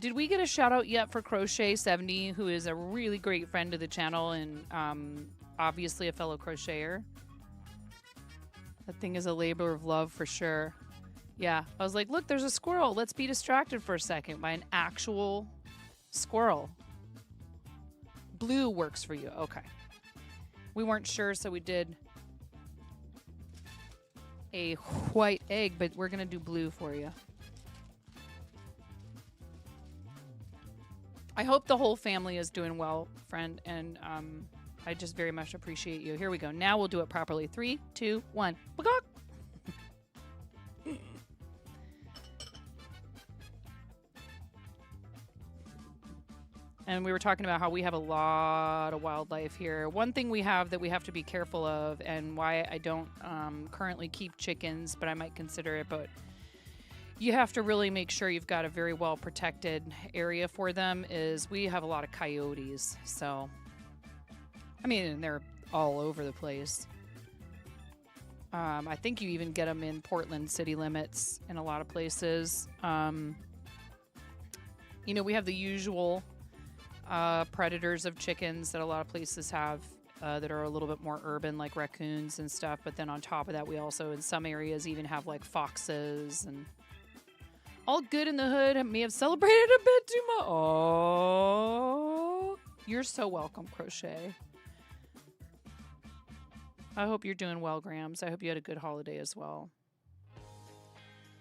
Did we get a shout out yet for Crochet70, who is a really great friend of the channel and obviously a fellow crocheter? That thing is a labor of love for sure. Yeah, I was like, look, there's a squirrel. Let's be distracted for a second by an actual squirrel. Blue works for you. Okay. We weren't sure, so we did a white egg, but we're going to do blue for you. I hope the whole family is doing well, friend, and I just very much appreciate you. Here we go. Now we'll do it properly. 3, 2, 1. And we were talking about how we have a lot of wildlife here. One thing we have that we have to be careful of, and why I don't currently keep chickens, but I might consider it, but you have to really make sure you've got a very well protected area for them, is we have a lot of coyotes. So, I mean, they're all over the place. I think you even get them in Portland city limits in a lot of places. You know, we have the usual predators of chickens that a lot of places have that are a little bit more urban, like raccoons and stuff. But then on top of that, we also, in some areas, even have like foxes and all good in the hood. May have celebrated a bit too much. Oh, you're so welcome, Crochet. I hope you're doing well, Grams. I hope you had a good holiday as well.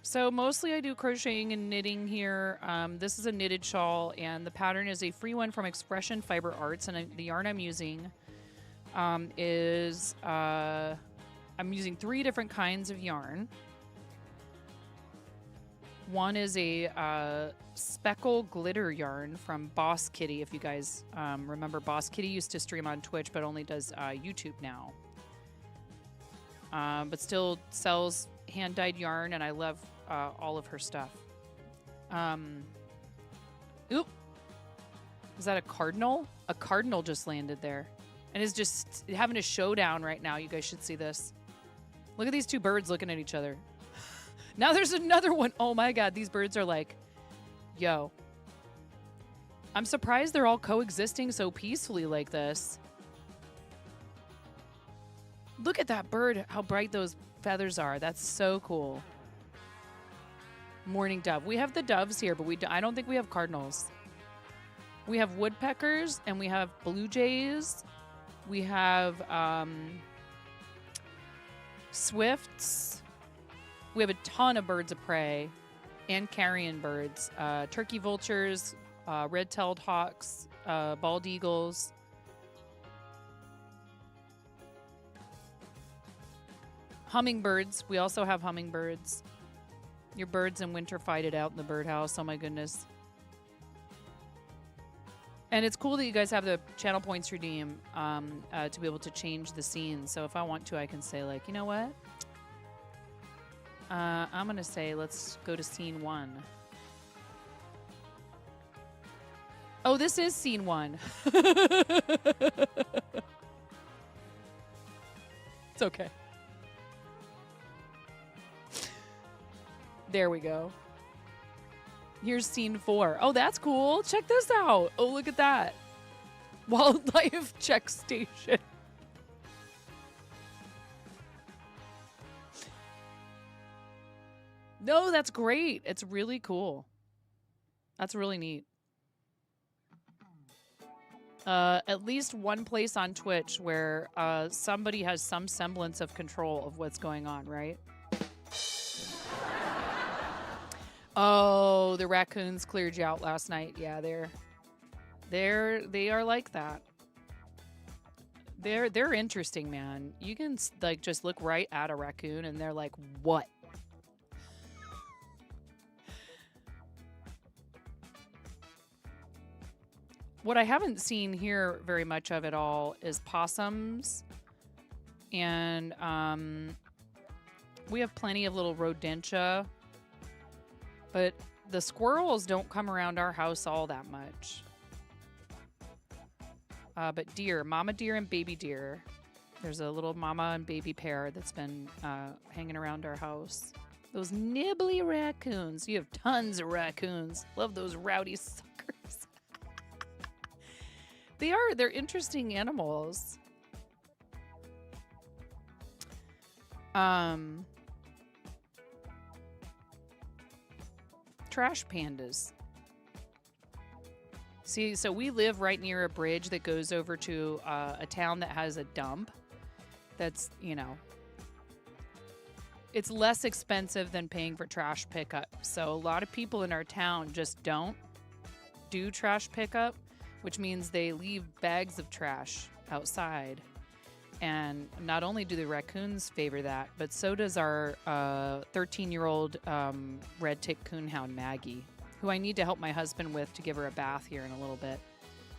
So mostly I do crocheting and knitting here. This is a knitted shawl, and the pattern is a free one from Expression Fiber Arts, and the yarn I'm using is I'm using 3 different kinds of yarn. One is a speckle glitter yarn from Boss Kitty. If you guys remember, Boss Kitty used to stream on Twitch, but only does YouTube now. But still sells hand-dyed yarn, and I love all of her stuff. Oop. Is that a cardinal? A cardinal just landed there and is just having a showdown right now. You guys should see this. Look at these 2 birds looking at each other. Now there's another one. Oh my God, these birds are like, yo. I'm surprised they're all coexisting so peacefully like this. Look at that bird, how bright those feathers are. That's so cool. Mourning dove. We have the doves here, but I don't think we have cardinals. We have woodpeckers, and we have blue jays. We have swifts. We have a ton of birds of prey and carrion birds. Turkey vultures, red-tailed hawks, bald eagles. Hummingbirds. We also have hummingbirds. Your birds in winter fight it out in the birdhouse. Oh my goodness. And it's cool that you guys have the channel points redeem to be able to change the scene. So if I want to, I can say like, you know what? I'm going to say let's go to scene 1. Oh, this is scene 1. It's okay. There we go. Here's scene 4. Oh, that's cool. Check this out. Oh, look at that. Wildlife check station. No, that's great. It's really cool. That's really neat. At least one place on Twitch where somebody has some semblance of control of what's going on, right? Oh, the raccoons cleared you out last night. Yeah, they are like that. They're interesting, man. You can like just look right at a raccoon and they're like, "What?" What I haven't seen here very much of at all is possums. And we have plenty of little rodentia. But the squirrels don't come around our house all that much. But deer, mama deer and baby deer. There's a little mama and baby pair that's been hanging around our house. Those nibbly raccoons. You have tons of raccoons. Love those rowdy suckers. They're interesting animals. Trash pandas. See, so we live right near a bridge that goes over to a town that has a dump. That's, you know, it's less expensive than paying for trash pickup. So a lot of people in our town just don't do trash pickup, which means they leave bags of trash outside. And not only do the raccoons favor that, but so does our 13-year-old red tick coonhound, Maggie, who I need to help my husband with to give her a bath here in a little bit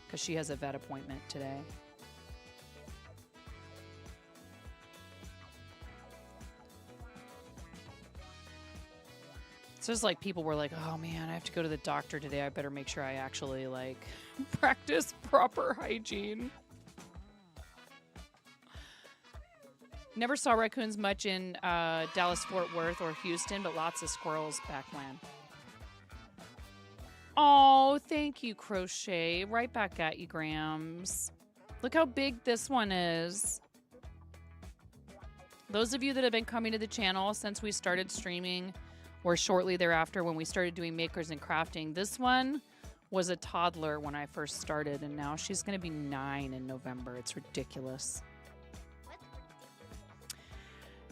because she has a vet appointment today. It's just like people were like, oh man, I have to go to the doctor today. I better make sure I actually like practice proper hygiene. Never saw raccoons much in Dallas, Fort Worth, or Houston, but lots of squirrels back when. Oh, thank you, Crochet. Right back at you, Grams. Look how big this one is. Those of you that have been coming to the channel since we started streaming, or shortly thereafter when we started doing makers and crafting, this one was a toddler when I first started, and now she's going to be 9 in November. It's ridiculous.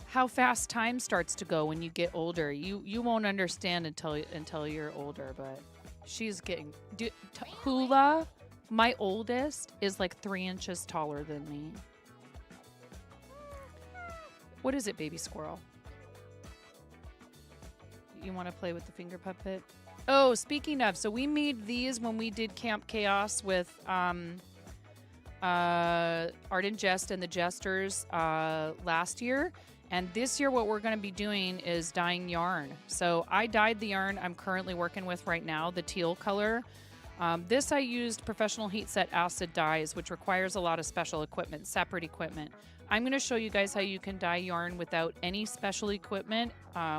How fast time starts to go when you get older. You won't understand until you're older, but she's getting... Hula, my oldest, is like 3 inches taller than me. What is it, baby squirrel? You want to play with the finger puppet? Oh, speaking of, so we made these when we did Camp Chaos with Art and Jest and the Jesters last year. And this year what we're going to be doing is dyeing yarn. So I dyed the yarn I'm currently working with right now, the teal color. This I used professional heat set acid dyes, which requires a lot of special equipment, separate equipment. I'm going to show you guys how you can dye yarn without any special equipment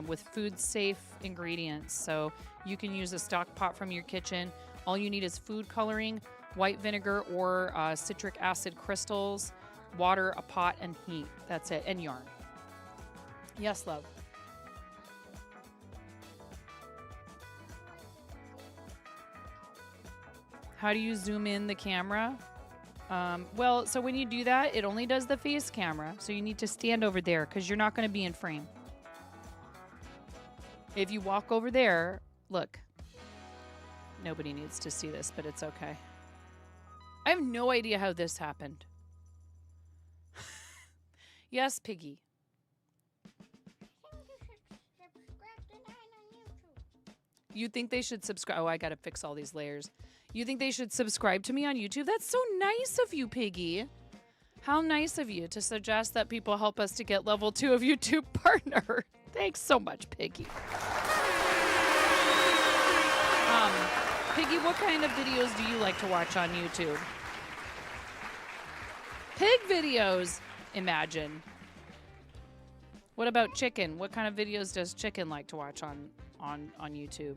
with food safe ingredients. So you can use a stock pot from your kitchen. All you need is food coloring, white vinegar or citric acid crystals, water, a pot, and heat. That's it, and yarn. Yes, love. How do you zoom in the camera? Well, so when you do that, it only does the face camera. So you need to stand over there because you're not going to be in frame. If you walk over there, look. Nobody needs to see this, but it's okay. I have no idea how this happened. Yes, Piggy. You think they should subscribe? Oh, I got to fix all these layers. You think they should subscribe to me on YouTube? That's so nice of you, Piggy. How nice of you to suggest that people help us to get level 2 of YouTube partner. Thanks so much, Piggy. Piggy, what kind of videos do you like to watch on YouTube? Pig videos, imagine. What about chicken? What kind of videos does chicken like to watch on YouTube?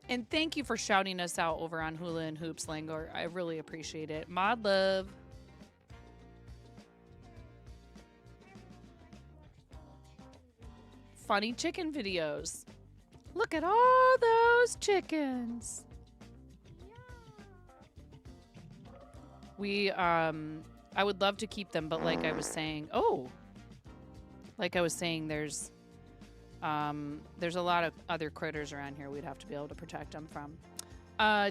And thank you for shouting us out over on Hula and Hoops, Langor. I really appreciate it. Mod love. Funny chicken videos. Look at all those chickens. I would love to keep them, but like I was saying, there's a lot of other critters around here we'd have to be able to protect them from.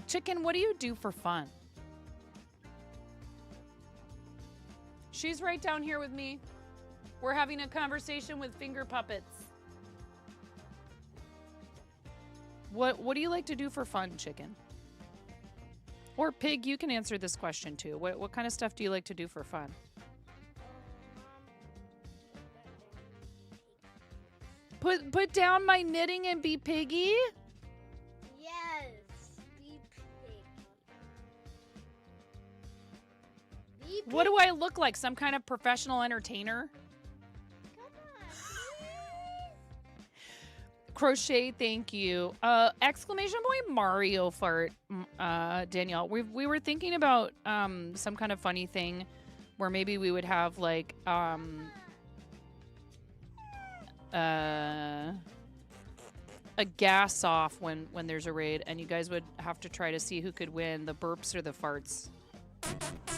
Chicken, what do you do for fun? She's right down here with me. We're having a conversation with finger puppets. What do you like to do for fun, chicken? Or pig, you can answer this question too. What kind of stuff do you like to do for fun? Put down my knitting and be piggy? Yes, be piggy. Be piggy. What do I look like? Some kind of professional entertainer? Come on, please. Crochet, thank you. Exclamation point Mario fart, Danielle. We were thinking about some kind of funny thing where maybe we would have like a gas off when there's a raid, and you guys would have to try to see who could win, the burps or the farts.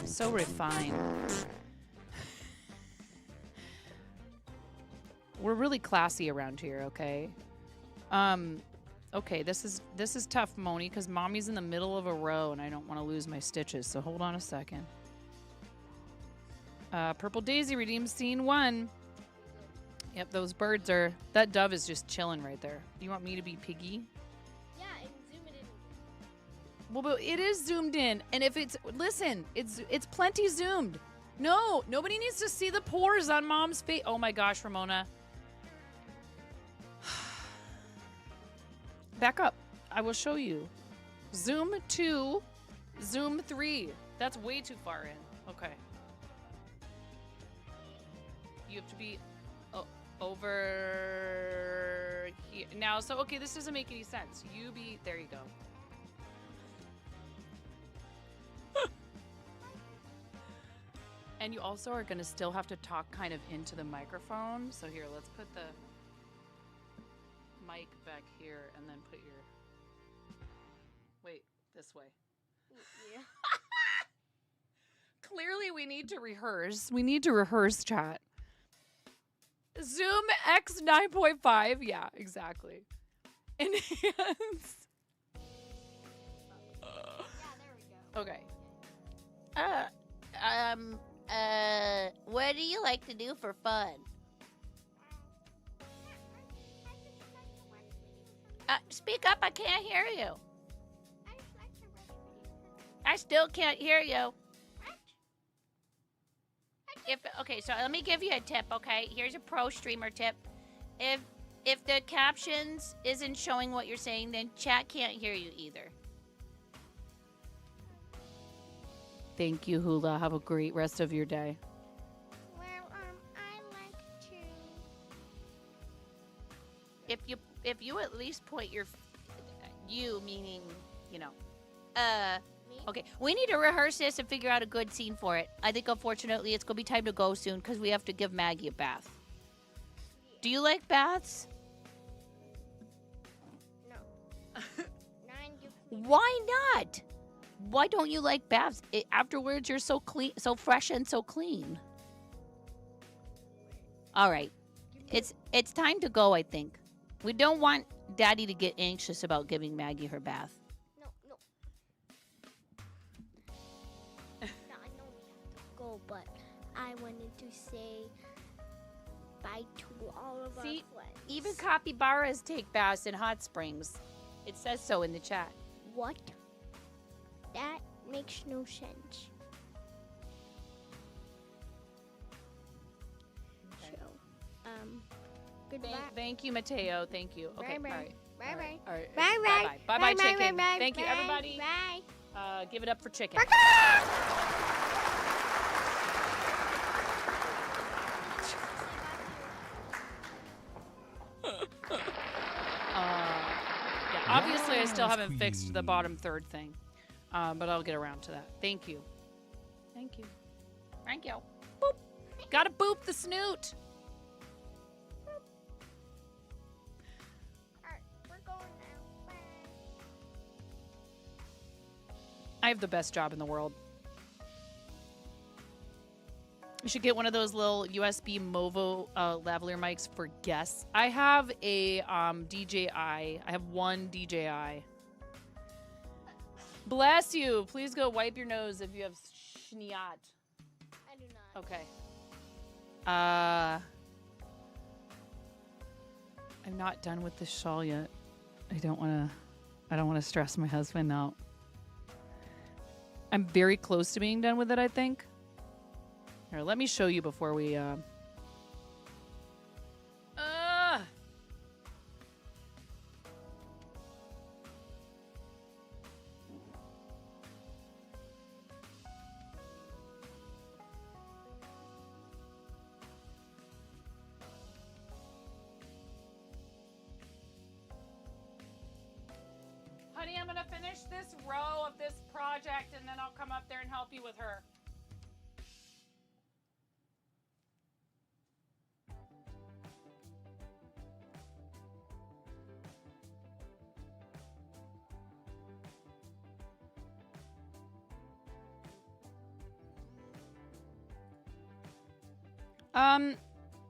So refined. We're really classy around here, okay? Okay, this is tough, Moni, because Mommy's in the middle of a row and I don't want to lose my stitches, so hold on a second. Purple Daisy redeems scene 1. Yep, those birds are... That dove is just chilling right there. You want me to be piggy? Yeah, and zoom it in. Well, but it is zoomed in, and if it's... Listen, it's plenty zoomed. No, nobody needs to see the pores on Mom's face. Oh my gosh, Ramona. Back up. I will show you. Zoom 2, zoom 3. That's way too far in. Okay. You have to be over here. Now, so, okay, this doesn't make any sense. You be, there you go. And you also are going to still have to talk kind of into the microphone. So here, let's put the mic back here and then put your... Wait, this way. Yeah. Clearly, we need to rehearse. We need to rehearse, chat. Zoom X 9.5. Yeah, exactly. Enhance. Okay. What do you like to do for fun? Speak up, I can't hear you. I still can't hear you. Okay, so let me give you a tip, okay? Here's a pro streamer tip. If the captions isn't showing what you're saying, then chat can't hear you either. Thank you, Hula. Have a great rest of your day. Well, I like to... If you at least point your... You, meaning, you know. Me? Okay, we need to rehearse this and figure out a good scene for it. I think, unfortunately, it's going to be time to go soon because we have to give Maggie a bath. Yeah. Do you like baths? No. Why not? Why don't you like baths? Afterwards, you're so clean, so fresh and so clean. All right. It's time to go, I think. We don't want Daddy to get anxious about giving Maggie her bath. No. I know we have to go, but I wanted to say bye to all of our friends. Even capybaras take baths in hot springs. It says so in the chat. What? That makes no sense. Okay. So, goodbye. Thank you, Mateo. Thank you. Okay, bye. All right. Bye. All right. Bye. Bye, chicken. Bye. Thank you, everybody. Bye. Give it up for chicken. Yeah, obviously, I still haven't fixed the bottom third thing, but I'll get around to that. Thank you. Thank you. Thank you. Boop. Gotta boop the snoot. I have the best job in the world. You should get one of those little USB Movo lavalier mics for guests. I have a DJI. I have one DJI. Bless you. Please go wipe your nose if you have schniat. I do not. Okay. I'm not done with this shawl yet. I don't want to... I don't want to stress my husband out. I'm very close to being done with it, I think. Here, let me show you before we... Honey, I'm gonna finish this row of this project and then I'll come up there and help you with her.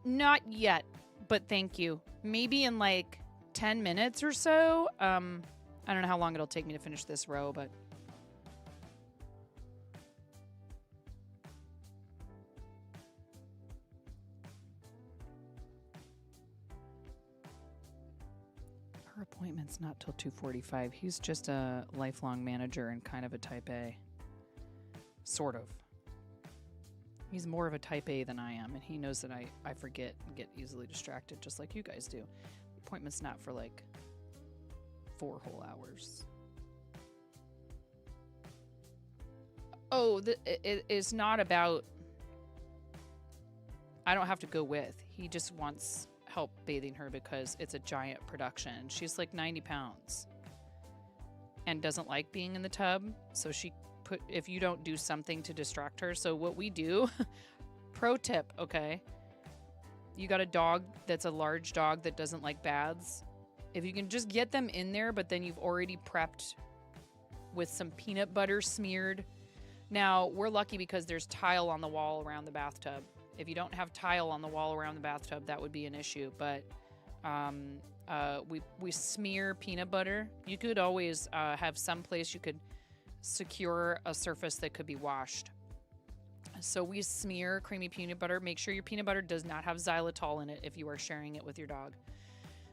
Not yet, but thank you. Maybe in like 10 minutes or so. I don't know how long it'll take me to finish this row, but... Her appointment's not till 2:45. He's just a lifelong manager and kind of a type A. Sort of. He's more of a type A than I am, and he knows that I forget and get easily distracted, just like you guys do. The appointment's not for like 4 whole hours. Oh, it is not about... I don't have to go with. He just wants help bathing her because it's a giant production. She's like 90 pounds and doesn't like being in the tub, so she... if you don't do something to distract her. So what we do, pro tip, okay? You got a dog that's a large dog that doesn't like baths. If you can just get them in there, but then you've already prepped with some peanut butter smeared. Now, we're lucky because there's tile on the wall around the bathtub. If you don't have tile on the wall around the bathtub, that would be an issue. But we smear peanut butter. You could always have some place you could secure a surface that could be washed. So we smear creamy peanut butter. Make sure your peanut butter does not have xylitol in it if you are sharing it with your dog.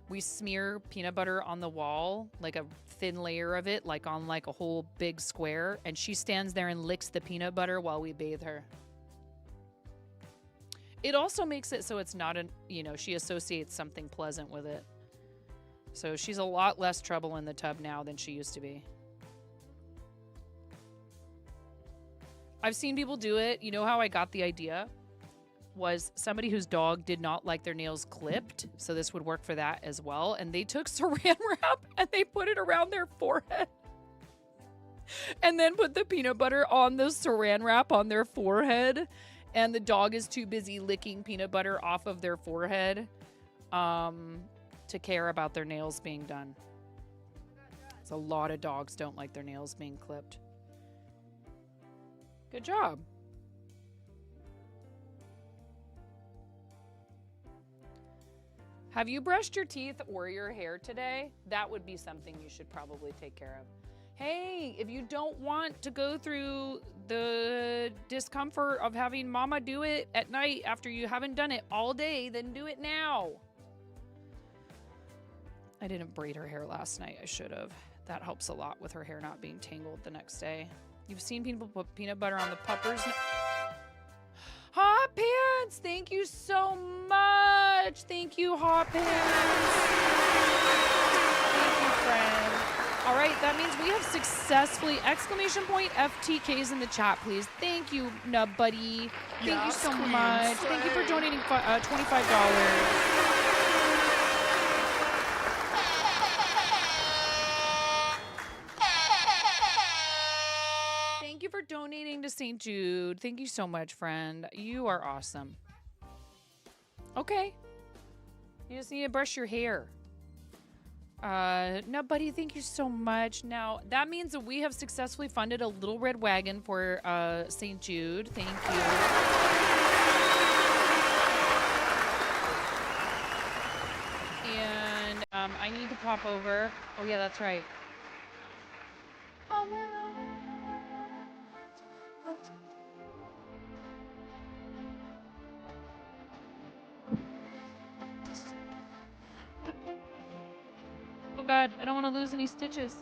We smear peanut butter on the wall, like a thin layer of it, like on like a whole big square, and she stands there and licks the peanut butter while we bathe her. It also makes it so it's not a, she associates something pleasant with it. So she's a lot less trouble in the tub now than she used to be. I've seen people do it. You know how I got the idea? Was somebody whose dog did not like their nails clipped. So this would work for that as well. And they took saran wrap and they put it around their forehead. And then put the peanut butter on the saran wrap on their forehead. And the dog is too busy licking peanut butter off of their forehead to care about their nails being done. So a lot of dogs don't like their nails being clipped. Good job. Have you brushed your teeth or your hair today? That would be something you should probably take care of. Hey, if you don't want to go through the discomfort of having mama do it at night after you haven't done it all day, then do it now. I didn't braid her hair last night. I should have. That helps a lot with her hair not being tangled the next day. You've seen people put peanut butter on the puppers. Hot Pants, thank you so much. Thank you, Hot Pants. Thank you, friend. All right, that means we have successfully, FTKs in the chat, please. Thank you, Nub Buddy. Thank you so much. Thank you for donating $25. For donating to St. Jude. Thank you so much, friend. You are awesome. Okay. You just need to brush your hair. No, buddy, thank you so much. Now, that means that we have successfully funded a little red wagon for St. Jude. Thank you. And I need to pop over. Oh, yeah, that's right. Oh, no. Oh God, I don't want to lose any stitches.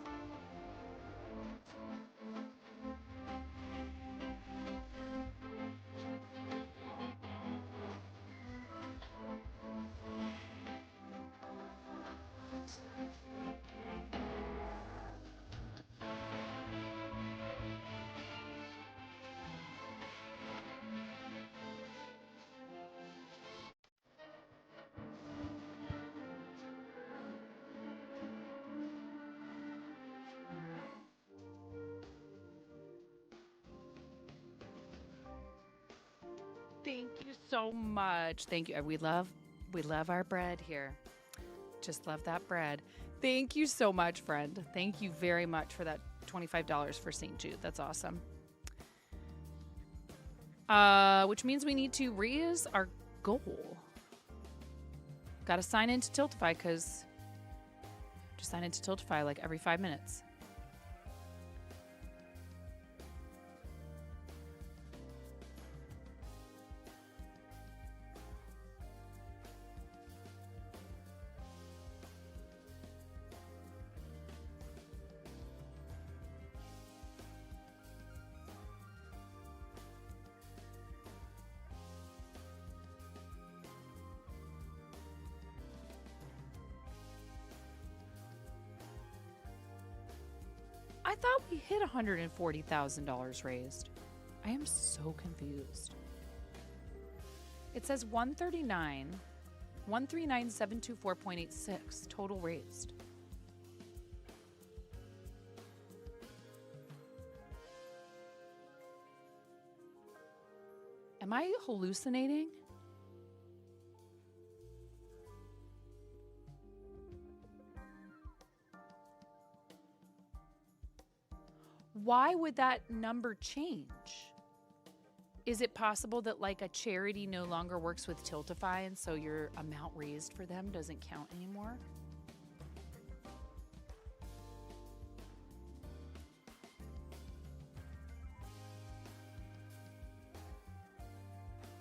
Thank you so much. Thank you. We love our bread here. Just love that bread. Thank you so much, friend. Thank you very much for that $25 for St. Jude. That's awesome. Which means we need to raise our goal. Got to sign into Tiltify because just sign into Tiltify like every 5 minutes. I thought we hit $140,000 raised. I am so confused. It says 139,724.86 total raised. Am I hallucinating? Why would that number change? Is it possible that like a charity no longer works with Tiltify and so your amount raised for them doesn't count anymore?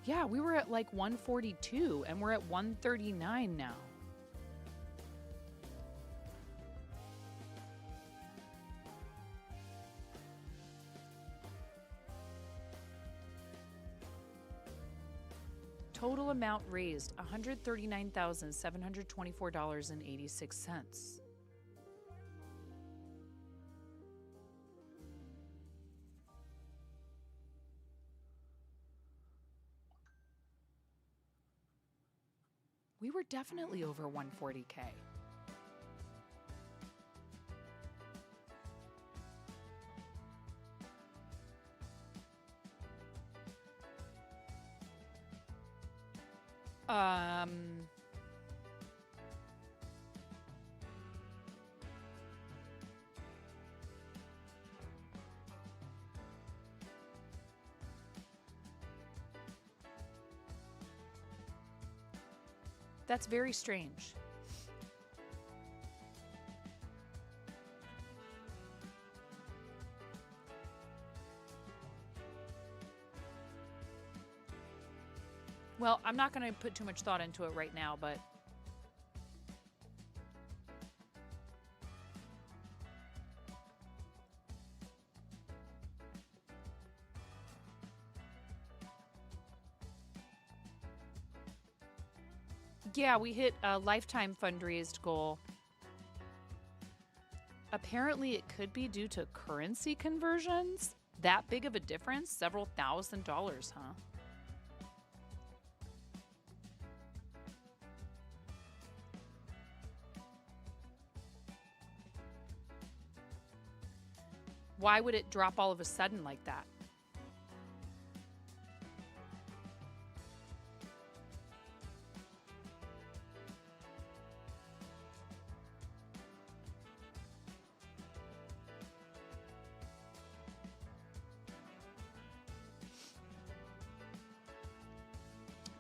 Yeah, we were at like 142 and we're at 139 now. Total amount raised, $139,724.86. We were definitely over 140K. That's very strange. Well, I'm not going to put too much thought into it right now, but yeah, we hit a lifetime fundraised goal. Apparently, it could be due to currency conversions. That big of a difference? Several $1,000s, huh? Why would it drop all of a sudden like that?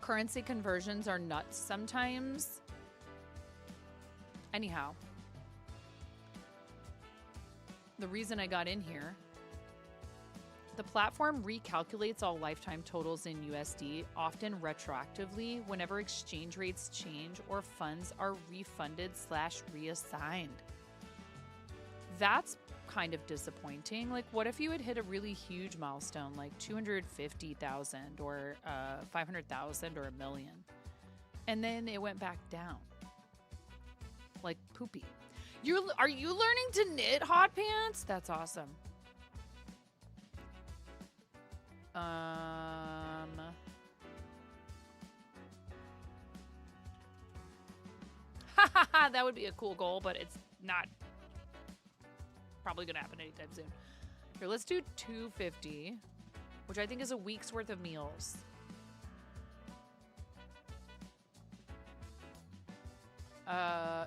Currency conversions are nuts sometimes. Anyhow, the reason I got in here, the platform recalculates all lifetime totals in USD, often retroactively, whenever exchange rates change or funds are refunded/reassigned. That's kind of disappointing. Like, what if you had hit a really huge milestone, like 250,000 or 500,000 or $1 million, and then it went back down? like poopy. Are you learning to knit, Hot Pants? That's awesome. That would be a cool goal, but it's not probably gonna happen anytime soon. Here, let's do 250, which I think is a week's worth of meals.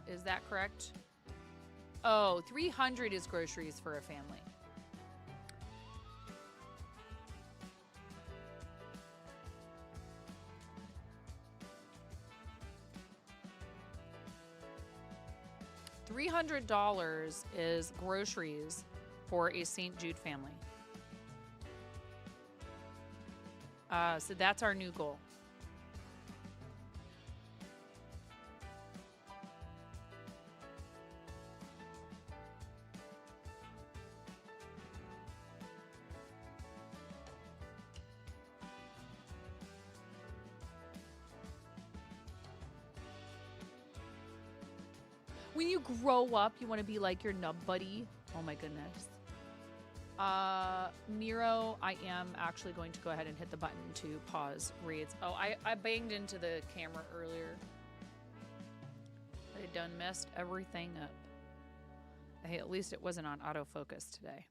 Is that correct? Oh, 300 is groceries for a family. $300 is groceries for a St. Jude family. So that's our new goal. When you grow up, you want to be like your nub buddy. Oh my goodness. Miro, I am actually going to go ahead and hit the button to pause raids. Oh, I banged into the camera earlier. I done messed everything up. Hey, at least it wasn't on autofocus today.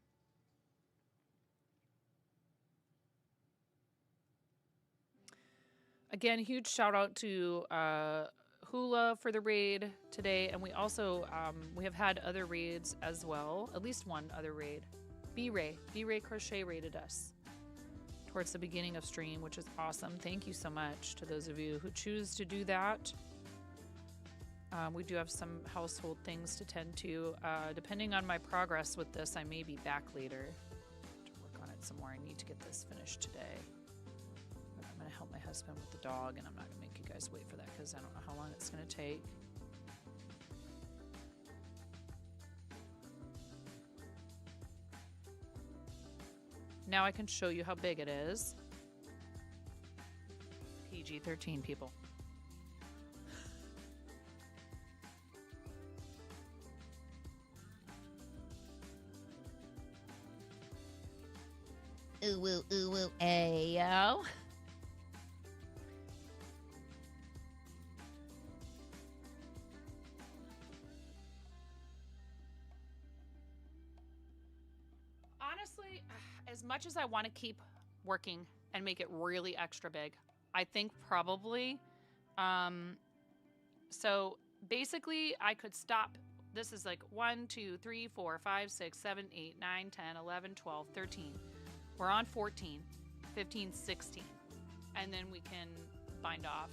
Again, huge shout out to Hula for the raid today, and we also we have had other raids as well. At least one other raid. B-Ray Crochet raided us towards the beginning of stream, which is awesome. Thank you so much to those of you who choose to do that. We do have some household things to tend to. Depending on my progress with this, I may be back later to work on it some more. I need to get this finished today. But I'm going to help my husband with the dog, and I'm not going to make you guys wait for that because I don't know how long it's going to take. Now I can show you how big it is. PG-13 people. Ooh, ooh, ooh, ooh, ayo. Honestly, as much as I want to keep working and make it really extra big, I think probably, so basically I could stop. This is like 1, 2, 3, 4, 5, 6, 7, 8, 9, 10, 11, 12, 13. We're on 14, 15, 16. And then we can bind off.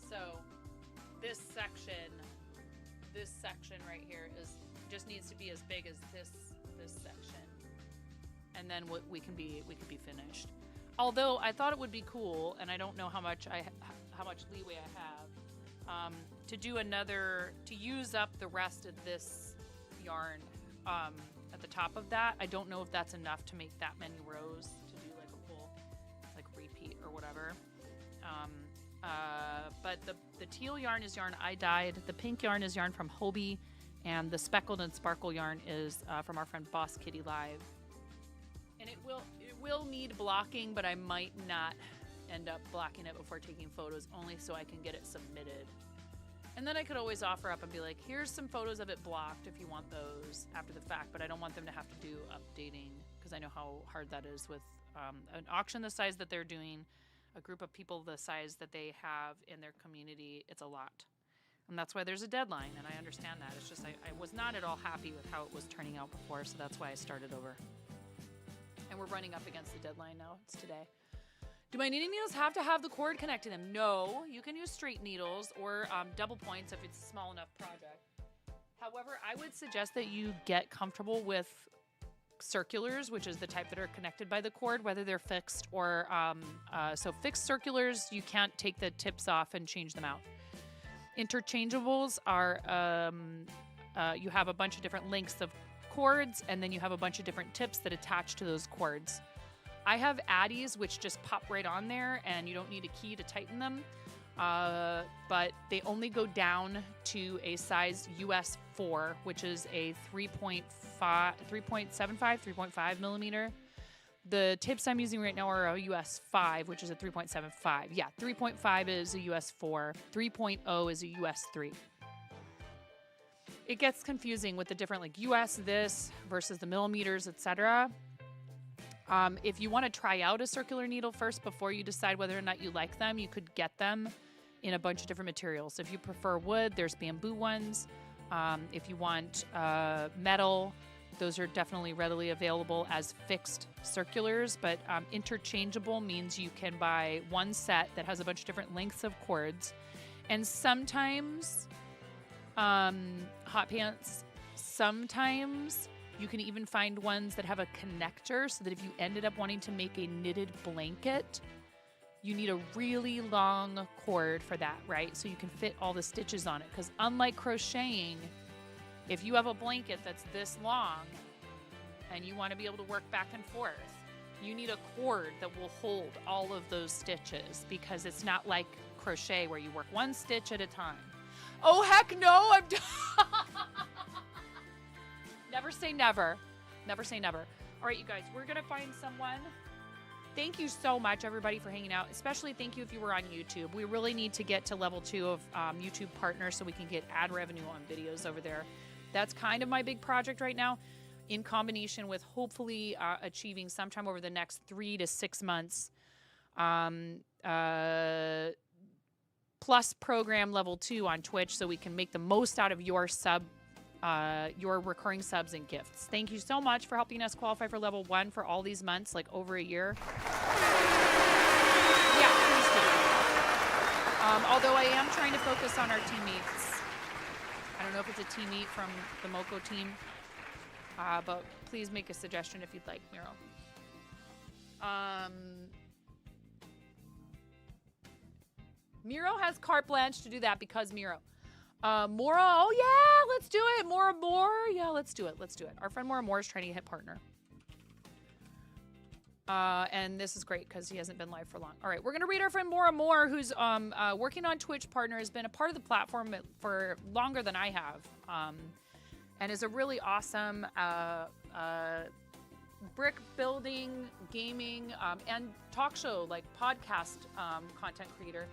So this section right here just needs to be as big as this section. And then we can be finished. Although I thought it would be cool, and I don't know how much leeway I have, to use up the rest of this yarn at the top of that. I don't know if that's enough to make that many rows to do like a full repeat or whatever. But the teal yarn is yarn I dyed. The pink yarn is yarn from Hobie, and the speckled and sparkle yarn is from our friend Boss Kitty Live. And it will need blocking, but I might not end up blocking it before taking photos, only so I can get it submitted. And then I could always offer up and be like, here's some photos of it blocked if you want those after the fact, but I don't want them to have to do updating because I know how hard that is with an auction the size that they're doing, a group of people the size that they have in their community. It's a lot. And that's why there's a deadline, and I understand that. It's just I was not at all happy with how it was turning out before, so that's why I started over. And we're running up against the deadline now. It's today. Do my knitting needles have to have the cord connected to them? No, you can use straight needles or double points if it's a small enough project. However, I would suggest that you get comfortable with circulars, which is the type that are connected by the cord, whether they're fixed or so fixed circulars, you can't take the tips off and change them out. Interchangeables are you have a bunch of different lengths of cords, and then you have a bunch of different tips that attach to those cords. I have Addies, which just pop right on there, and you don't need a key to tighten them. but they only go down to a size US 4, which is a 3.75 millimeter. The tips I'm using right now are a US 5, which is a 3.75. Yeah, 3.5 is a US 4. 3.0 is a US 3. It gets confusing with the different like US this versus the millimeters, etc. If you want to try out a circular needle first before you decide whether or not you like them, you could get them in a bunch of different materials. If you prefer wood, there's bamboo ones. If you want metal, those are definitely readily available as fixed circulars, but interchangeable means you can buy one set that has a bunch of different lengths of cords. And sometimes, hot pants, sometimes you can even find ones that have a connector so that if you ended up wanting to make a knitted blanket, you need a really long cord for that, right? So you can fit all the stitches on it. Because unlike crocheting, if you have a blanket that's this long and you want to be able to work back and forth, you need a cord that will hold all of those stitches, because it's not like crochet where you work one stitch at a time. Oh, heck no, I'm never say never. Never say never. All right, you guys, we're going to find someone. Thank you so much, everybody, for hanging out. Especially thank you if you were on YouTube. We really need to get to level 2 of YouTube partners so we can get ad revenue on videos over there. That's kind of my big project right now, in combination with hopefully achieving sometime over the next 3 to 6 months plus program level 2 on Twitch so we can make the most out of your recurring subs and gifts. Thank you so much for helping us qualify for level 1 for all these months, like over a year. Yeah, please do. Although I am trying to focus on our teammates. I don't know if it's a teammate from the Moko team, but please make a suggestion if you'd like, Miro. Miro has carte blanche to do that because Miro. Mora, oh yeah, let's do it. Mora Moore, yeah, let's do it. Let's do it. Our friend Mora Moore is trying to hit partner. And this is great because he hasn't been live for long. All right, we're going to read our friend Mora Moore, who's working on Twitch partner, has been a part of the platform for longer than I have, and is a really awesome brick building, gaming, and talk show, like podcast content creator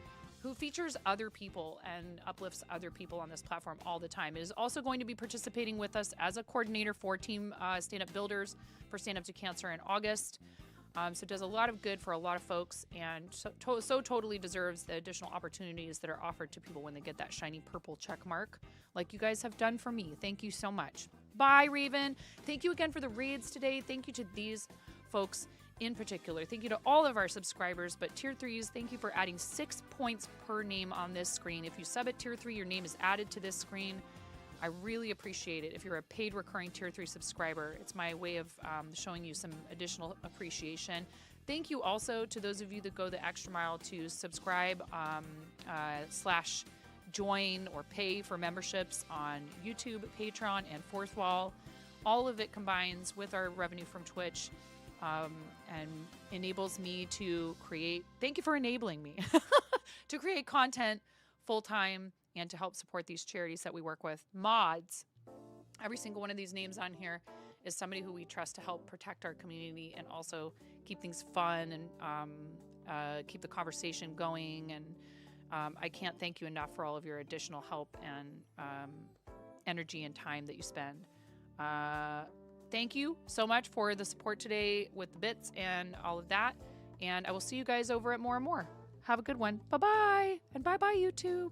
who features other people and uplifts other people on this platform all the time. It is also going to be participating with us as a coordinator for Team Stand Up Builders for Stand Up to Cancer in August. So it does a lot of good for a lot of folks, and so totally deserves the additional opportunities that are offered to people when they get that shiny purple check mark, like you guys have done for me. Thank you so much. Bye, Raven. Thank you again for the raids today. Thank you to these folks in particular. Thank you to all of our subscribers, but tier 3s, thank you for adding 6 points per name on this screen. If you sub at tier 3, your name is added to this screen. I really appreciate it. If you're a paid recurring tier 3 subscriber, it's my way of showing you some additional appreciation. Thank you also to those of you that go the extra mile to subscribe / join or pay for memberships on YouTube, Patreon, and Fourth Wall. All of it combines with our revenue from Twitch and enables me to create, thank you for enabling me, to create content full-time and to help support these charities that we work with. Mods, every single one of these names on here is somebody who we trust to help protect our community and also keep things fun and keep the conversation going. And I can't thank you enough for all of your additional help and energy and time that you spend. Thank you so much for the support today with the bits and all of that. And I will see you guys over at More and More. Have a good one. Bye-bye. And bye-bye, YouTube.